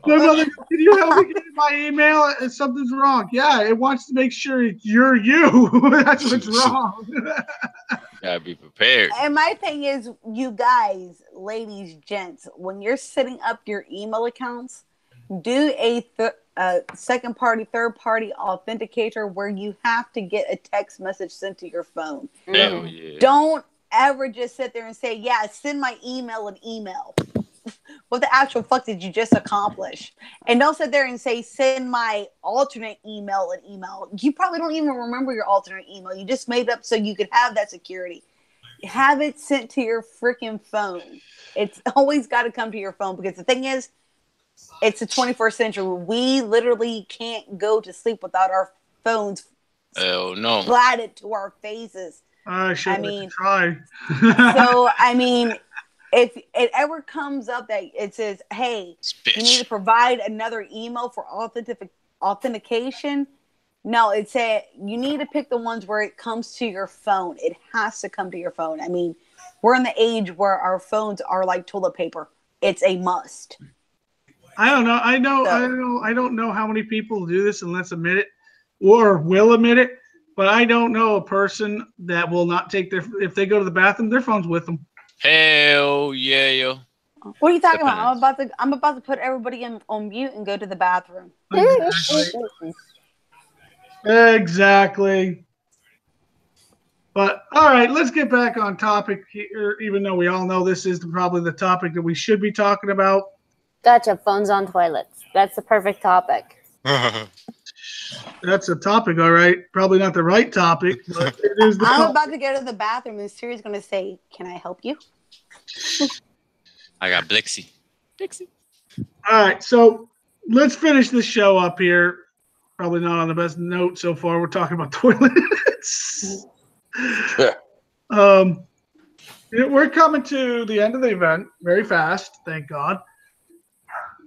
My mother, can you help me get my email? Something's wrong. Yeah, it wants to make sure you're you. That's what's wrong. Gotta be prepared. And my thing is, you guys, ladies, gents, when you're setting up your email accounts, do a second party, third party authenticator where you have to get a text message sent to your phone. Hell yeah. Don't ever just sit there and say, yeah, send my email an email. What the actual fuck did you just accomplish? And don't sit there and say, send my alternate email an email. You probably don't even remember your alternate email. You just made it up so you could have that security. Have it sent to your freaking phone. It's always got to come to your phone, because the thing is, it's the 21st century. We literally can't go to sleep without our phones Oh no. splatted to our faces. I should mean, try. So, I mean, if it ever comes up that it says, hey, you need to provide another email for authentication, no, it said you need to pick the ones where it comes to your phone. It has to come to your phone. I mean, we're in the age where our phones are like toilet paper. It's a must. I don't know. I don't know how many people do this unless admit it or will admit it. But I don't know a person that will not take if they go to the bathroom, their phone's with them. Hell yeah, yo. What are you talking about? I'm about to put everybody on mute and go to the bathroom. Exactly. But all right, let's get back on topic here, even though we all know this is probably the topic that we should be talking about. Gotcha. Phones on toilets. That's the perfect topic. That's a topic, all right. Probably not the right topic, but it is the I'm topic. about to go to the bathroom and Siri's going to say, can I help you? I got Blixie. All right, so let's finish this show up here. Probably not on the best note so far. We're talking about toilets. We're coming to the end of the event very fast, thank God.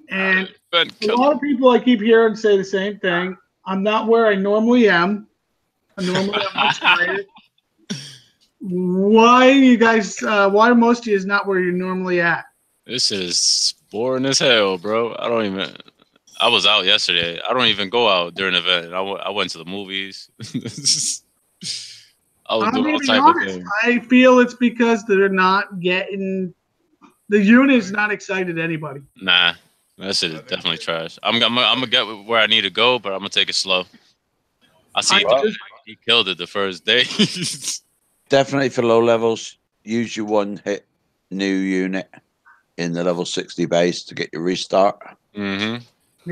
And a lot of people I keep hearing say the same thing. I'm not where I normally am. I normally am much higher. Why you guys? Why most of you is not where you're normally at? This is boring as hell, bro. I was out yesterday. I don't even go out during the event. I went to the movies. I was doing all type of things. I feel it's because they're not getting the unit's not excited anybody. Nah, that shit is definitely trash. I'm gonna get where I need to go, but I'm gonna take it slow. I see he killed it the first day. Definitely for low levels, use your one hit new unit in the level 60 base to get your restart. Mm-hmm.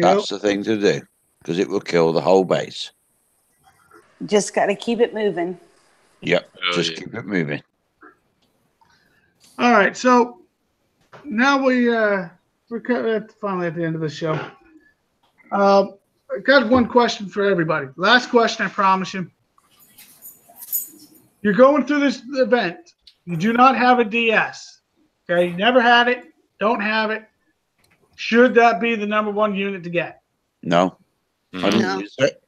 That's the thing to do, because it will kill the whole base. Just got to keep it moving. Yep, just keep it moving. All right, so now we're finally at the end of the show. I got one question for everybody. Last question, I promise you. You're going through this event. You do not have a DS. Okay, you never had it. Don't have it. Should that be the number one unit to get? No. I didn't use it.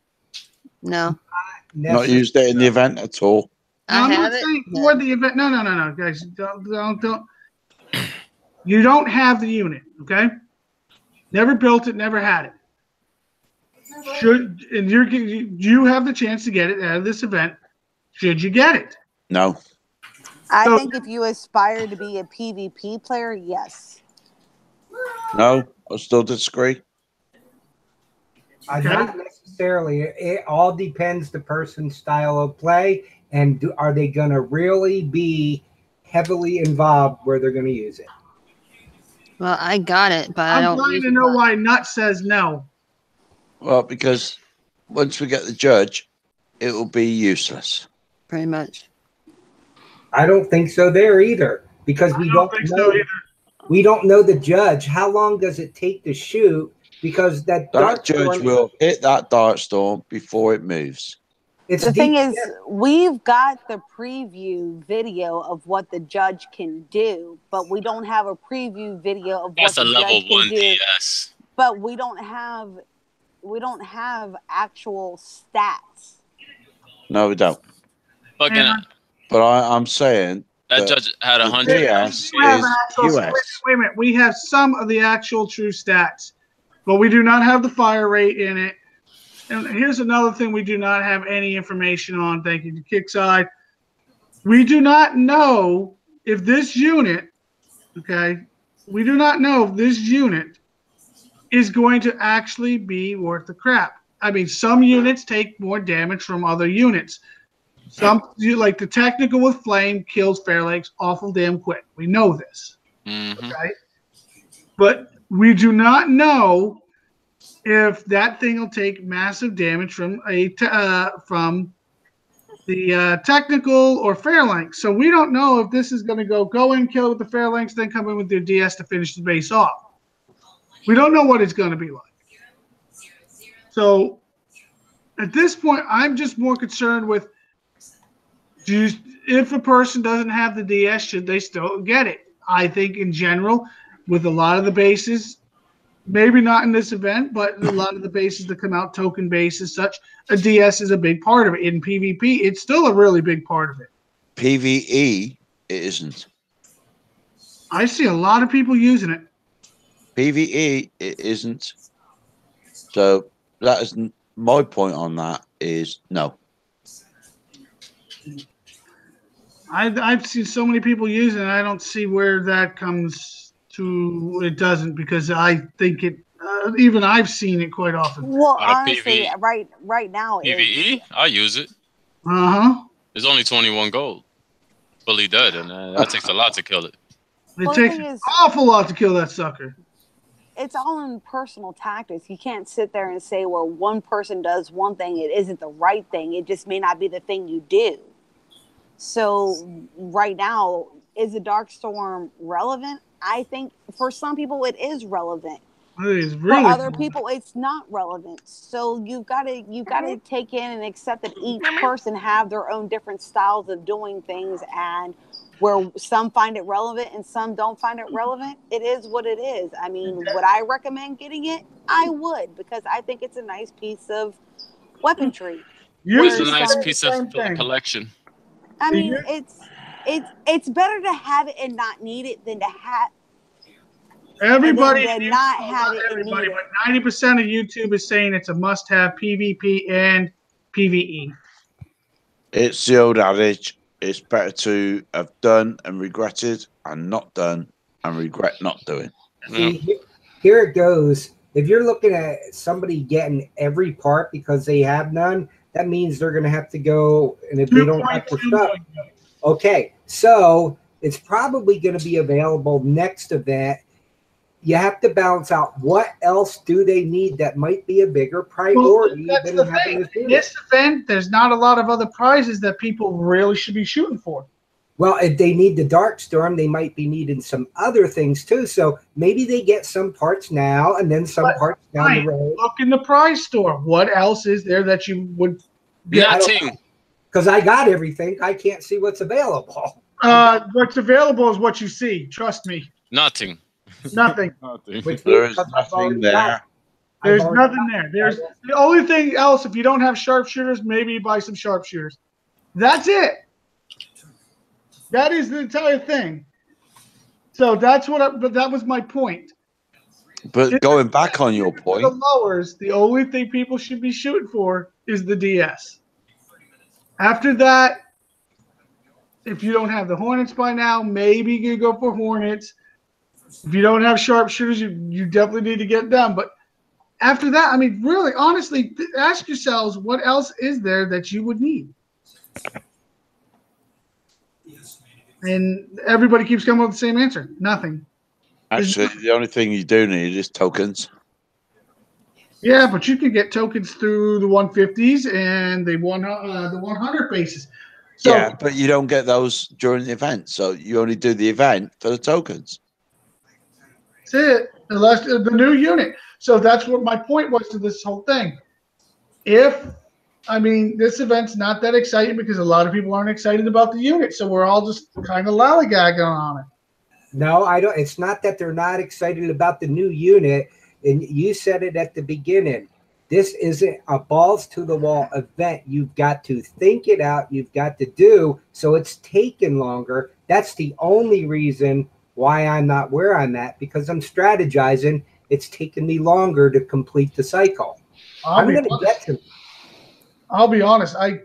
No. Not used it in the event at all. I'm not saying for the event. No, guys. Don't. You don't have the unit, okay? Never built it, never had it. You have the chance to get it out of this event. Should you get it? No. I think if you aspire to be a PvP player, yes. No, I still disagree. Not necessarily. It all depends the person's style of play, and are they going to really be heavily involved where they're going to use it? Well, I got it, but I I'm don't trying use to it know much. why Nut says no. Well, because once we get the judge, it will be useless. Pretty much. I don't think so there either, because we don't think know. so either. We don't know the judge. How long does it take to shoot? Because that That judge storm, will hit that dart storm before it moves. It's the thing DPS. is, we've got the preview video of what the judge can do, but we don't have a preview video of That's what a the level judge can 1 do. DS. But we don't have actual stats. No, we don't. Fucking But I'm saying that judge had 100. DS We have is actual- US. wait a minute. We have some of the actual true stats, but we do not have the fire rate in it. And here's another thing we do not have any information on. Thank you to Kickside. We do not know if this unit, okay, we do not know if this unit is going to actually be worth the crap. I mean, some units take more damage from other units. Some, like the technical with flame, kills Fairlegs awful damn quick. We know this. Okay? But we do not know if that thing will take massive damage from the technical or Phalanx. So we don't know if this is going to go in, kill with the Phalanx, then come in with their DS to finish the base off. We don't know what it's going to be like. So at this point, I'm just more concerned with if a person doesn't have the DS, should they still get it? I think in general, with a lot of the bases, maybe not in this event, but a lot of the bases that come out token bases, such a DS is a big part of it. In PvP, it's still a really big part of it. PvE, it isn't. I see a lot of people using it. PvE, it isn't. So that is my point on that is no. I've seen so many people using it. I don't see where that comes to. It doesn't, because I think it. Even I've seen it quite often. Well, Out of honestly, right now, PvE, I use it. It's only 21 gold. Fully dead, and that takes a lot to kill it. It takes an awful lot to kill that sucker. It's all in personal tactics. You can't sit there and say, well, one person does one thing, it isn't the right thing. It just may not be the thing you do. So right now, is the Darkstorm relevant? I think for some people it is relevant. It is For really other people, it's not relevant. So you've got to take in and accept that each person have their own different styles of doing things, and where some find it relevant and some don't find it relevant. It is what it is. I mean, would I recommend getting it? I would, because I think it's a nice piece of weaponry. It's a nice piece of collection. I mean, it's better to have it and not need it than to have Everybody, and then to not have it and everybody, need it. but 90% of YouTube is saying it's a must-have PvP and PvE. It's the old adage. It's better to have done and regretted and not done and regret not doing. See, here it goes. If you're looking at somebody getting every part because they have none, that means they're going to have to go, and if they don't have their stuff, okay. So it's probably going to be available next event. You have to balance out what else do they need that might be a bigger priority That's than the having thing. this. This event, there's not a lot of other prizes that people really should be shooting for. Well, if they need the Darkstorm, they might be needing some other things too. So maybe they get some parts now and then some parts down the road. Look in the prize store. What else is there that you would get? Because I got everything. I can't see what's available. What's available is what you see. Trust me. Nothing. Nothing. There is nothing there. There's nothing there. There's the only thing else. If you don't have sharpshooters, maybe you buy some sharpshooters. That's it. That is the entire thing. So that's what. But that was my point. But going back on your point, The lowers. The only thing people should be shooting for is the DS. After that, if you don't have the Hornets by now, maybe you go for Hornets. If you don't have sharpshooters, you definitely need to get them. But after that, I mean, really, honestly, ask yourselves what else is there that you would need? And everybody keeps coming up with the same answer. Nothing. Actually, the only thing you do need is tokens. Yeah, but you can get tokens through the 150s and the 100 bases. So, Yeah, but you don't get those during the event. So you only do the event for the tokens. That's it. Unless the new unit. So that's what my point was to this whole thing. This event's not that exciting because a lot of people aren't excited about the unit. So we're all just kind of lollygagging on it. No, I don't. It's not that they're not excited about the new unit. And you said it at the beginning. This isn't a balls to the wall event. You've got to think it out. You've got to do. So it's taken longer. That's the only reason why I'm not where I'm at, because I'm strategizing. It's taken me longer to complete the cycle. I'll be honest. I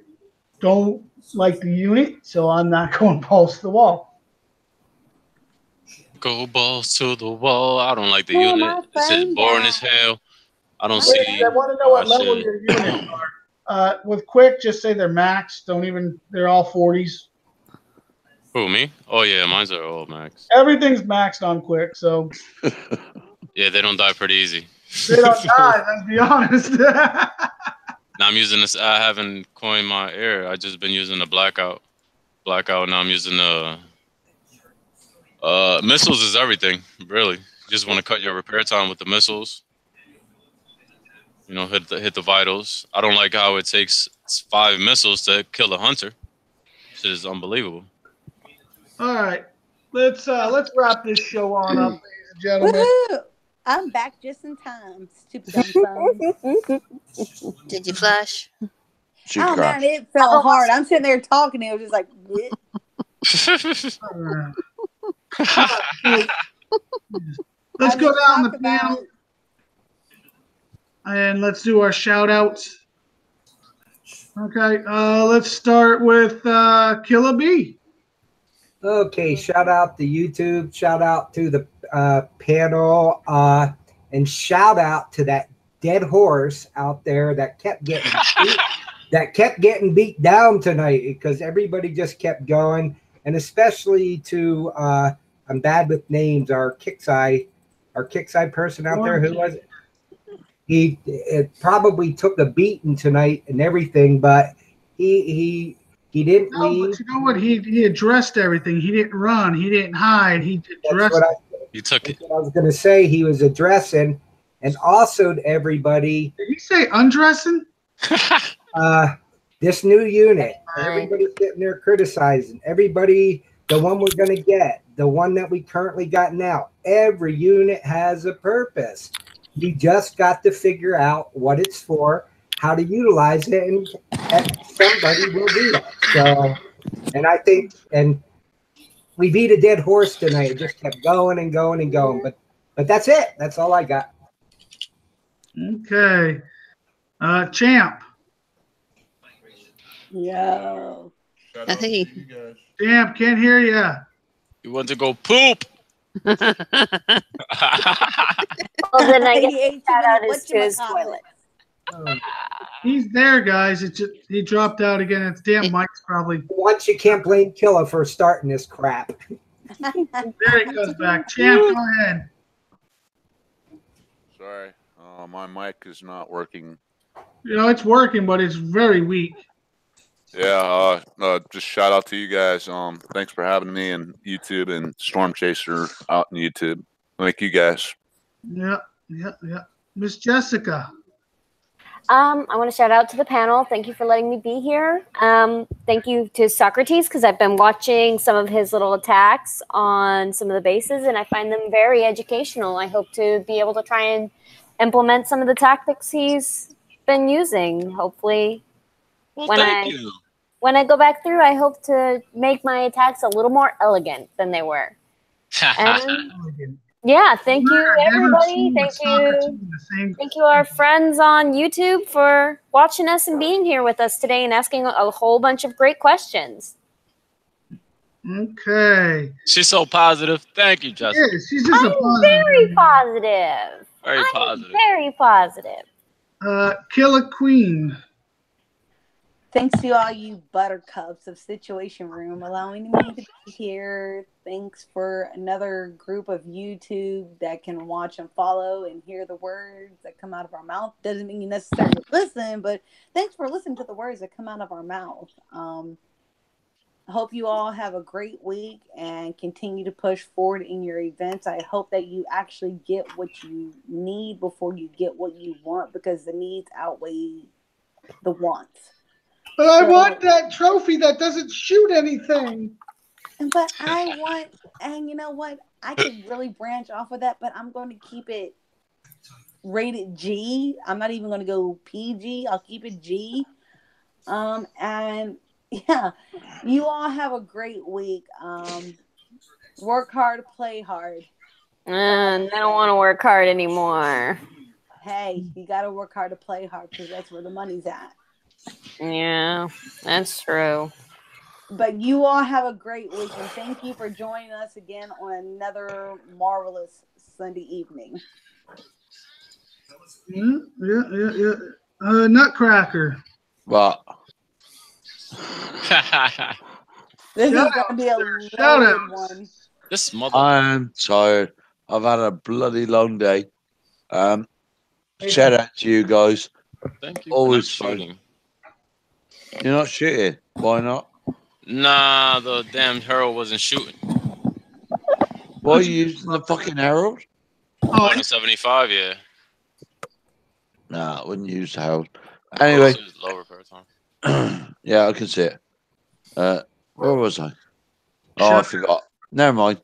don't like the unit, so I'm not going balls to the wall. Go balls to the wall. I don't like the unit. This is boring as hell. I don't see. I want to know what level your units are. With Quick, just say they're max. They're all 40s. Who, me? Oh, yeah, mine's are all max. Everything's maxed on Quick, so. Yeah, they don't die pretty easy. They don't die, let's be honest. Now I'm using this. I haven't coined my air. I just been using the blackout. Now I'm using the missiles is everything, really. You just want to cut your repair time with the missiles. You know, hit the vitals. I don't like how it takes 5 missiles to kill a hunter. Shit is unbelievable. All right, let's wrap this show on up, ladies and gentlemen. Woohoo! I'm back just in time. Stupid dumb phone. Did you flash? Oh man, it felt hard. I'm sitting there talking, and it was just like. Let's go down the panel and let's do our shout outs. Okay, let's start with Killa B. Okay, shout out to YouTube, shout out to the panel, and shout out to that dead horse out there that kept getting beat down tonight, because everybody just kept going, and especially to I'm bad with names, our Kixeye person out there, who was it? He probably took a beating tonight and everything, but he didn't leave. But you know what? He addressed everything. He didn't run. He didn't hide. He addressed. You took it. I was going to say he was addressing, and also to everybody. Did you say undressing? This new unit. Everybody's sitting there criticizing. Everybody, the one we're going to get, the one that we currently got now. Every unit has a purpose. You just got to figure out what it's for, how to utilize it, and somebody will do that. So, and I think, and we beat a dead horse tonight. It just kept going and going and going. But that's it. That's all I got. Okay. Champ. Yo. Hey. Champ, can't hear you. You want to go poop? Well, then I guess shout out is to his toilet. He's there, guys. It's just, he dropped out again. It's damn Mike's probably. Once you can't blame Killa for starting this crap. There he goes back. Champ, go ahead. Sorry, my mic is not working. You know, it's working, but it's very weak. Yeah, just shout out to you guys. Thanks for having me and YouTube and Storm Chaser out on YouTube. Thank you guys. Yeah. Miss Jessica. I want to shout out to the panel. Thank you for letting me be here. Thank you to Socrates, because I've been watching some of his little attacks on some of the bases, and I find them very educational. I hope to be able to try and implement some of the tactics he's been using. Hopefully, well, when I go back through, I hope to make my attacks a little more elegant than they were. And yeah, thank you, everybody. Thank you, our friends on YouTube, for watching us and being here with us today and asking a whole bunch of great questions. Okay. She's so positive. Thank you, Jessica. Yeah, she's just I'm very positive. Very positive. Very positive. Killer Queen. Thanks to all you buttercups of Situation Room allowing me to be here. Thanks for another group of YouTube that can watch and follow and hear the words that come out of our mouth. Doesn't mean you necessarily listen, but thanks for listening to the words that come out of our mouth. I hope you all have a great week and continue to push forward in your events. I hope that you actually get what you need before you get what you want, because the needs outweigh the wants. But I want that trophy that doesn't shoot anything. But I want, and you know what? I could really branch off of that, but I'm going to keep it rated G. I'm not even going to go PG. I'll keep it G. And yeah, you all have a great week. Work hard, play hard. I don't want to work hard anymore. Hey, you got to work hard to play hard, because that's where the money's at. Yeah, that's true. But you all have a great week, and thank you for joining us again on another marvelous Sunday evening. Yeah. Nutcracker. What? This is going to be a loaded one. This mother. I'm tired. I've had a bloody long day. Shout out to you guys. Thank you. Always for not fun. shooting. You're not shooting. Why not? Nah, the damn Herald wasn't shooting. Why are you using the fucking Herald? Oh, the 75, yeah. Nah, I wouldn't use Herald. Anyway. Lower per time. Yeah, I can see it. Where was I? Oh, I forgot. Never mind.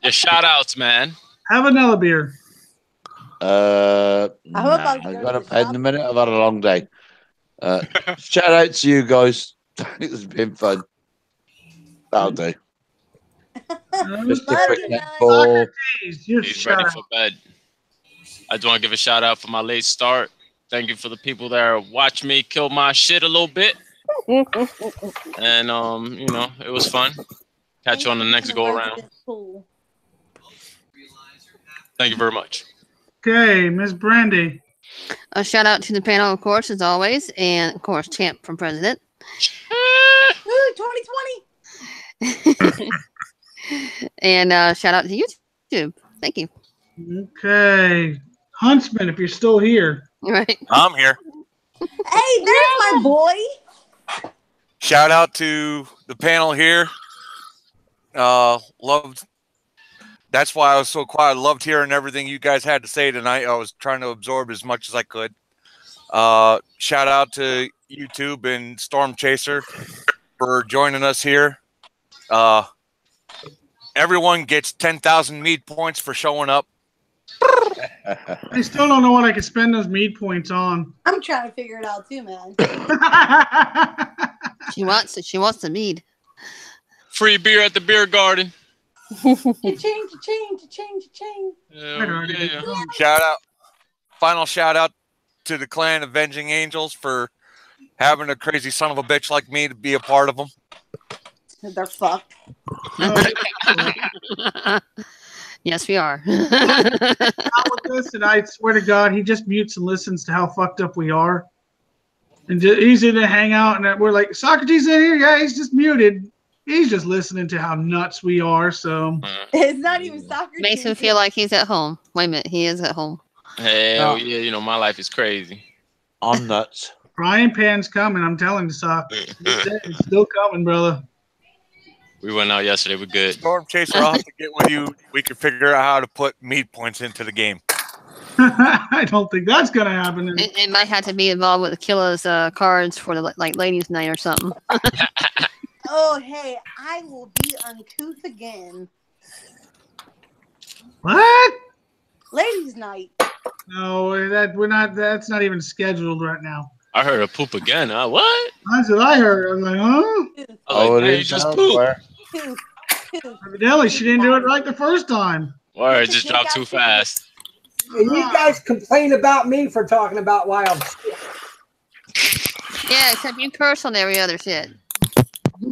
Your shout outs, man. Have another beer. Nah, I'm gonna pay in a minute. I've had a long day. Shout out to you guys. It's been fun. That'll do. Just a quick netball. He's ready for bed. I just want to give a shout out for my late start. Thank you for the people that watched me kill my shit a little bit. And you know, it was fun. Catch you on the next go around. Thank you very much. Okay, Miss Brandy. A shout out to the panel, of course, as always, and of course, Champ from President. 2020. And shout out to YouTube. Thank you. Okay, Huntsman, if you're still here. Right. I'm here. Hey, there's my boy. Shout out to the panel here. Loved. That's why I was so quiet. I loved hearing everything you guys had to say tonight. I was trying to absorb as much as I could. Shout out to YouTube and Storm Chaser for joining us here. Everyone gets 10,000 mead points for showing up. I still don't know what I could spend those mead points on. I'm trying to figure it out too, man. She wants the mead. Free beer at the beer garden. Change. Yeah. Shout out. Final shout out to the clan Avenging Angels for having a crazy son of a bitch like me to be a part of them. They're fucked. Yes, we are. With this, and I swear to God, he just mutes and listens to how fucked up we are. And he's in to hang out, and we're like, Socrates in here? Yeah, he's just muted. He's just listening to how nuts we are. So it's not even Socrates. Makes him feel like he's at home. Wait a minute, he is at home. Hell yeah, you know, my life is crazy. I'm nuts. Frying pan's coming. I'm telling you, Sock. It's still coming, brother. We went out yesterday. We're good. Storm Chaser, I'll have to get with you. We can figure out how to put mead points into the game. I don't think that's gonna happen. It might have to be involved with Akila's cards for the like ladies' night or something. Oh, hey, I will be uncouth again. What? Ladies' night. No, that's not even scheduled right now. I heard a poop again. What? That's what I heard. I'm like, huh? Oh, Like, it hey, is you just elsewhere. poop. Evidently, she didn't do it right the first time. Word, it just dropped too fast. And you guys complain about me for talking about why I'm sick. Yeah, except you curse on every other shit.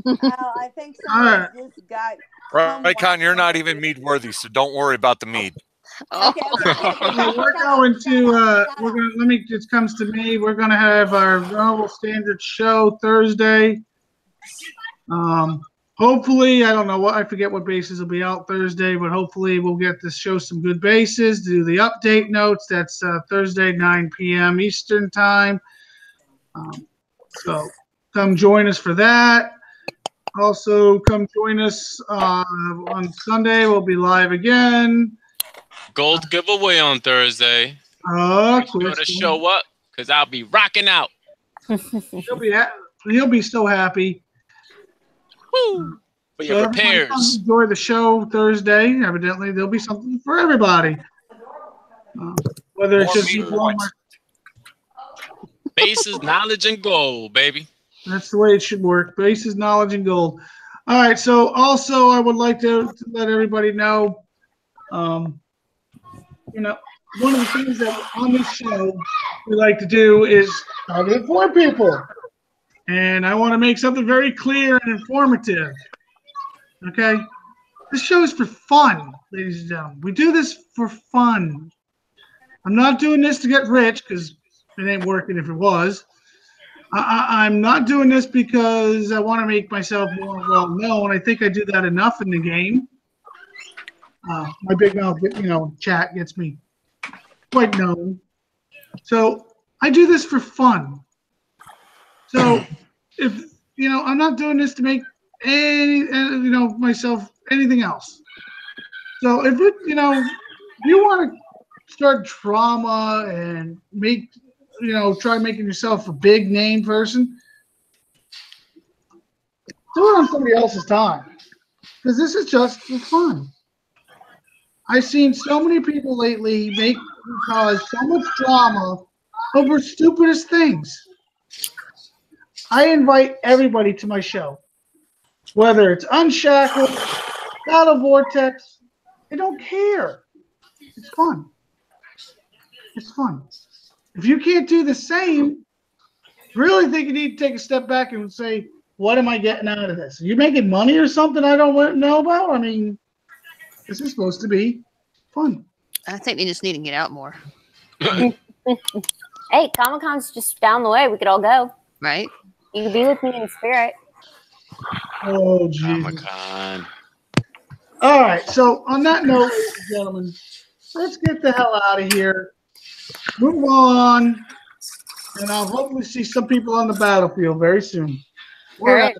I think somebody just got. Right, Con, you're not even mead worthy, so don't worry about the mead. Oh. We're going to let me, it comes to me. We're going to have our normal standard show Thursday. Hopefully, I don't know what, I forget what bases will be out Thursday, but hopefully we'll get to show some good bases, do the update notes. That's Thursday, 9 p.m. Eastern time. So come join us for that. Also, come join us on Sunday. We'll be live again. Gold giveaway on Thursday. Make sure to show up because I'll be rocking out. He'll be so happy. Woo! For your repairs. Enjoy the show Thursday. Evidently, there'll be something for everybody. Whether it's just bases, knowledge, and gold, baby. That's the way it should work. Bases, knowledge, and gold. All right. So also, I would like to let everybody know, you know, one of the things that on this show we like to do is try to inform people. And I want to make something very clear and informative. Okay? This show is for fun, ladies and gentlemen. We do this for fun. I'm not doing this to get rich because it ain't working if it was. I'm not doing this because I want to make myself more well-known. I think I do that enough in the game. My big mouth, chat gets me quite known. So I do this for fun. So if, I'm not doing this to make myself anything else. So if you want to start drama and try making yourself a big name person, do it on somebody else's time. Because this is just for fun. I've seen so many people lately cause so much drama over stupidest things. I invite everybody to my show. Whether it's Unshackled, Battle Vortex, I don't care. It's fun. It's fun. If you can't do the same, really think you need to take a step back and say, what am I getting out of this? Are you making money or something I don't know about? I mean, this is supposed to be fun. I think they just need to get out more. Hey, Comic-Con's just down the way. We could all go. Right? You could be with me in spirit. Oh, Jesus. Comic-Con. All right. So on that note, ladies and gentlemen, let's get the hell out of here. Move on. And I'll hopefully see some people on the battlefield very soon. All right.